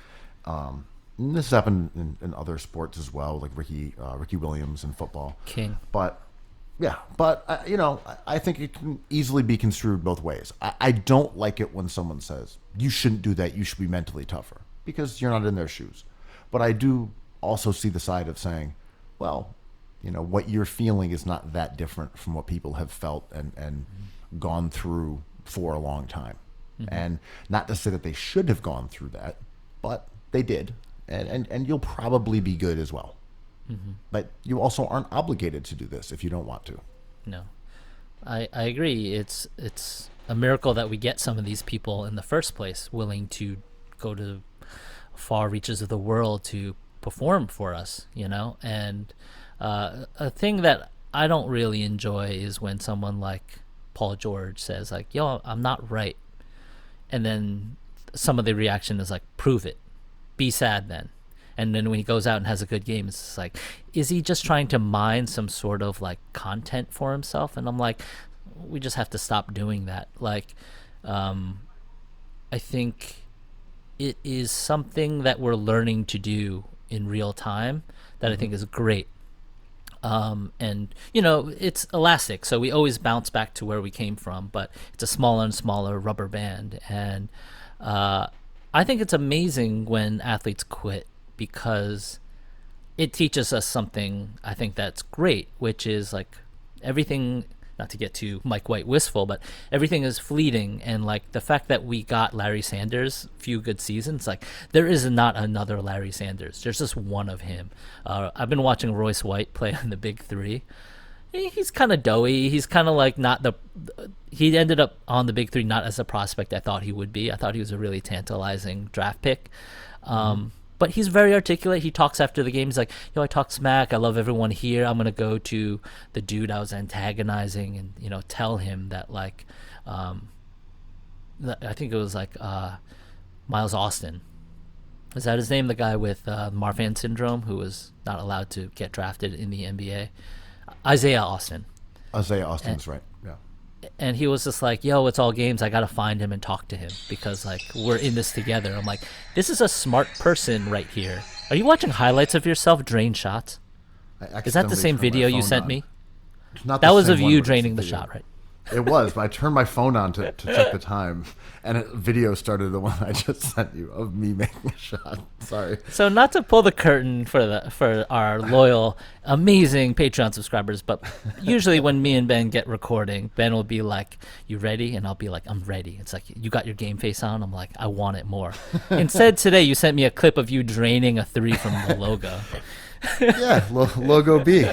Speaker 2: And this happened in other sports as well, like Ricky Williams in football.
Speaker 3: King.
Speaker 2: But I think it can easily be construed both ways. I don't like it when someone says, you shouldn't do that, you should be mentally tougher, because you're not in their shoes. But I do also see the side of saying, well, what you're feeling is not that different from what people have felt and gone through for a long time. Mm-hmm. And not to say that they should have gone through that, but they did. And you'll probably be good as well. Mm-hmm. But you also aren't obligated to do this if you don't want to.
Speaker 3: No, I agree. It's a miracle that we get some of these people in the first place willing to go to far reaches of the world to perform for us, and a thing that I don't really enjoy is when someone like Paul George says like, yo, I'm not right. And then some of the reaction is like, prove it. Be sad then. And then when he goes out and has a good game, it's just like, is he just trying to mine some sort of like content for himself? And I'm like, we just have to stop doing that. Like, I think it is something that we're learning to do in real time that I think is great. And it's elastic, so we always bounce back to where we came from, but it's a smaller and smaller rubber band. And I think it's amazing when athletes quit, because it teaches us something I think that's great, which is like everything, not to get too Mike White wistful, but everything is fleeting. And like the fact that we got Larry Sanders few good seasons, like there is not another Larry Sanders. There's just one of him. I've been watching Royce White play on the Big Three. He's kind of doughy. He's kind of like not the. He ended up on the big three not as a prospect I thought he would be. I thought he was a really tantalizing draft pick. But he's very articulate. He talks after the game. He's like, yo, I talk smack. I love everyone here. I'm going to go to the dude I was antagonizing and, you know, tell him that, like, I think it was like Miles Austin. Is that his name? The guy with Marfan syndrome who was not allowed to get drafted in the NBA? Isaiah Austin.
Speaker 2: Isaiah Austin's right. Yeah.
Speaker 3: And he was just like, yo, it's all games. I got to find him and talk to him because, like, we're in this together. I'm like, this is a smart person right here. Are you watching highlights of yourself drain shots? Is that the same video you sent me? That was of you draining the shot, right?
Speaker 2: It was, but I turned my phone on to check the time, and a video started, the one I just sent you, of me making a shot. Sorry.
Speaker 3: So not to pull the curtain for our loyal, amazing Patreon subscribers, but usually when me and Ben get recording, Ben will be like, you ready? And I'll be like, I'm ready. It's like, you got your game face on? I'm like, I want it more. Instead, today you sent me a clip of you draining a three from the logo.
Speaker 2: Yeah, logo B.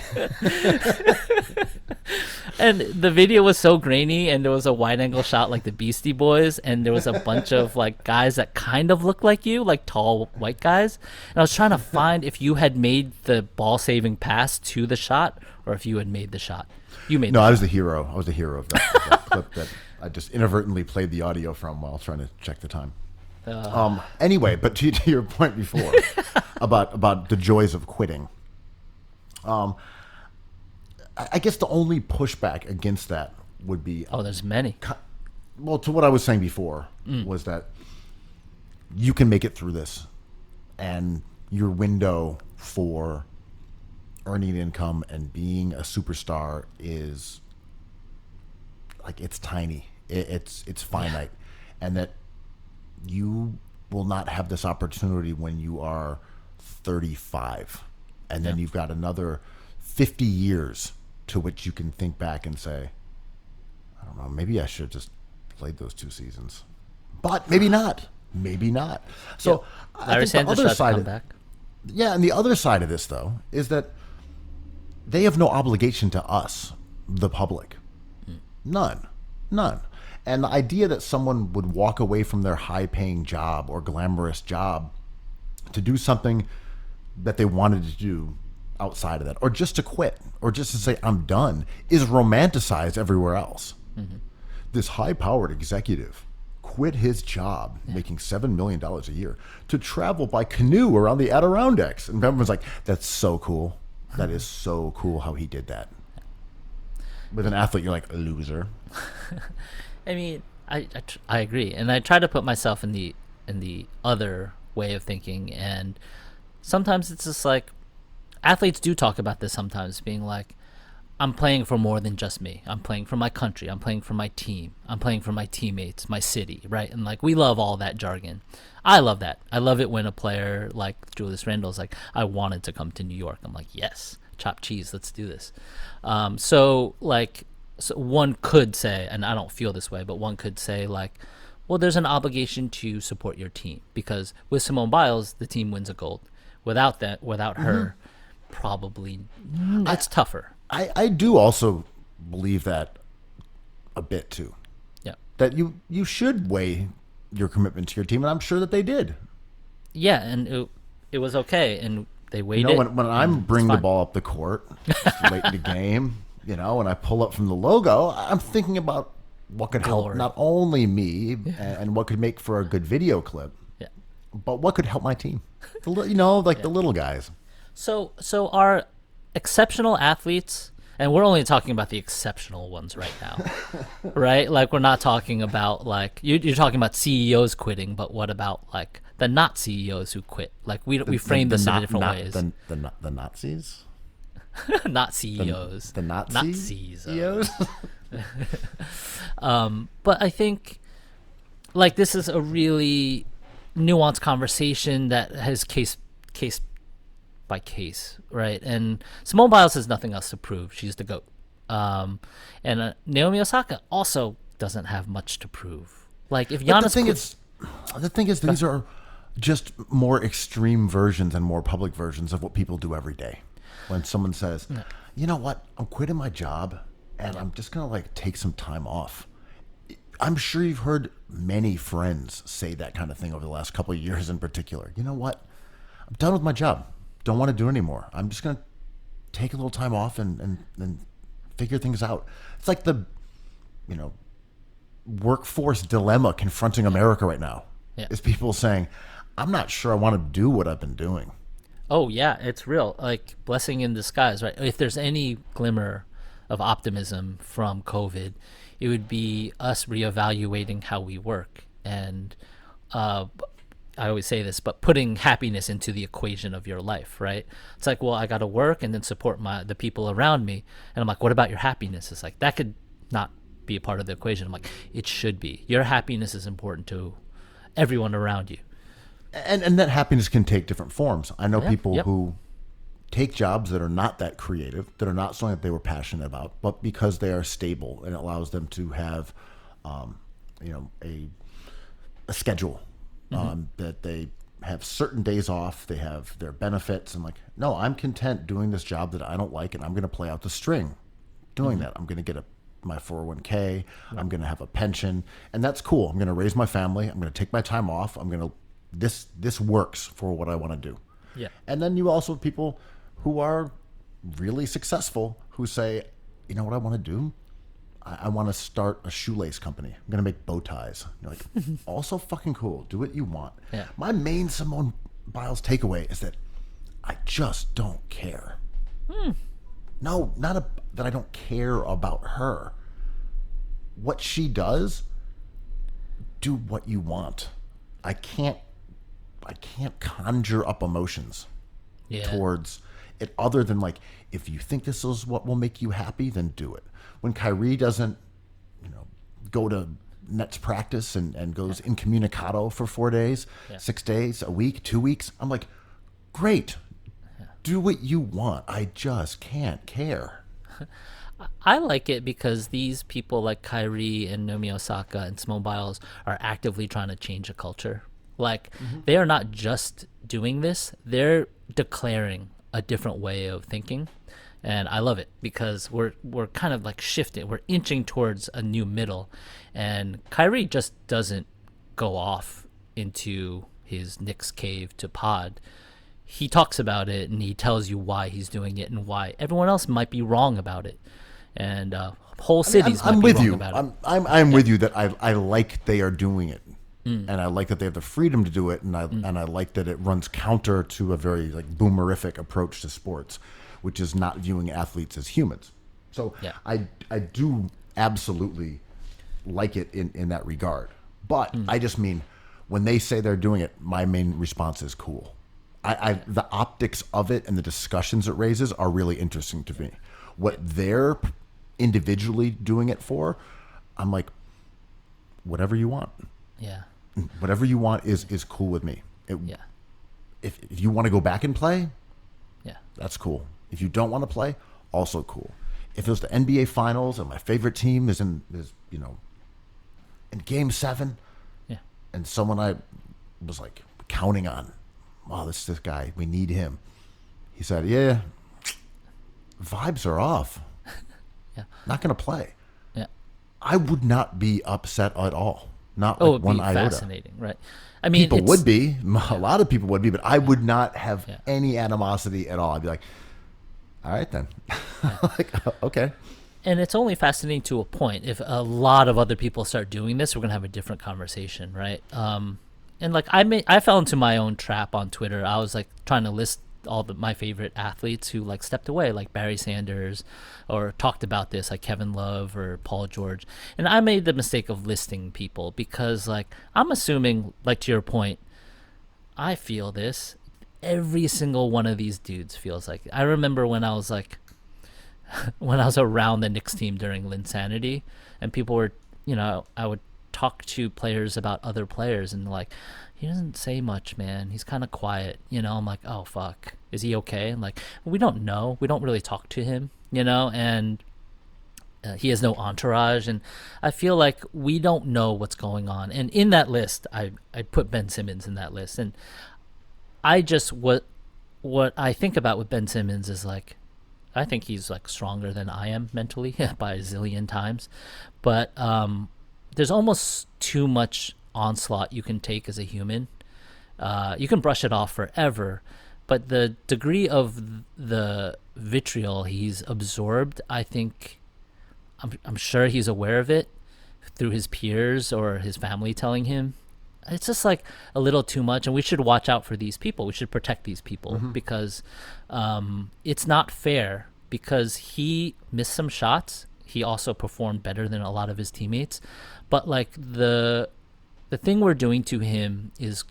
Speaker 3: And the video was so grainy, and there was a wide angle shot like the Beastie Boys, and there was a bunch of like guys that kind of looked like you, like tall white guys. And I was trying to find if you had made the ball saving pass to the shot or if you had made the shot. You made.
Speaker 2: No,
Speaker 3: the
Speaker 2: I
Speaker 3: shot.
Speaker 2: was the hero. I was the hero of that clip that I just inadvertently played the audio from while trying to check the time. Anyway, but to your point before about the joys of quitting. I guess the only pushback against that would be...
Speaker 3: Oh, there's many.
Speaker 2: Well, to what I was saying before was that you can make it through this, and your window for earning income and being a superstar is like, it's tiny. It's finite. And that you will not have this opportunity when you are 35. And then you've got another 50 years to which you can think back and say, I don't know, maybe I should have just played those 2 seasons. But maybe not. Maybe not. So I think the other side and the other side of this, though, is that they have no obligation to us, the public. None. And the idea that someone would walk away from their high-paying job or glamorous job to do something that they wanted to do outside of that, or just to quit, or just to say, I'm done, is romanticized everywhere else. This high-powered executive quit his job, making $7 million a year, to travel by canoe around the Adirondacks. And everyone's like, that's so cool. That is so cool how he did that. With an athlete, you're like, a loser.
Speaker 3: I mean, I agree. And I try to put myself in the other way of thinking, and sometimes it's just like, athletes do talk about this sometimes, being like, I'm playing for more than just me. I'm playing for my country. I'm playing for my team. I'm playing for my teammates, my city, right? And like, we love all that jargon. I love that. I love it when a player like Julius Randle's like, I wanted to come to New York. I'm like, yes, chopped cheese, let's do this. So one could say, and I don't feel this way, but one could say like, well, there's an obligation to support your team, because with Simone Biles, the team wins a gold. Without her, probably it's tougher.
Speaker 2: I do also believe that a bit too.
Speaker 3: Yeah.
Speaker 2: That you should weigh your commitment to your team, and I'm sure that they did.
Speaker 3: Yeah, and it was okay, and they weighed it.
Speaker 2: When I'm bringing the ball up the court late in the game, when I pull up from the logo, I'm thinking about what could help not only me and what could make for a good video clip, but what could help my team. The little guys. So
Speaker 3: our exceptional athletes, and we're only talking about the exceptional ones right now, right? Like, we're not talking about like you're talking about CEOs quitting, but what about like the not CEOs who quit? Like, we frame this in different ways.
Speaker 2: The Nazis,
Speaker 3: not CEOs,
Speaker 2: the Nazi
Speaker 3: not CEOs.
Speaker 2: But
Speaker 3: I think like this is a really nuanced conversation that has case by case, right? And Simone Biles has nothing else to prove. She's the GOAT. And Naomi Osaka also doesn't have much to prove. Like, if Giannis...
Speaker 2: The thing is, these are just more extreme versions and more public versions of what people do every day. When someone says, you know what? I'm quitting my job and I'm just going to like take some time off. I'm sure you've heard many friends say that kind of thing over the last couple of years in particular. You know what? I'm done with my job. Don't want to do it anymore. I'm just going to take a little time off and figure things out. It's like the, workforce dilemma confronting America right now.
Speaker 3: Yeah.
Speaker 2: Is people saying, I'm not sure I want to do what I've been doing.
Speaker 3: Oh yeah, it's real. Like blessing in disguise, right? If there's any glimmer of optimism from COVID, it would be us reevaluating how we work. And I always say this, but putting happiness into the equation of your life, right? It's like, well, I got to work and then support the people around me. And I'm like, what about your happiness? It's like, that could not be a part of the equation. I'm like, it should be. Your happiness is important to everyone around you.
Speaker 2: And that happiness can take different forms. I know people
Speaker 3: Yep.
Speaker 2: who take jobs that are not that creative, that are not something that they were passionate about, but because they are stable and it allows them to have, a schedule, that they have certain days off, they have their benefits. And like, no, I'm content doing this job that I don't like, and I'm going to play out the string doing that. I'm going to get my 401k. I'm going to have a pension, and that's cool. I'm going to raise my family. I'm going to take my time off. This works for what I want to do.
Speaker 3: Yeah.
Speaker 2: And then you also have people who are really successful who say, you know what I want to do? I want to start a shoelace company. I'm going to make bow ties. You're like, also fucking cool. Do what you want.
Speaker 3: Yeah.
Speaker 2: My main Simone Biles takeaway is that I just don't care. No, that I don't care about her. What she does, do what you want. I can't conjure up emotions towards it other than like, if you think this is what will make you happy, then do it. When Kyrie doesn't, go to Nets practice and goes incommunicado for 4 days, 6 days, a week, 2 weeks, I'm like, great. Do what you want. I just can't care.
Speaker 3: I like it because these people like Kyrie and Naomi Osaka and Simone Biles are actively trying to change a culture. Like, they are not just doing this, they're declaring a different way of thinking. And I love it because we're kind of like shifting. We're inching towards a new middle. And Kyrie just doesn't go off into his Knicks cave to pod. He talks about it and he tells you why he's doing it and why everyone else might be wrong about it. And whole cities might be wrong about it.
Speaker 2: I'm with you that I like they are doing it. And I like that they have the freedom to do it, and I like that it runs counter to a very like boomerific approach to sports, which is not viewing athletes as humans. So I do absolutely like it in that regard. But I just mean, when they say they're doing it, my main response is cool. The optics of it and the discussions it raises are really interesting to me. What they're individually doing it for, I'm like, whatever you want.
Speaker 3: Yeah.
Speaker 2: Whatever you want is cool with me. If you want to go back and play, that's cool. If you don't want to play, also cool. If it was the NBA Finals and my favorite team is in Game 7, and someone I was like counting on, oh, this guy, we need him. He said, yeah, vibes are off. Not going to play. I would not be upset at all. Not like one iota.
Speaker 3: Fascinating, right? I mean,
Speaker 2: people would be. A lot of people would be, but I would not have any animosity at all. I'd be like, all right then. Like, okay.
Speaker 3: And it's only fascinating to a point. If a lot of other people start doing this, we're gonna have a different conversation, right? And like I fell into my own trap on Twitter. I was like trying to list all my favorite athletes who like stepped away, like Barry Sanders, or talked about this, like Kevin Love or Paul George. And I made the mistake of listing people because like I'm assuming, like to your point, I feel this. Every single one of these dudes feels like it. I remember when I was like when I was around the Knicks team during Linsanity, and people were, I would talk to players about other players and like, he doesn't say much, man. He's kind of quiet, I'm like, oh fuck, is he okay? And like, we don't know. We don't really talk to him, and he has no entourage. And I feel like we don't know what's going on. And in that list, I put Ben Simmons in that list. And I just, what I think about with Ben Simmons is like, I think he's like stronger than I am mentally by a zillion times. But there's almost too much onslaught you can take as a human. You can brush it off forever, but the degree of the vitriol he's absorbed, I think, I'm sure he's aware of it through his peers or his family telling him. It's just like a little too much, and we should watch out for these people. We should protect these people because it's not fair, because he missed some shots. He also performed better than a lot of his teammates, but like the thing we're doing to him is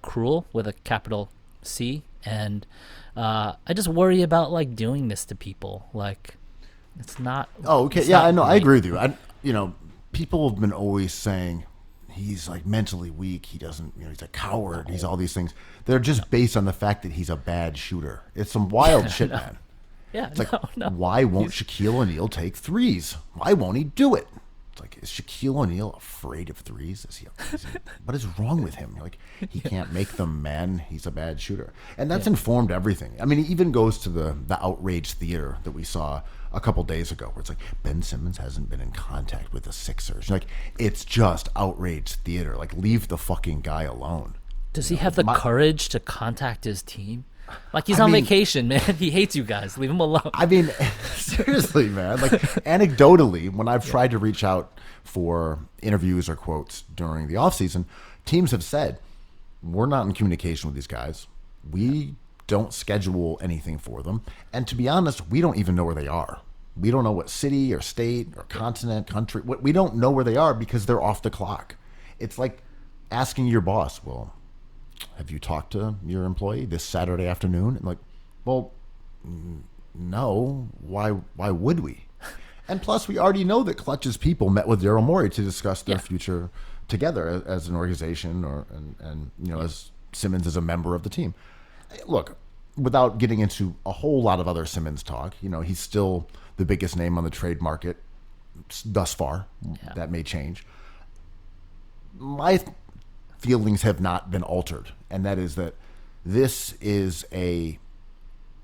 Speaker 3: cruel with a capital C, and I just worry about like doing this to people. Like, it's not.
Speaker 2: Oh, okay. Yeah, I know. I agree with you. People have been always saying he's like mentally weak. He doesn't, he's a coward. He's all these things. They're just based on the fact that he's a bad shooter. It's some wild shit, man.
Speaker 3: Yeah,
Speaker 2: it's like, why won't Shaquille O'Neal take threes? Why won't he do it? It's like, is Shaquille O'Neal afraid of threes? What is wrong with him? Like, he can't make them, man. He's a bad shooter. And that's informed everything. I mean, it even goes to the outrage theater that we saw a couple days ago, where it's like, Ben Simmons hasn't been in contact with the Sixers. Like, it's just outrage theater. Like, leave the fucking guy alone.
Speaker 3: Does he have the courage to contact his team? Like, he's on vacation, man. He hates you guys. Leave him alone.
Speaker 2: I mean, seriously, man. Like, anecdotally, when I've tried to reach out for interviews or quotes during the offseason, teams have said, we're not in communication with these guys. We don't schedule anything for them. And to be honest, we don't even know where they are. We don't know what city or state or continent, country. We don't know where they are because they're off the clock. It's like asking your boss, well, have you talked to your employee this Saturday afternoon? And like, well, no. Why would we? And plus, we already know that Clutch's people met with Daryl Morey to discuss their future together as an organization, and as Simmons is a member of the team. Look, without getting into a whole lot of other Simmons talk, he's still the biggest name on the trade market thus far. Yeah. That may change. My feelings have not been altered, and that is that this is a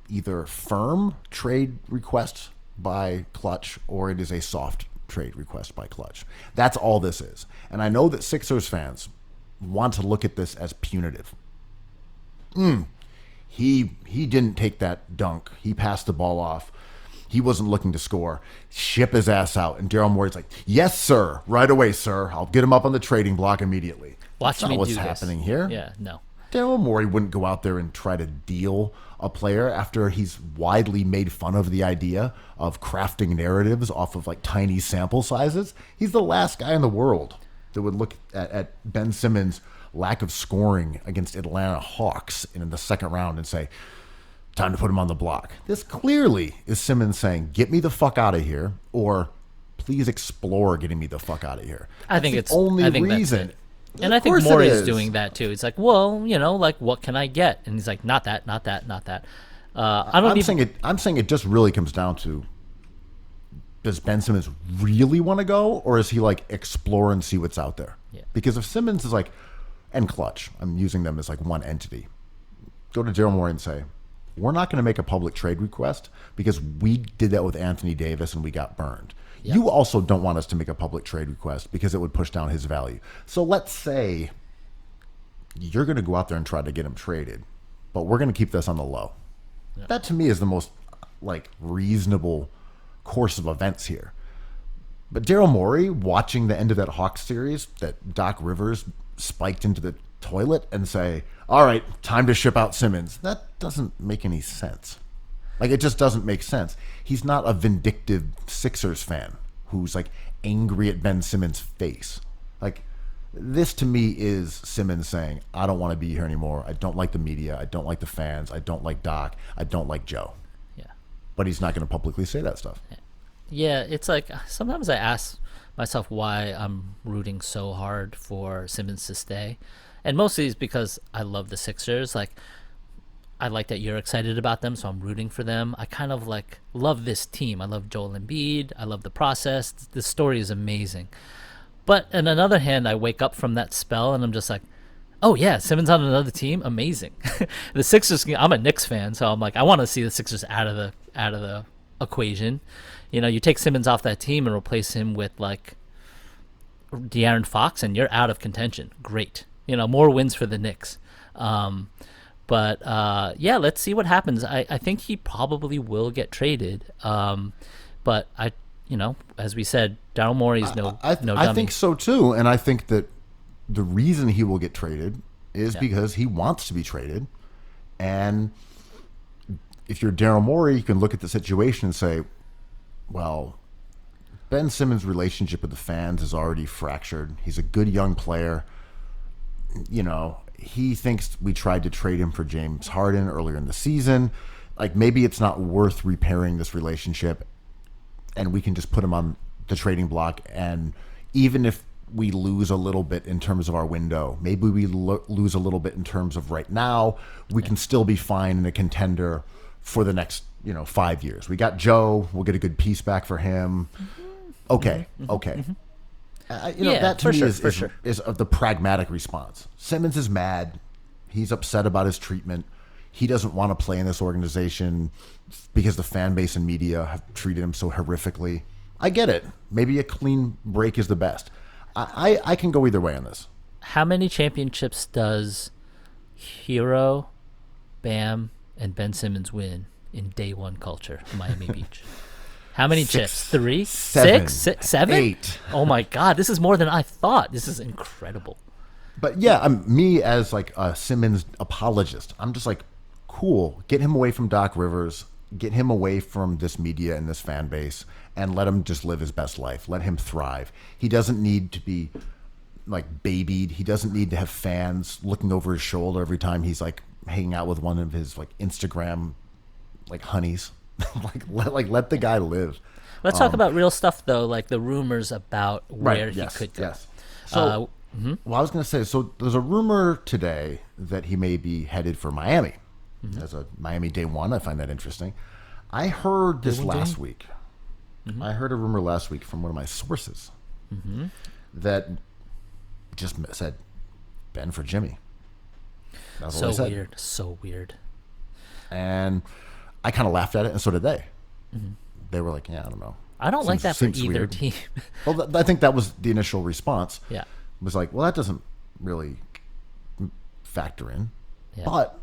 Speaker 2: either firm trade request by Clutch or it is a soft trade request by Clutch. That's all this is. And I know that Sixers fans want to look at this as punitive. He didn't take that dunk. He passed the ball off. He wasn't looking to score. Ship his ass out. And Daryl Morey's like, yes, sir. Right away, sir. I'll get him up on the trading block immediately.
Speaker 3: Watch me do
Speaker 2: what's
Speaker 3: this.
Speaker 2: happening here.
Speaker 3: Yeah, no.
Speaker 2: Daryl Morey wouldn't go out there and try to deal a player after he's widely made fun of the idea of crafting narratives off of like tiny sample sizes. He's the last guy in the world that would look at Ben Simmons' lack of scoring against Atlanta Hawks in the second round and say, time to put him on the block. This clearly is Simmons saying, get me the fuck out of here, or please explore getting me the fuck out of here.
Speaker 3: I think it's
Speaker 2: the only
Speaker 3: That's
Speaker 2: reason.
Speaker 3: it. And I think Morey's doing that too. It's like, well, like, what can I get? And he's like, not that, not that, not that. I'm
Speaker 2: saying it just really comes down to, does Ben Simmons really want to go, or is he like explore and see what's out there?
Speaker 3: Yeah.
Speaker 2: Because if Simmons is like, and Clutch, I'm using them as like one entity, go to Daryl Morey and say, we're not going to make a public trade request because we did that with Anthony Davis and we got burned. Yep. You also don't want us to make a public trade request because it would push down his value. So let's say you're going to go out there and try to get him traded, but we're going to keep this on the low. Yep. That to me is the most like reasonable course of events here. But Daryl Morey, watching the end of that Hawks series that Doc Rivers spiked into the toilet and say, all right, time to ship out Simmons, that doesn't make any sense. Like, it just doesn't make sense. He's not a vindictive Sixers fan who's like angry at Ben Simmons' face. Like, this to me is Simmons saying, I don't want to be here anymore. I don't like the media. I don't like the fans. I don't like Doc. I don't like Joe.
Speaker 3: Yeah.
Speaker 2: But he's not going to publicly say that stuff.
Speaker 3: Yeah, it's like sometimes I ask myself why I'm rooting so hard for Simmons to stay. And mostly it's because I love the Sixers. Like, I like that you're excited about them, so I'm rooting for them. I kind of like love this team. I love Joel Embiid. I love the process. The story is amazing. But on another hand, I wake up from that spell and I'm just like, oh yeah, Simmons on another team, amazing. The Sixers. I'm a Knicks fan, so I'm like, I want to see the Sixers out of the equation. You take Simmons off that team and replace him with like De'Aaron Fox, and you're out of contention. Great. More wins for the Knicks. But let's see what happens. I think he probably will get traded. But as we said, Daryl Morey's no dummy.
Speaker 2: I think so too, and I think that the reason he will get traded is because he wants to be traded. And if you're Daryl Morey, you can look at the situation and say, well, Ben Simmons' relationship with the fans is already fractured. He's a good young player. He thinks we tried to trade him for James Harden earlier in the season. Like, maybe it's not worth repairing this relationship, and we can just put him on the trading block. And even if we lose a little bit in terms of our window, maybe we lose a little bit in terms of right now, we can still be fine in a contender for the next 5 years. We got Joe. We'll get a good piece back for him. Okay. That to me is the pragmatic response. Simmons is mad. He's upset about his treatment. He doesn't want to play in this organization because the fan base and media have treated him so horrifically. I get it. Maybe a clean break is the best. I can go either way on this.
Speaker 3: How many championships does Hero, Bam, and Ben Simmons win in day one culture, Miami Beach? How many chips? 3?
Speaker 2: 7,
Speaker 3: 6? 7?
Speaker 2: 8.
Speaker 3: Oh my God, this is more than I thought. This is incredible.
Speaker 2: But yeah, me as like a Simmons apologist, I'm just like, cool. Get him away from Doc Rivers. Get him away from this media and this fan base, and let him just live his best life. Let him thrive. He doesn't need to be like babied. He doesn't need to have fans looking over his shoulder every time he's like hanging out with one of his like Instagram like honeys. let the guy live.
Speaker 3: Let's talk about real stuff though, like the rumors about where he could go.
Speaker 2: Yes. So, well, I was going to say, so there's a rumor today that he may be headed for Miami as a Miami day one. I find that interesting. I heard this last week. I heard a rumor last week from one of my sources that just said Ben for Jimmy. That's
Speaker 3: So
Speaker 2: what I said.
Speaker 3: weird. So weird.
Speaker 2: And I kind of laughed at it, and so did they. They were like, yeah, I don't know.
Speaker 3: I don't like that for
Speaker 2: Seems
Speaker 3: either
Speaker 2: weird.
Speaker 3: team.
Speaker 2: Well, I think that was the initial response.
Speaker 3: Yeah.
Speaker 2: It was like, well, that doesn't really factor in.
Speaker 3: Yeah.
Speaker 2: But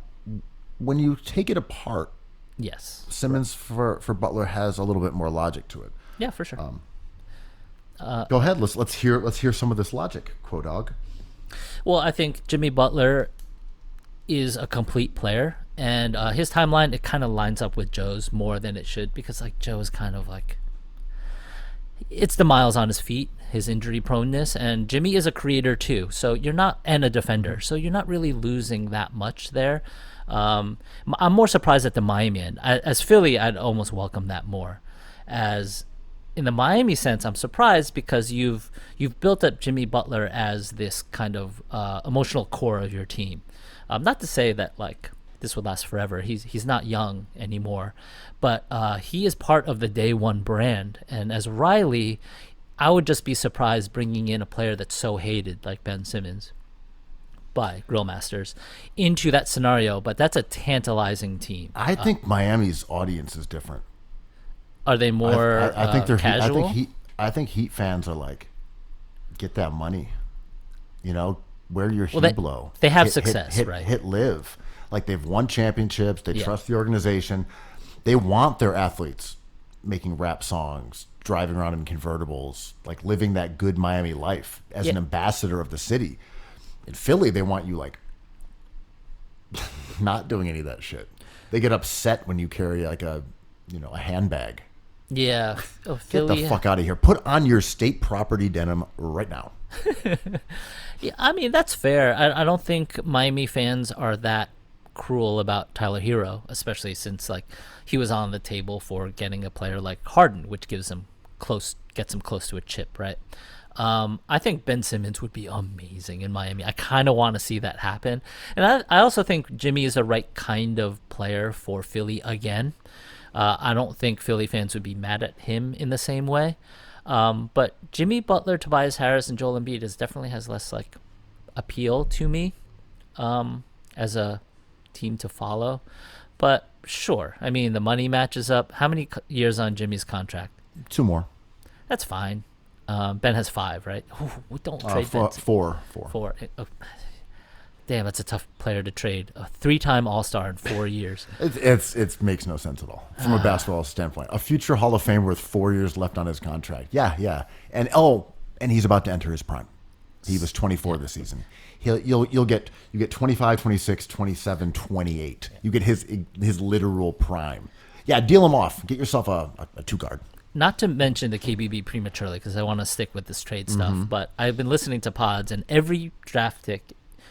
Speaker 2: when you take it apart,
Speaker 3: Yes.
Speaker 2: Simmons for Butler has a little bit more logic to it.
Speaker 3: Yeah, for sure.
Speaker 2: Go ahead. Let's hear some of this logic, Kuo Dog.
Speaker 3: Well, I think Jimmy Butler is a complete player, and his timeline, it kind of lines up with Joe's more than it should, because like Joe is kind of like, it's the miles on his feet, his injury proneness, and Jimmy is a creator too. So you're not, and a defender, so you're not really losing that much there. I'm more surprised at the Miami end. As Philly, I'd almost welcome that more. As in the Miami sense, I'm surprised because you've built up Jimmy Butler as this kind of emotional core of your team. Not to say that like this would last forever. He's not young anymore, but he is part of the day one brand. And as Riley, I would just be surprised bringing in a player that's so hated like Ben Simmons by Grill Masters into that scenario. But that's a tantalizing team.
Speaker 2: I think Miami's audience is different.
Speaker 3: Are they more
Speaker 2: I think they're
Speaker 3: casual?
Speaker 2: I think Heat fans are like, get that money, wear your
Speaker 3: Well,
Speaker 2: Hublot.
Speaker 3: they have success, right?
Speaker 2: Hit live. Like, they've won championships. They
Speaker 3: Yeah.
Speaker 2: trust the organization. They want their athletes making rap songs, driving around in convertibles, like living that good Miami life as an ambassador of the city. In Philly, they want you like not doing any of that shit. They get upset when you carry like a handbag.
Speaker 3: Yeah. Oh,
Speaker 2: Get
Speaker 3: Philly.
Speaker 2: the fuck out of here. Put on your state property denim right now.
Speaker 3: Yeah, I mean, that's fair. I don't think Miami fans are that cruel about Tyler Hero, especially since like he was on the table for getting a player like Harden, which gets him close to a chip, right? I think Ben Simmons would be amazing in Miami. I kind of want to see that happen. And I also think Jimmy is the right kind of player for Philly again. I don't think Philly fans would be mad at him in the same way. But Jimmy Butler, Tobias Harris, and Joel Embiid definitely has less like appeal to me as a team to follow. But sure, I mean the money matches up. How many years on Jimmy's contract?
Speaker 2: 2 more.
Speaker 3: That's fine. Ben has 5, right? Ooh, we don't trade Ben.
Speaker 2: Four.
Speaker 3: 4. Damn, that's a tough player to trade. A 3-time All-Star in 4 years.
Speaker 2: It makes no sense at all from a basketball standpoint. A future Hall of Famer with 4 years left on his contract. Yeah. And he's about to enter his prime. He was 24 this season. You get 25, 26, 27, 28. You get his literal prime. Yeah, deal him off. Get yourself a 2-guard.
Speaker 3: Not to mention the KBB prematurely, because I want to stick with this trade stuff, but I've been listening to pods, and every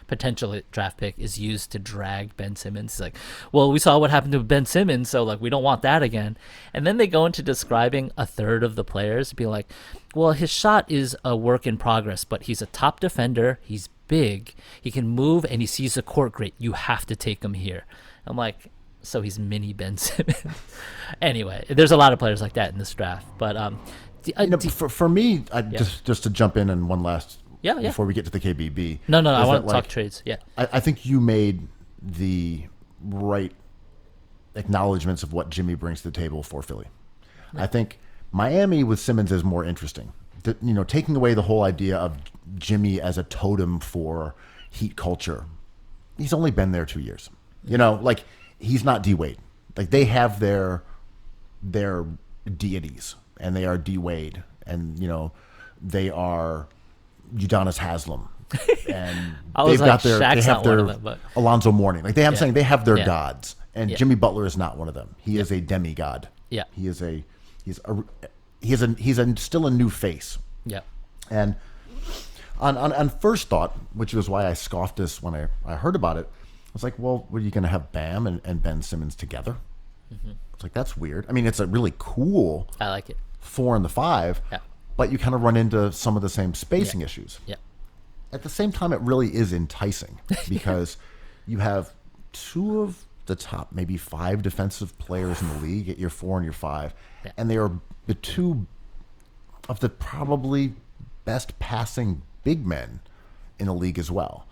Speaker 3: potential draft pick is used to drag Ben Simmons. It's like, well, we saw what happened to Ben Simmons, so like we don't want that again. And then they go into describing a third of the players, be like, well, his shot is a work in progress, but he's a top defender, he's big, he can move, and he sees the court great. You have to take him here. I'm like, so he's mini Ben Simmons. Anyway, there's a lot of players like that in this draft. But
Speaker 2: for me, just to jump in and one last
Speaker 3: Yeah.
Speaker 2: before we get to the KBB.
Speaker 3: No, I want to talk trades. Yeah.
Speaker 2: I think you made the right acknowledgments of what Jimmy brings to the table for Philly. Yeah. I think Miami with Simmons is more interesting. Taking away the whole idea of Jimmy as a totem for Heat culture. He's only been there 2 years. He's not D Wade. Like they have their deities, and they are D Wade, and they are Udonis Haslam, and they have their Alonzo Mourning. Like I'm saying, they have their gods, and Jimmy Butler is not one of them. He is a demigod.
Speaker 3: Yeah,
Speaker 2: he's still a new face.
Speaker 3: Yeah,
Speaker 2: and on first thought, which was why I scoffed this when I heard about it. I was like, well, what are you going to have Bam and Ben Simmons together? Mm-hmm. It's like, that's weird. I mean, it's a really cool.
Speaker 3: I like it.
Speaker 2: 4 and the 5. Yeah. But you kind of run into some of the same spacing issues.
Speaker 3: Yeah.
Speaker 2: At the same time, it really is enticing because you have 2 of the top, maybe 5 defensive players in the league at your 4 and your 5. Yeah. And they are the 2 of the probably best passing big men in the league as well.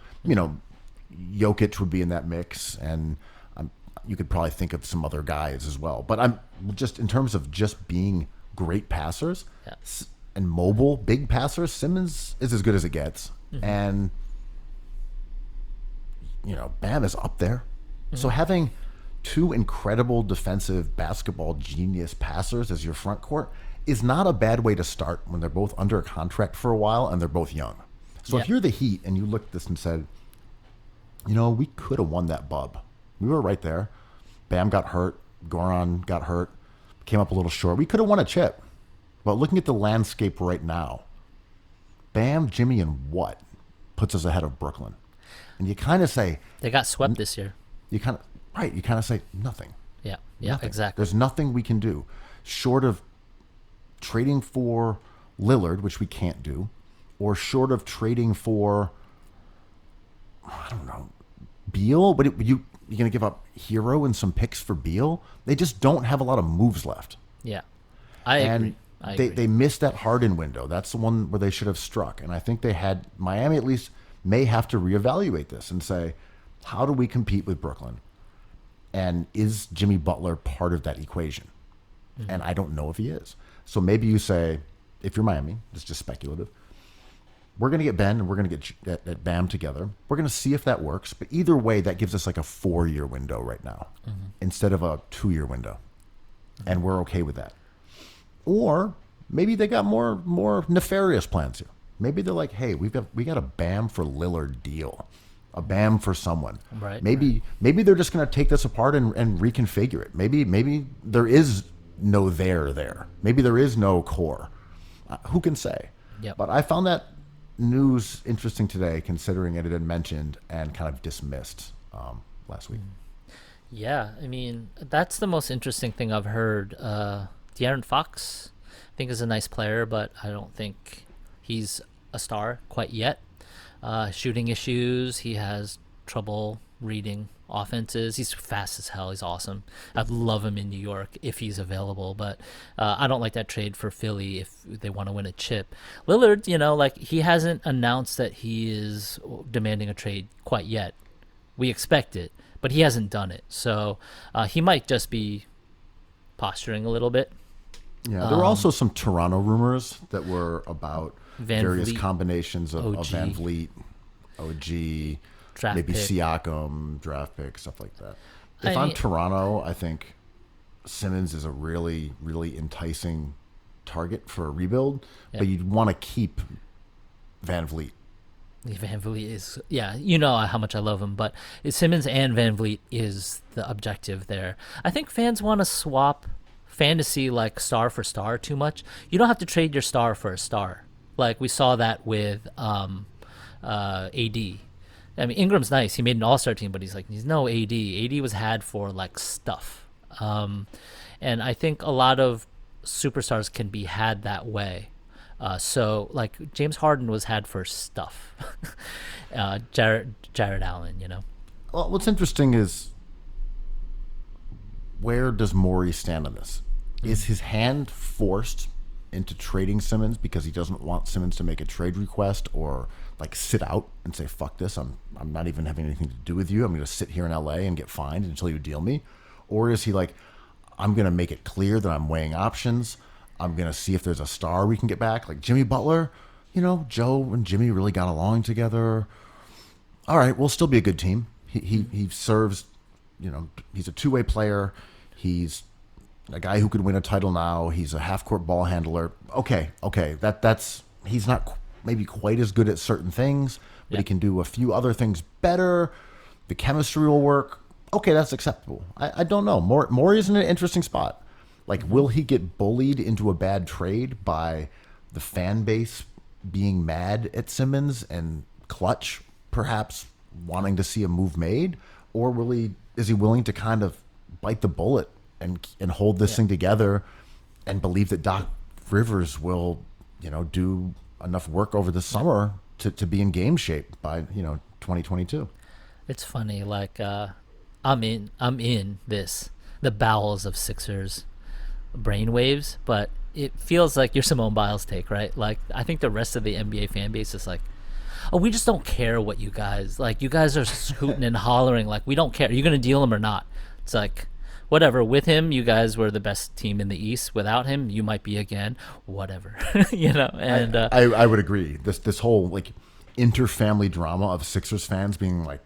Speaker 2: Jokic would be in that mix, and you could probably think of some other guys as well. But I'm just in terms of just being great passers and mobile big passers, Simmons is as good as it gets, and Bam is up there. So having 2 incredible defensive basketball genius passers as your front court is not a bad way to start when they're both under a contract for a while and they're both young. So if you're the Heat and you looked at this and said, we could have won that bub. We were right there. Bam got hurt. Goran got hurt. Came up a little short. We could have won a chip. But looking at the landscape right now, Bam, Jimmy, and what puts us ahead of Brooklyn? And you kind of say...
Speaker 3: They got swept this year.
Speaker 2: You kind of say nothing.
Speaker 3: Yeah,
Speaker 2: nothing.
Speaker 3: Exactly.
Speaker 2: There's nothing we can do short of trading for Lillard, which we can't do, or short of trading for, I don't know, Beal. But you're going to give up Hero and some picks for Beal? They just don't have a lot of moves left.
Speaker 3: Yeah, I agree.
Speaker 2: They missed that Harden window. That's the one where they should have struck. And I think Miami at least may have to reevaluate this and say, how do we compete with Brooklyn? And is Jimmy Butler part of that equation? Mm-hmm. And I don't know if he is. So maybe you say, if you're Miami, it's just speculative, we're going to get Ben and we're going to get Bam together. We're going to see if that works. But either way, that gives us like a 4-year window right now instead of a 2-year window. Mm-hmm. And we're okay with that. Or maybe they got more nefarious plans here. Maybe they're like, hey, we got a Bam for Lillard deal. A Bam for someone.
Speaker 3: Right.
Speaker 2: Maybe they're just going to take this apart and reconfigure it. Maybe there is no there. Maybe there is no core. Who can say?
Speaker 3: Yep.
Speaker 2: But I found that news interesting today, considering it had been mentioned and kind of dismissed last week.
Speaker 3: Yeah, I mean, that's the most interesting thing I've heard. De'Aaron Fox, I think, is a nice player, but I don't think he's a star quite yet. Shooting issues. He has trouble reading offenses. He's fast as hell. He's awesome. I'd love him in New York if he's available, but I don't like that trade for Philly if they want to win a chip. Lillard, he hasn't announced that he is demanding a trade quite yet. We expect it, but he hasn't done it. So he might just be posturing a little bit.
Speaker 2: Yeah, there were also some Toronto rumors that were about
Speaker 3: Van
Speaker 2: various
Speaker 3: Vliet,
Speaker 2: combinations of
Speaker 3: OG.
Speaker 2: Van Vliet, OG,
Speaker 3: Draft
Speaker 2: maybe
Speaker 3: pick.
Speaker 2: Siakam, draft pick, stuff like that. If
Speaker 3: I
Speaker 2: I'm
Speaker 3: mean-
Speaker 2: Toronto, I think Simmons is a really, really enticing target for a rebuild, but you'd want to keep Van Vliet.
Speaker 3: Van Vliet is, you know how much I love him, but Simmons and Van Vliet is the objective there. I think fans want to swap fantasy like star for star too much. You don't have to trade your star for a star. Like we saw that with AD. I mean, Ingram's nice. He made an all-star team, but he's no AD. AD was had for like stuff. And I think a lot of superstars can be had that way. So like James Harden was had for stuff. Jared Allen, you know.
Speaker 2: Well, what's interesting is where does Morey stand on this? Is his hand forced into trading Simmons because he doesn't want Simmons to make a trade request or like sit out and say, fuck this, I'm not even having anything to do with you. I'm going to sit here in LA and get fined until you deal me? Or is he like, I'm going to make it clear that I'm weighing options. I'm going to see if there's a star we can get back. Like Jimmy Butler, you know, Joe and Jimmy really got along together. All right, we'll still be a good team. He serves, you know, he's a two-way player. He's a guy who could win a title now. He's a half-court ball handler. Okay. That's he's not maybe quite as good at certain things, but he can do a few other things better. The chemistry will work. Okay, that's acceptable. I don't know. Morey's in an interesting spot. Like, will he get bullied into a bad trade by the fan base being mad at Simmons and Clutch perhaps wanting to see a move made? Or is he willing to kind of bite the bullet and hold this thing together and believe that Doc Rivers will, you know, do enough work over the summer to be in game shape by, you know, 2022?
Speaker 3: It's funny, like I'm in the bowels of Sixers brainwaves, but it feels like your Simone Biles take, right? Like I think the rest of the NBA fan base is like, oh, we just don't care what you guys like. You guys are hooting and hollering like we don't care. Are you gonna deal him or not? It's like, whatever. With him, you guys were the best team in the East. Without him, you might be again. Whatever, you know. And
Speaker 2: I would agree. This whole like inter-family drama of Sixers fans being like,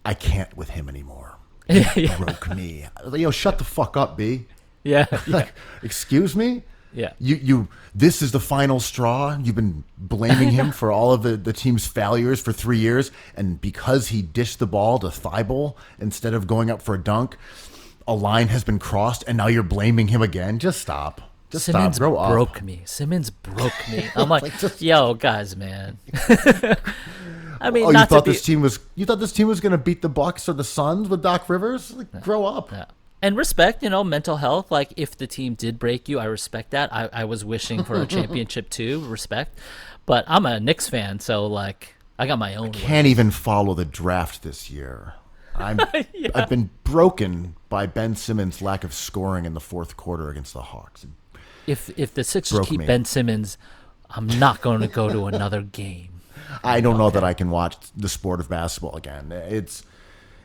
Speaker 2: I can't with him anymore. He broke me. You know, shut the fuck up, B.
Speaker 3: yeah.
Speaker 2: Like, excuse me?
Speaker 3: Yeah.
Speaker 2: You this is the final straw. You've been blaming him for all of the team's failures for 3 years, and because he dished the ball to Thibault instead of going up for a dunk, a line has been crossed, and now you're blaming him again. Just stop. Just
Speaker 3: Simmons
Speaker 2: stop. Grow up.
Speaker 3: broke me. Simmons broke me. I'm like, yo, guys, man. I mean,
Speaker 2: Oh, you
Speaker 3: not
Speaker 2: thought
Speaker 3: to be,
Speaker 2: this team was going to beat the Bucks or the Suns with Doc Rivers? Like, grow up.
Speaker 3: Yeah. And respect, you know, mental health. Like, if the team did break you, I respect that. I was wishing for a championship too. Respect. But I'm a Knicks fan, so, like, I got my own.
Speaker 2: Can't even follow the draft this year. I've been broken by Ben Simmons' lack of scoring in the fourth quarter against the Hawks.
Speaker 3: If the Sixers
Speaker 2: Broke
Speaker 3: keep
Speaker 2: me.
Speaker 3: Ben Simmons, I'm not going to go to another game.
Speaker 2: I don't know that I can watch the sport of basketball again. It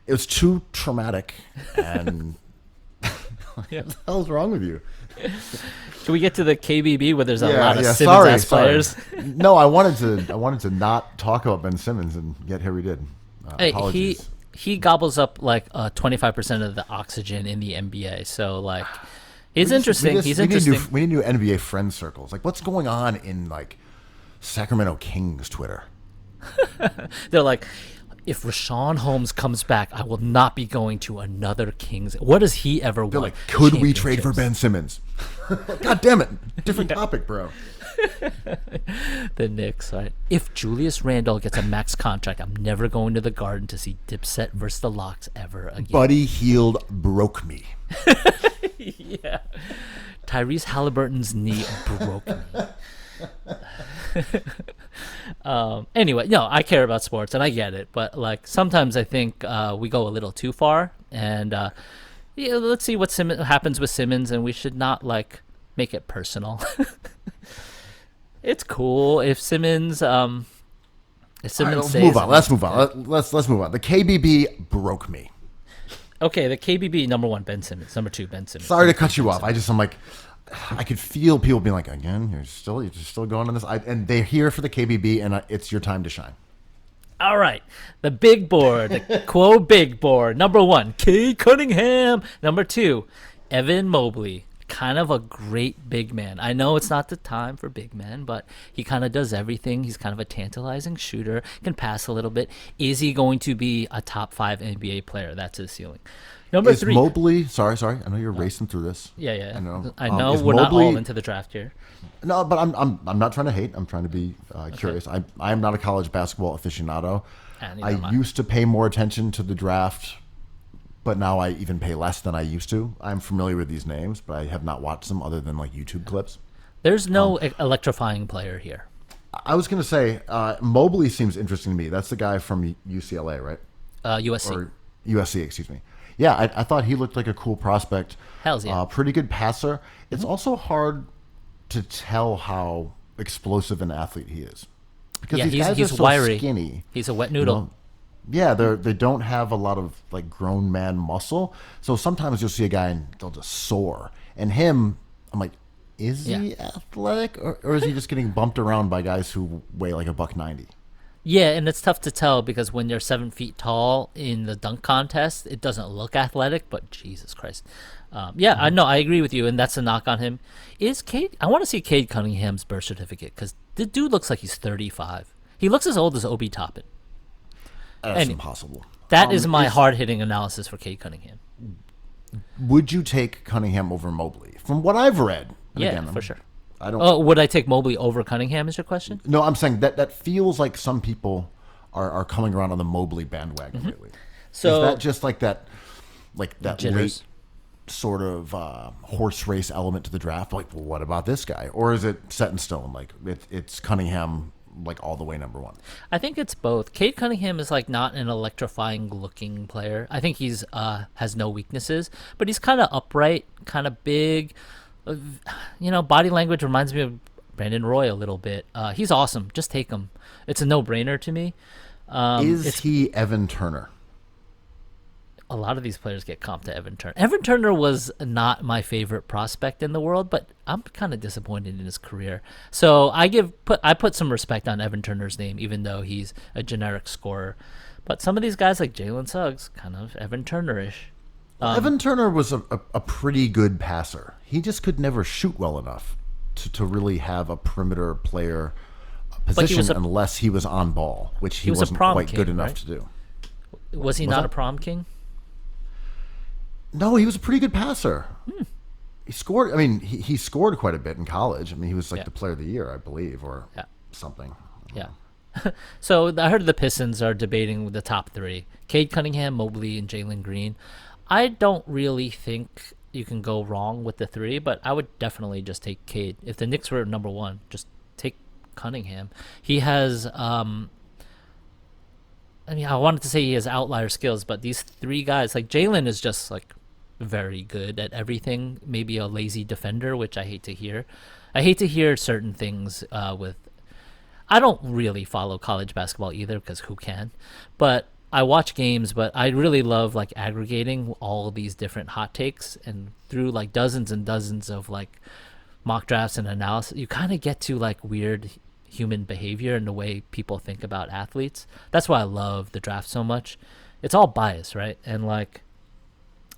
Speaker 2: was too traumatic. And what the hell's wrong with you?
Speaker 3: Can we get to the KBB where there's a lot of Simmons-ass players?
Speaker 2: No, I wanted to not talk about Ben Simmons, and yet here we did.
Speaker 3: Hey,
Speaker 2: Apologies.
Speaker 3: he gobbles up like 25% of the oxygen in the NBA. So like, he's
Speaker 2: We
Speaker 3: interesting.
Speaker 2: just-
Speaker 3: He's
Speaker 2: we need
Speaker 3: interesting.
Speaker 2: we need new NBA friend circles. Like, what's going on in like Sacramento Kings Twitter?
Speaker 3: They're like, if Rashawn Holmes comes back, I will not be going to another Kings. What does he ever want?
Speaker 2: They're like, could we trade for Ben Simmons? God damn it! Different topic, bro.
Speaker 3: The Knicks, right? If Julius Randle gets a max contract, I'm never going to the Garden to see Dipset versus the Locks ever again.
Speaker 2: Buddy Hield broke me.
Speaker 3: Yeah. Tyrese Halliburton's knee broke me. Anyway, no, I care about sports and I get it, but like sometimes I think we go a little too far, and yeah, let's see what happens with Simmons, and we should not like make it personal. It's cool if Simmons
Speaker 2: All right,
Speaker 3: stays.
Speaker 2: move on. Let's move on. Let's move on. The KBB broke me.
Speaker 3: Okay, the KBB number 1, Ben Simmons. Number 2, Ben Simmons.
Speaker 2: Sorry to cut you off. I'm like, I could feel people being like, again, you're still going on this. And they're here for the KBB, and it's your time to shine.
Speaker 3: All right, the big board, the Kuo Big Board. Number 1, Cade Cunningham. Number 2, Evan Mobley. Kind of a great big man. I know it's not the time for big men, but he kind of does everything. He's kind of a tantalizing shooter, can pass a little bit. Is he going to be a top 5 NBA player? That's his ceiling. Number 3.
Speaker 2: Mobley, sorry. I know you're racing through this.
Speaker 3: Yeah.
Speaker 2: I
Speaker 3: know
Speaker 2: is
Speaker 3: we're not
Speaker 2: Mobley,
Speaker 3: all into the draft here.
Speaker 2: No, but I'm not trying to hate. I'm trying to be curious. I am not a college basketball aficionado. I used to pay more attention to the draft, but now I even pay less than I used to. I'm familiar with these names, but I have not watched them other than like YouTube clips.
Speaker 3: There's no electrifying player here.
Speaker 2: I was going to say, Mobley seems interesting to me. That's the guy from UCLA, right?
Speaker 3: USC.
Speaker 2: Or USC, excuse me. Yeah, I thought he looked like a cool prospect.
Speaker 3: Hells yeah.
Speaker 2: Pretty good passer. It's also hard to tell how explosive an athlete he is. Because these guys are so
Speaker 3: wiry.
Speaker 2: Skinny.
Speaker 3: He's a wet noodle.
Speaker 2: Yeah, they don't have a lot of like grown man muscle. So sometimes you'll see a guy and they'll just soar. And him, I'm like, is he athletic or is he just getting bumped around by guys who weigh like $190?
Speaker 3: Yeah, and it's tough to tell because when you're 7 feet tall in the dunk contest, it doesn't look athletic, but Jesus Christ. I know, I agree with you, and that's a knock on him. I want to see Cade Cunningham's birth certificate because the dude looks like he's 35. He looks as old as Obi Toppin.
Speaker 2: That's impossible.
Speaker 3: That is my hard-hitting analysis for Cade Cunningham.
Speaker 2: Would you take Cunningham over Mobley? From what I've read.
Speaker 3: For sure.
Speaker 2: I don't.
Speaker 3: Oh, would I take Mobley over Cunningham? Is your question?
Speaker 2: No, I'm saying that feels like some people are coming around on the Mobley bandwagon lately.
Speaker 3: So
Speaker 2: is that just like that
Speaker 3: jitters?
Speaker 2: late sort of horse race element to the draft? Like, well, what about this guy? Or is it set in stone? Like it's Cunningham, like all the way number 1.
Speaker 3: I think it's both. Cade Cunningham is like not an electrifying looking player. I think he's has no weaknesses, but he's kind of upright, kind of big. Body language reminds me of Brandon Roy a little bit. He's awesome. Just take him. It's a no-brainer to me.
Speaker 2: Is he Evan Turner?
Speaker 3: A lot of these players get comped to Evan Turner. Evan Turner was not my favorite prospect in the world, but I'm kind of disappointed in his career. So I put some respect on Evan Turner's name, even though he's a generic scorer. But some of these guys like Jalen Suggs, kind of Evan Turner-ish.
Speaker 2: Evan Turner was a pretty good passer. He just could never shoot well enough to really have a perimeter player position unless he was on ball, which he wasn't quite good enough to do.
Speaker 3: Was he not a prom king?
Speaker 2: No, he was a pretty good passer. He scored. I mean, he scored quite a bit in college. I mean, he was like the player of the year, I believe, or something.
Speaker 3: Yeah. So I heard the Pistons are debating the top 3. Cade Cunningham, Mobley, and Jalen Green. I don't really think you can go wrong with the 3, but I would definitely just take Cade. If the Knicks were number 1, just take Cunningham. He has, I wanted to say he has outlier skills, but these 3 guys, like Jalen is just like very good at everything. Maybe a lazy defender, which I hate to hear. I hate to hear certain things I don't really follow college basketball either because who can? But I watch games, but I really love like aggregating all these different hot takes, and through like dozens and dozens of like mock drafts and analysis, you kind of get to like weird human behavior and the way people think about athletes. That's why I love the draft so much. It's all bias, right? And like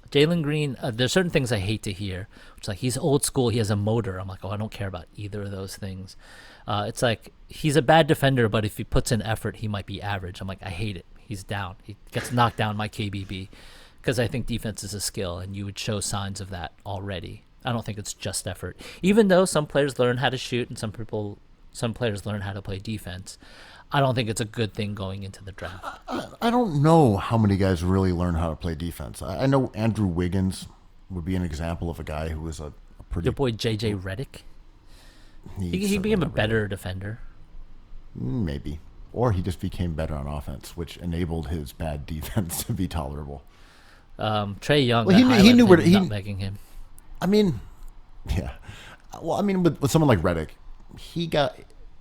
Speaker 3: Jalen Green, there's certain things I hate to hear. It's like he's old school, he has a motor. I'm like, oh, I don't care about either of those things. It's like he's a bad defender, but if he puts in effort, he might be average. I'm like, I hate it. He's down. He gets knocked down my KBB because I think defense is a skill, and you would show signs of that already. I don't think it's just effort. Even though some players learn how to shoot and some players learn how to play defense, I don't think it's a good thing going into the draft.
Speaker 2: I don't know how many guys really learn how to play defense. I know Andrew Wiggins would be an example of a guy who was a pretty...
Speaker 3: Your boy J.J. Redick? He became a better defender.
Speaker 2: Maybe. Or he just became better on offense, which enabled his bad defense to be tolerable.
Speaker 3: Trae Young,
Speaker 2: well, he knew where
Speaker 3: not begging him.
Speaker 2: I mean, yeah. Well, I mean, with someone like Redick, he got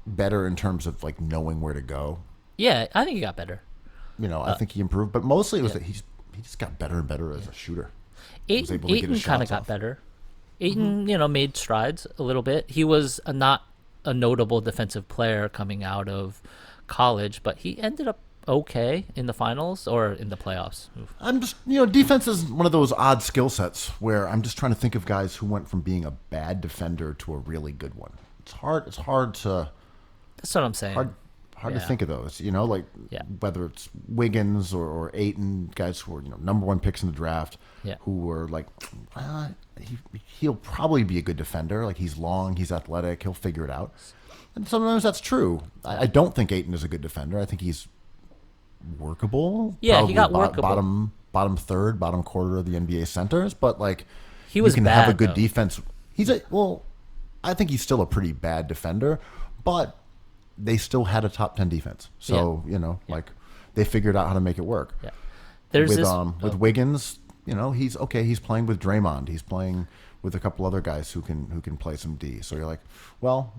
Speaker 2: better in terms of like knowing where to go.
Speaker 3: Yeah, I think he got better.
Speaker 2: I think he improved, but mostly it was that he he just got better and better as a shooter. Was able to get his
Speaker 3: Ayton kind of
Speaker 2: shots
Speaker 3: got
Speaker 2: off.
Speaker 3: better. Ayton, made strides a little bit. He was not a notable defensive player coming out of college, but he ended up okay in the finals or in the playoffs. Oof.
Speaker 2: I'm just, defense is one of those odd skill sets where I'm just trying to think of guys who went from being a bad defender to a really good one. It's hard to
Speaker 3: That's what I'm saying.
Speaker 2: hard to
Speaker 3: Yeah.
Speaker 2: think of those,
Speaker 3: Yeah.
Speaker 2: whether it's Wiggins or Ayton, guys who were, number one picks in the draft,
Speaker 3: Yeah.
Speaker 2: who were like, he'll probably be a good defender. Like, he's long, he's athletic, he'll figure it out. And sometimes that's true. I don't think Ayton is a good defender. I think he's workable.
Speaker 3: Yeah, he
Speaker 2: Probably
Speaker 3: got workable.
Speaker 2: Bottom third, bottom quarter of the NBA centers, but like
Speaker 3: He was
Speaker 2: you can have a
Speaker 3: bad,
Speaker 2: good
Speaker 3: though.
Speaker 2: defense. I think he's still a pretty bad defender, but they still had a top 10 defense. So, like they figured out how to make it work.
Speaker 3: Yeah. There's
Speaker 2: With Wiggins, he's okay, he's playing with Draymond. He's playing with a couple other guys who can play some D. So you're like, well,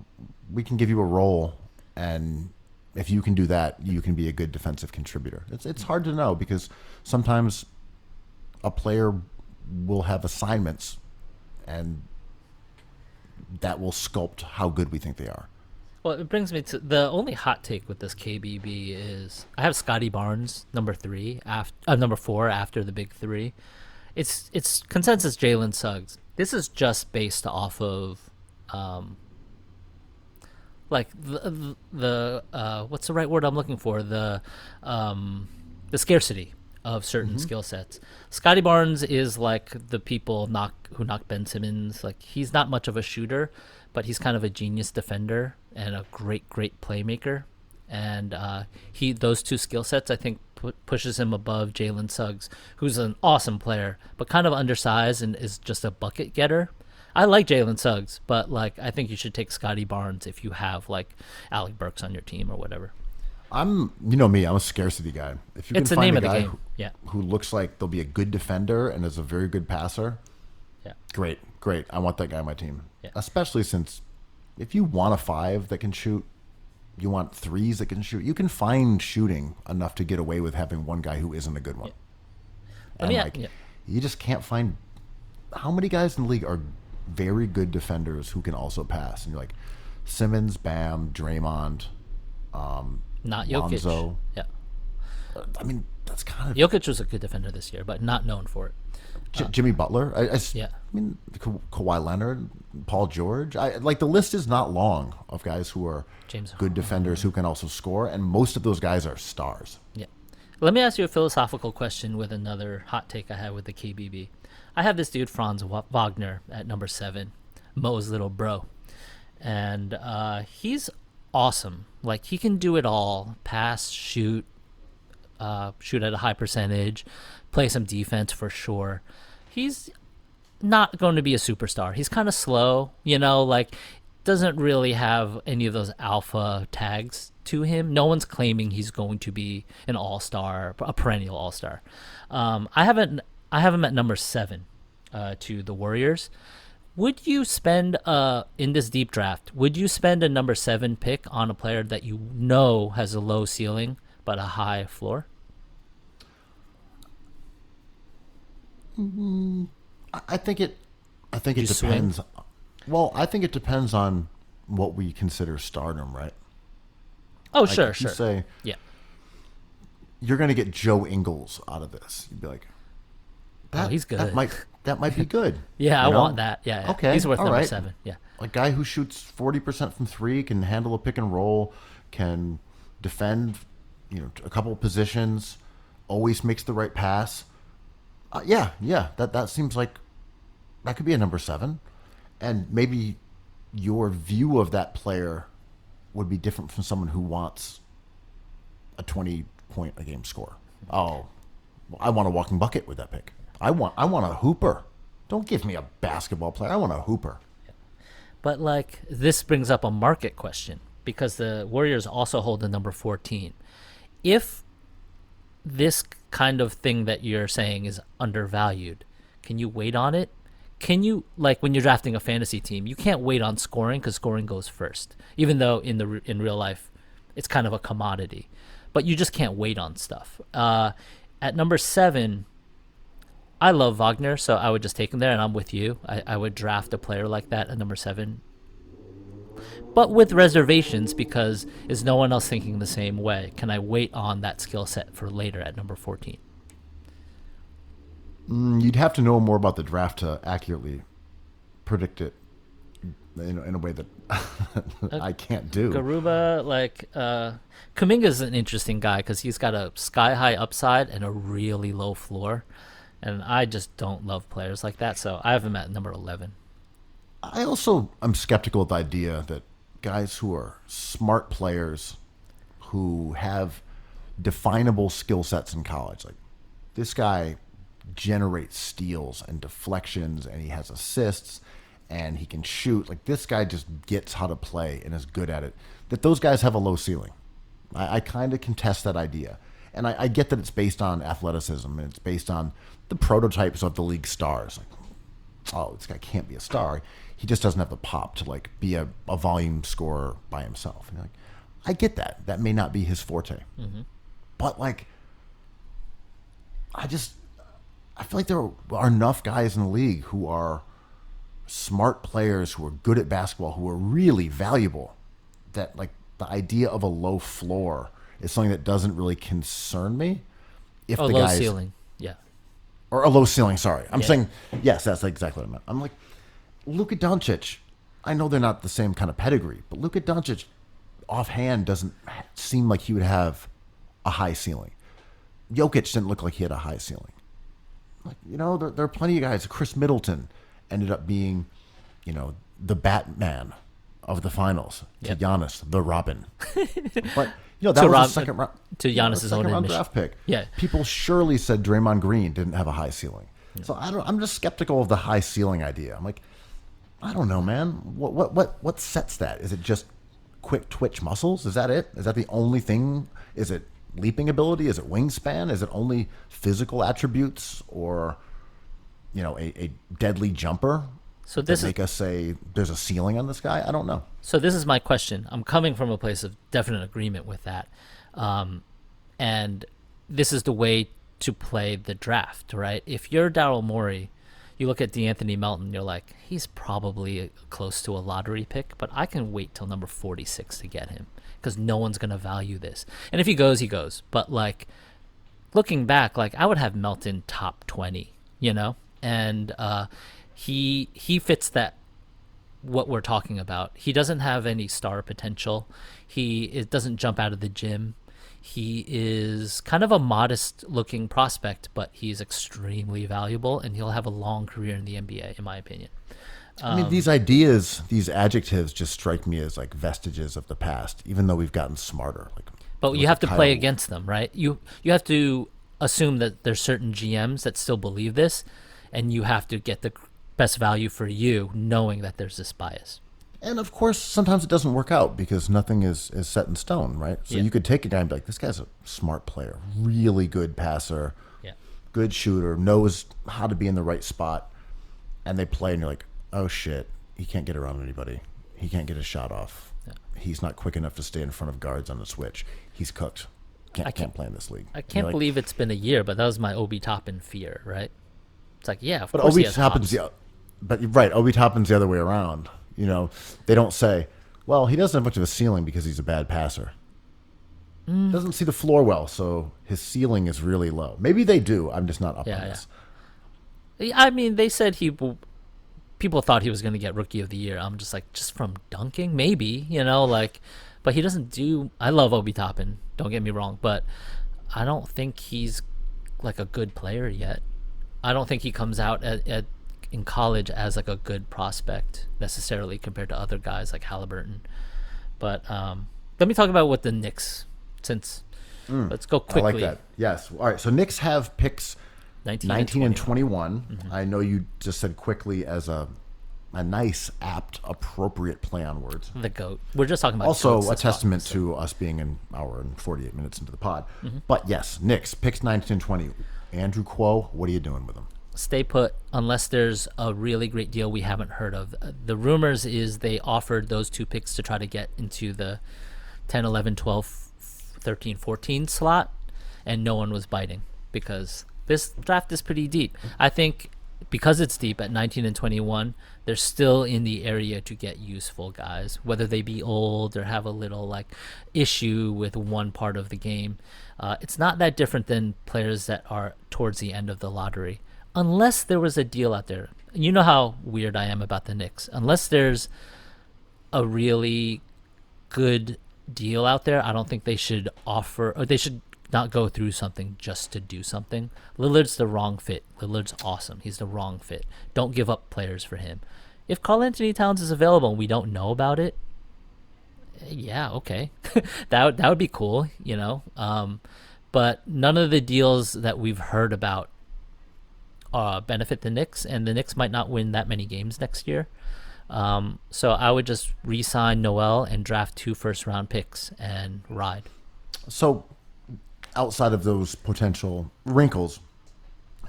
Speaker 2: we can give you a role, and if you can do that, you can be a good defensive contributor. It's hard to know because sometimes a player will have assignments, and that will sculpt how good we think they are.
Speaker 3: Well, it brings me to the only hot take with this KBB is I have Scotty Barnes number 4 after the big three. It's consensus Jalen Suggs. This is just based off of like the what's the right word I'm looking for, the scarcity of certain skill sets. Scotty Barnes is like the people who knock Ben Simmons. Like, he's not much of a shooter, but he's kind of a genius defender and a great playmaker. And those two skill sets, I think, pushes him above Jalen Suggs, who's an awesome player, but kind of undersized and is just a bucket getter. I like Jalen Suggs, but like I think you should take Scotty Barnes if you have like Alec Burks on your team or whatever.
Speaker 2: I'm me, I'm a scarcity guy. If you
Speaker 3: It's
Speaker 2: can
Speaker 3: the
Speaker 2: find
Speaker 3: name
Speaker 2: a
Speaker 3: of the
Speaker 2: guy
Speaker 3: game. Yeah.
Speaker 2: who looks like they'll be a good defender and is a very good passer,
Speaker 3: Yeah.
Speaker 2: great. I want that guy on my team.
Speaker 3: Yeah.
Speaker 2: Especially since if you want a 5 that can shoot, you want 3s that can shoot, you can find shooting enough to get away with having one guy who isn't a good one. And you just can't find how many guys in the league are very good defenders who can also pass. And you're like Simmons, Bam, Draymond,
Speaker 3: Not Jokic.
Speaker 2: Lonzo.
Speaker 3: Yeah.
Speaker 2: I mean, that's kind of
Speaker 3: Jokic was a good defender this year, but not known for it.
Speaker 2: Jimmy Butler.
Speaker 3: Yeah.
Speaker 2: I mean, Kawhi Leonard, Paul George. The list is not long of guys who are
Speaker 3: James
Speaker 2: good defenders who can also score, and most of those guys are stars.
Speaker 3: Yeah. Let me ask you a philosophical question with another hot take I had with the KBB. I have this dude, Franz Wagner, at number 7, Mo's little bro. And he's awesome. Like, he can do it all. Pass, shoot at a high percentage, play some defense for sure. He's not going to be a superstar. He's kind of slow, doesn't really have any of those alpha tags to him. No one's claiming he's going to be an all-star, a perennial all-star. I have him at number 7 to the Warriors. Would you spend in this deep draft? Would you spend a number 7 pick on a player that you know has a low ceiling but a high floor?
Speaker 2: I think it
Speaker 3: You swing?
Speaker 2: depends. Well, I think it depends on what we consider stardom, right?
Speaker 3: Oh,
Speaker 2: Like,
Speaker 3: sure.
Speaker 2: if you say
Speaker 3: Yeah.
Speaker 2: you're going to get Joe Ingles out of this, you'd be like,
Speaker 3: He's good.
Speaker 2: That might be good.
Speaker 3: Yeah, I
Speaker 2: You know?
Speaker 3: want that. Yeah.
Speaker 2: Okay,
Speaker 3: He's worth
Speaker 2: all
Speaker 3: number
Speaker 2: right.
Speaker 3: 7. Yeah.
Speaker 2: A guy who shoots 40% from 3, can handle a pick and roll, can defend, a couple of positions, always makes the right pass. That seems like that could be a number 7, and maybe your view of that player would be different from someone who wants a 20-point a game score. Oh, I want a walking bucket with that pick. I want a hooper. Don't give me a basketball player. I want a hooper.
Speaker 3: But this brings up a market question because the Warriors also hold the number 14. If this kind of thing that you're saying is undervalued, can you wait on it? Can you, when you're drafting a fantasy team, you can't wait on scoring because scoring goes first, even though in real life it's kind of a commodity, but you just can't wait on stuff. At number 7, I love Wagner, so I would just take him there, and I'm with you. I would draft a player like that at number 7. But with reservations, because is no one else thinking the same way? Can I wait on that skill set for later at number 14?
Speaker 2: You'd have to know more about the draft to accurately predict it in a way that I can't do.
Speaker 3: Garuba, Kuminga's an interesting guy because he's got a sky-high upside and a really low floor. And I just don't love players like that, so I have him at number 11.
Speaker 2: I also am skeptical of the idea that guys who are smart players who have definable skill sets in college, like this guy generates steals and deflections and he has assists and he can shoot, like this guy just gets how to play and is good at it, that those guys have a low ceiling. I kind of contest that idea. And I get that it's based on athleticism and it's based on the prototypes of the league stars. Like, oh, this guy can't be a star. He just doesn't have the pop to like be a volume scorer by himself. And like, I get that. That may not be his forte. Mm-hmm. But like, I feel like there are enough guys in the league who are smart players, who are good at basketball, who are really valuable, that like the idea of a low floor is something that doesn't really concern me. If the
Speaker 3: low
Speaker 2: guys,
Speaker 3: ceiling, yeah,
Speaker 2: or a low ceiling. Sorry, I'm saying yes. That's exactly what I meant. I'm like Luka Doncic. I know they're not the same kind of pedigree, but Luka Doncic, offhand, doesn't seem like he would have a high ceiling. Jokic didn't look like he had a high ceiling. Like, you know, there are plenty of guys. Chris Middleton ended up being, you know, the Batman of the finals to Giannis, the Robin. But you know, that was a second round
Speaker 3: to Giannis's own
Speaker 2: round draft pick.
Speaker 3: Yeah,
Speaker 2: people surely said Draymond Green didn't have a high ceiling. Yeah. So I'm just skeptical of the high ceiling idea. I'm like, I don't know, man. What sets that? Is it just quick twitch muscles? Is that it? Is that the only thing? Is it leaping ability? Is it wingspan? Is it only physical attributes, or you know, a deadly jumper?
Speaker 3: So this
Speaker 2: make us say there's a ceiling on this guy? I don't know.
Speaker 3: So this is my question. I'm coming from a place of definite agreement with that. And this is the way to play the draft, right? If you're Daryl Morey, you look at DeAnthony Melton, you're like, he's probably close to a lottery pick, but I can wait till number 46 to get him because no one's going to value this. And if he goes, he goes. But like looking back, like I would have Melton top 20, you know? And he fits that, what we're talking about. He doesn't have any star potential. It doesn't jump out of the gym. He is kind of a modest looking prospect, but he's extremely valuable and he'll have a long career in the NBA, in my opinion.
Speaker 2: I mean, these ideas, these adjectives just strike me as like vestiges of the past, even though we've gotten smarter.
Speaker 3: But you have to play against them, right? You have to assume that there's certain GMs that still believe this, and you have to get the best value for you, knowing that there's this bias.
Speaker 2: And of course, sometimes it doesn't work out because nothing is set in stone, right? So you could take a guy and be like, this guy's a smart player, really good passer, good shooter, knows how to be in the right spot. And they play and you're like, oh shit, he can't get around anybody. He can't get his shot off. Yeah. He's not quick enough to stay in front of guards on the switch. He's cooked. Can't play in this league.
Speaker 3: I can't believe it's been a year, but that was my Obi Toppin fear, right? It's like, yeah, of
Speaker 2: but
Speaker 3: course
Speaker 2: Obi Toppin's Obi Toppin's the other way around. You know, they don't say, well, he doesn't have much of a ceiling because he's a bad passer. Doesn't see the floor well, so his ceiling is really low. Maybe they do. I'm just not up on this.
Speaker 3: I mean, they said people thought he was going to get Rookie of the Year. I'm just like, just from dunking? Maybe, you know, like, but he doesn't do. I love Obi Toppin, don't get me wrong, but I don't think he's like a good player yet. I don't think he comes out in college as like a good prospect necessarily compared to other guys like Halliburton. But let me talk about what the Knicks, since let's go quickly.
Speaker 2: I like that. Yes. All right. So Knicks have picks 19 and 21. Mm-hmm. I know you just said quickly as a nice, apt, appropriate play on words.
Speaker 3: The GOAT. We're just talking about
Speaker 2: also a testament to us being an hour and 48 minutes into the pod. Mm-hmm. But yes, Knicks picks 19 and 20. Andrew Kuo, what are you doing with them?
Speaker 3: Stay put unless there's a really great deal we haven't heard of. The rumors is they offered those two picks to try to get into the 10, 11, 12, 13, 14 slot, and no one was biting because this draft is pretty deep. I think because it's deep at 19 and 21, they're still in the area to get useful guys, whether they be old or have a little like issue with one part of the game. It's not that different than players that are towards the end of the lottery, unless there was a deal out there. You know how weird I am about the Knicks. Unless there's a really good deal out there, I don't think they should offer, or they should not go through something just to do something. Lillard's the wrong fit. Lillard's awesome. He's the wrong fit. Don't give up players for him. If Karl Anthony Towns is available and we don't know about it, yeah, okay. that would be cool, you know. But none of the deals that we've heard about benefit the Knicks, and the Knicks might not win that many games next year. So I would just re-sign Noel and draft 2 first-round picks and ride.
Speaker 2: So outside of those potential wrinkles,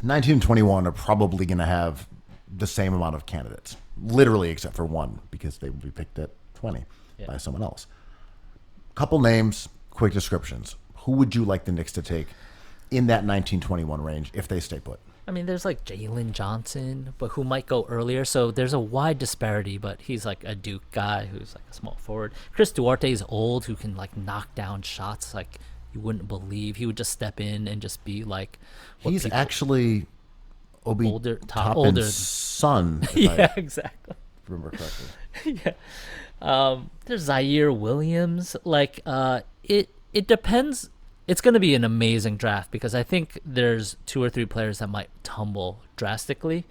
Speaker 2: 19 and 21 are probably going to have the same amount of candidates, literally except for one, because they will be picked at 20 by someone else. Couple names, quick descriptions. Who would you like the Knicks to take in that 19-21 range if they stay put?
Speaker 3: I mean, there's like Jalen Johnson, but who might go earlier. So there's a wide disparity, but he's like a Duke guy who's like a small forward. Chris Duarte is old, who can like knock down shots like you wouldn't believe. He would just step in and just be like...
Speaker 2: He's actually Obi
Speaker 3: older
Speaker 2: Toppin's son.
Speaker 3: Yeah, exactly.
Speaker 2: Remember correctly.
Speaker 3: Yeah. There's Zaire Williams. Like, it depends. It's going to be an amazing draft because I think there's 2 or 3 players that might tumble drastically,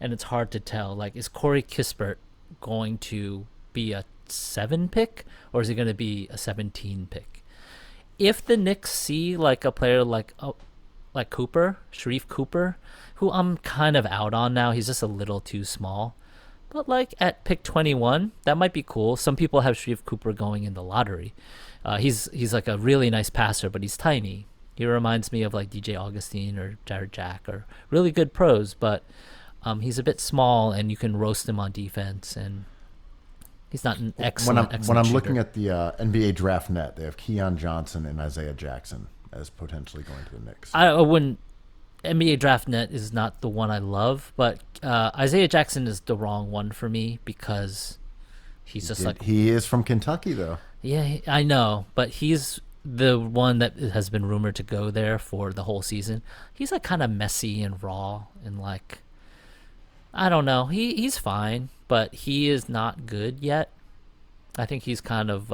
Speaker 3: and it's hard to tell. Like, is Corey Kispert going to be a 7 pick, or is he going to be a 17 pick? If the Knicks see like a player like Cooper, Sharif Cooper, who I'm kind of out on now, he's just a little too small. But like at pick 21, that might be cool. Some people have Sharif Cooper going in the lottery. He's like a really nice passer, but he's tiny. He reminds me of like DJ Augustine or Jared Jack, or really good pros, but he's a bit small, and you can roast him on defense, and he's not an excellent
Speaker 2: When I'm
Speaker 3: shooter.
Speaker 2: looking at the NBA Draft Net, they have Keon Johnson and Isaiah Jackson as potentially going to the Knicks.
Speaker 3: I wouldn't. NBA Draft Net is not the one I love, but Isaiah Jackson is the wrong one for me because he's just like...
Speaker 2: He is from Kentucky, though.
Speaker 3: Yeah, I know, but he's the one that has been rumored to go there for the whole season. He's like kind of messy and raw and like... I don't know. He's fine, but he is not good yet. I think he's kind of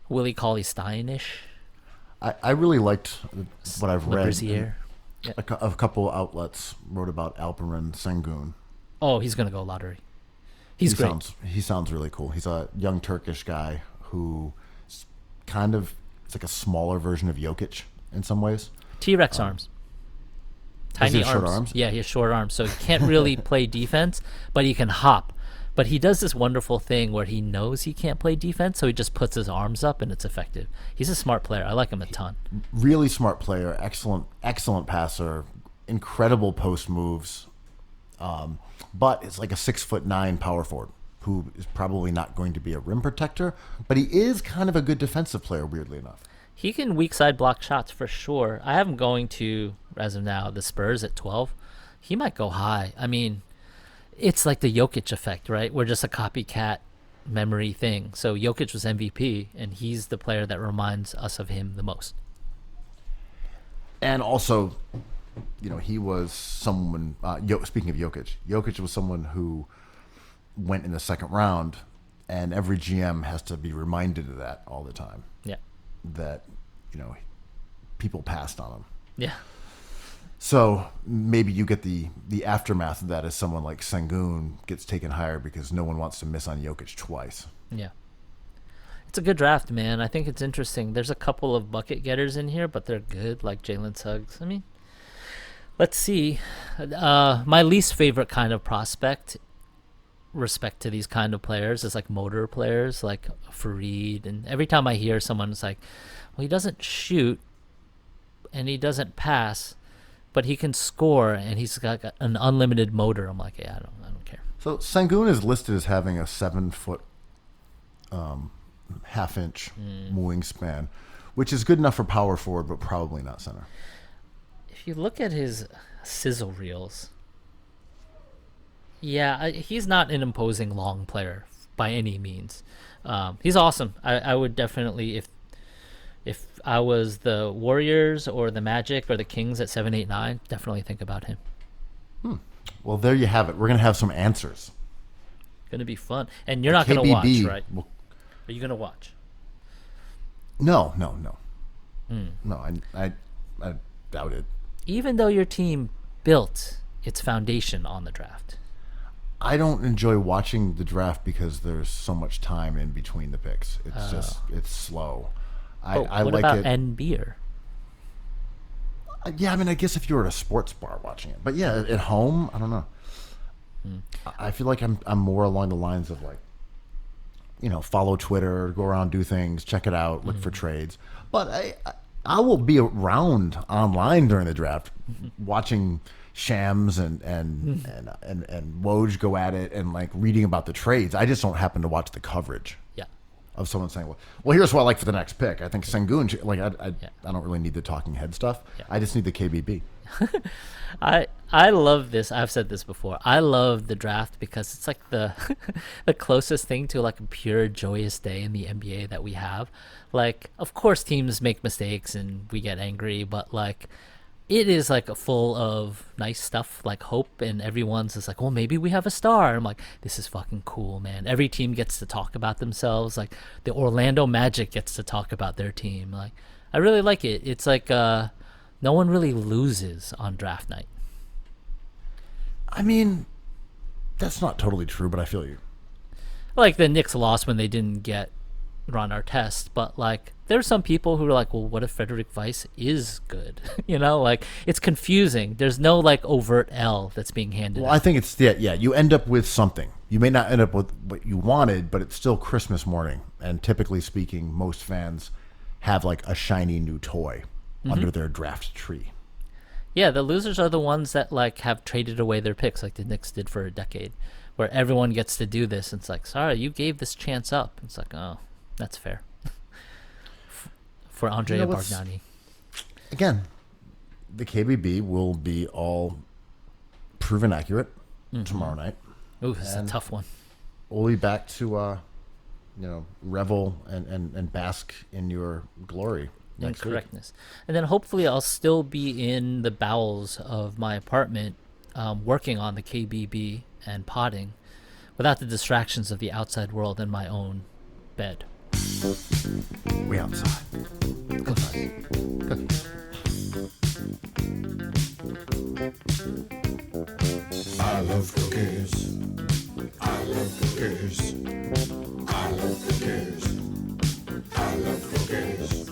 Speaker 3: Willie Cauley-Stein-ish.
Speaker 2: I really liked what I've read.
Speaker 3: Brazier. Yeah.
Speaker 2: A couple outlets wrote about Alperen Sengun.
Speaker 3: Oh, he's going to go lottery. He's great.
Speaker 2: He sounds really cool. He's a young Turkish guy who kind of, it's like a smaller version of Jokic in some ways.
Speaker 3: T-Rex arms. Tiny
Speaker 2: Does he have short arms?
Speaker 3: Yeah, he has short arms, so he can't really play defense, but he can hop. But he does this wonderful thing where he knows he can't play defense, so he just puts his arms up, and it's effective. He's a smart player. I like him a ton.
Speaker 2: Really smart player, excellent passer, incredible post moves. But it's like a 6'9" power forward who is probably not going to be a rim protector, but he is kind of a good defensive player, weirdly enough.
Speaker 3: He can weak side block shots for sure. I have him going to, as of now, the Spurs at 12. He might go high. I mean, it's like the Jokic effect, right? We're just a copycat memory thing. So Jokic was MVP, and he's the player that reminds us of him the most.
Speaker 2: And also, you know, he was someone, speaking of Jokic was someone who went in the second round, and every GM has to be reminded of that all the time.
Speaker 3: Yeah.
Speaker 2: That, you know, people passed on him.
Speaker 3: Yeah.
Speaker 2: So maybe you get the aftermath of that as someone like Sengun gets taken higher because no one wants to miss on Jokic twice.
Speaker 3: Yeah. It's a good draft, man. I think it's interesting. There's a couple of bucket getters in here, but they're good, like Jalen Suggs. I mean, let's see. My least favorite kind of prospect, respect to these kind of players, is like motor players like Fareed. And every time I hear someone's like, well, he doesn't shoot and he doesn't pass, but he can score and he's got an unlimited motor. I'm like, yeah, I don't care.
Speaker 2: So Sengun is listed as having a 7-foot, half-inch wingspan, which is good enough for power forward, but probably not center.
Speaker 3: if you look at his sizzle reels, yeah, he's not an imposing long player by any means. He's awesome. I would definitely, if I was the Warriors or the Magic or the Kings at 7, 8, 9, definitely think about him.
Speaker 2: Well, there you have it. We're gonna have some answers.
Speaker 3: Gonna be fun, and you're not gonna watch,
Speaker 2: KBB
Speaker 3: right? Are you gonna watch?
Speaker 2: No. No, I doubt it.
Speaker 3: Even though your team built its foundation on the draft.
Speaker 2: I don't enjoy watching the draft because there's so much time in between the picks. It's it's slow. I
Speaker 3: What
Speaker 2: like
Speaker 3: about
Speaker 2: it.
Speaker 3: end beer?
Speaker 2: Yeah, I mean, I guess if you were at a sports bar watching it, but yeah, at home, I don't know. I feel like I'm more along the lines of like, follow Twitter, go around, do things, check it out, look for trades. But I will be around online during the draft, watching Shams and Woj go at it and like reading about the trades. I just don't happen to watch the coverage.
Speaker 3: Yeah.
Speaker 2: Of someone saying, well, here's what I like for the next pick. I think Sengun, I don't really need the talking head stuff.
Speaker 3: Yeah.
Speaker 2: I just need the KBB.
Speaker 3: I love this. I've said this before. I love the draft because it's like the the closest thing to like a pure joyous day in the NBA that we have. Like, of course teams make mistakes and we get angry, but like it is like full of nice stuff, like hope, and everyone's just like, well, maybe we have a star. I'm like, this is fucking cool, man. Every team gets to talk about themselves. Like the Orlando Magic gets to talk about their team. Like, I really like it. It's like no one really loses on draft night.
Speaker 2: I mean, that's not totally true, but I feel you.
Speaker 3: Like the Knicks lost when they didn't get Ron Artest, but like there's some people who are like, well, what if Frederick Weiss is good? Like it's confusing. There's no like overt L that's being handed
Speaker 2: Well,
Speaker 3: out.
Speaker 2: I think it's you end up with something. You may not end up with what you wanted, but it's still Christmas morning, and typically speaking, most fans have like a shiny new toy under their draft tree.
Speaker 3: Yeah, the losers are the ones that like have traded away their picks, like the Knicks did for a decade, where everyone gets to do this. And it's like, sorry, you gave this chance up. It's like, oh, that's fair. For Andrea Bargnani.
Speaker 2: Again, the KBB will be all proven accurate tomorrow night.
Speaker 3: Ooh, this is a tough one.
Speaker 2: We'll be back to revel and bask in your glory next week.
Speaker 3: Incorrectness. And then hopefully I'll still be in the bowels of my apartment working on the KBB and potting without the distractions of the outside world in my own bed.
Speaker 2: We outside. Good.
Speaker 1: I love cookies. I love cookies. I love cookies. I love cookies.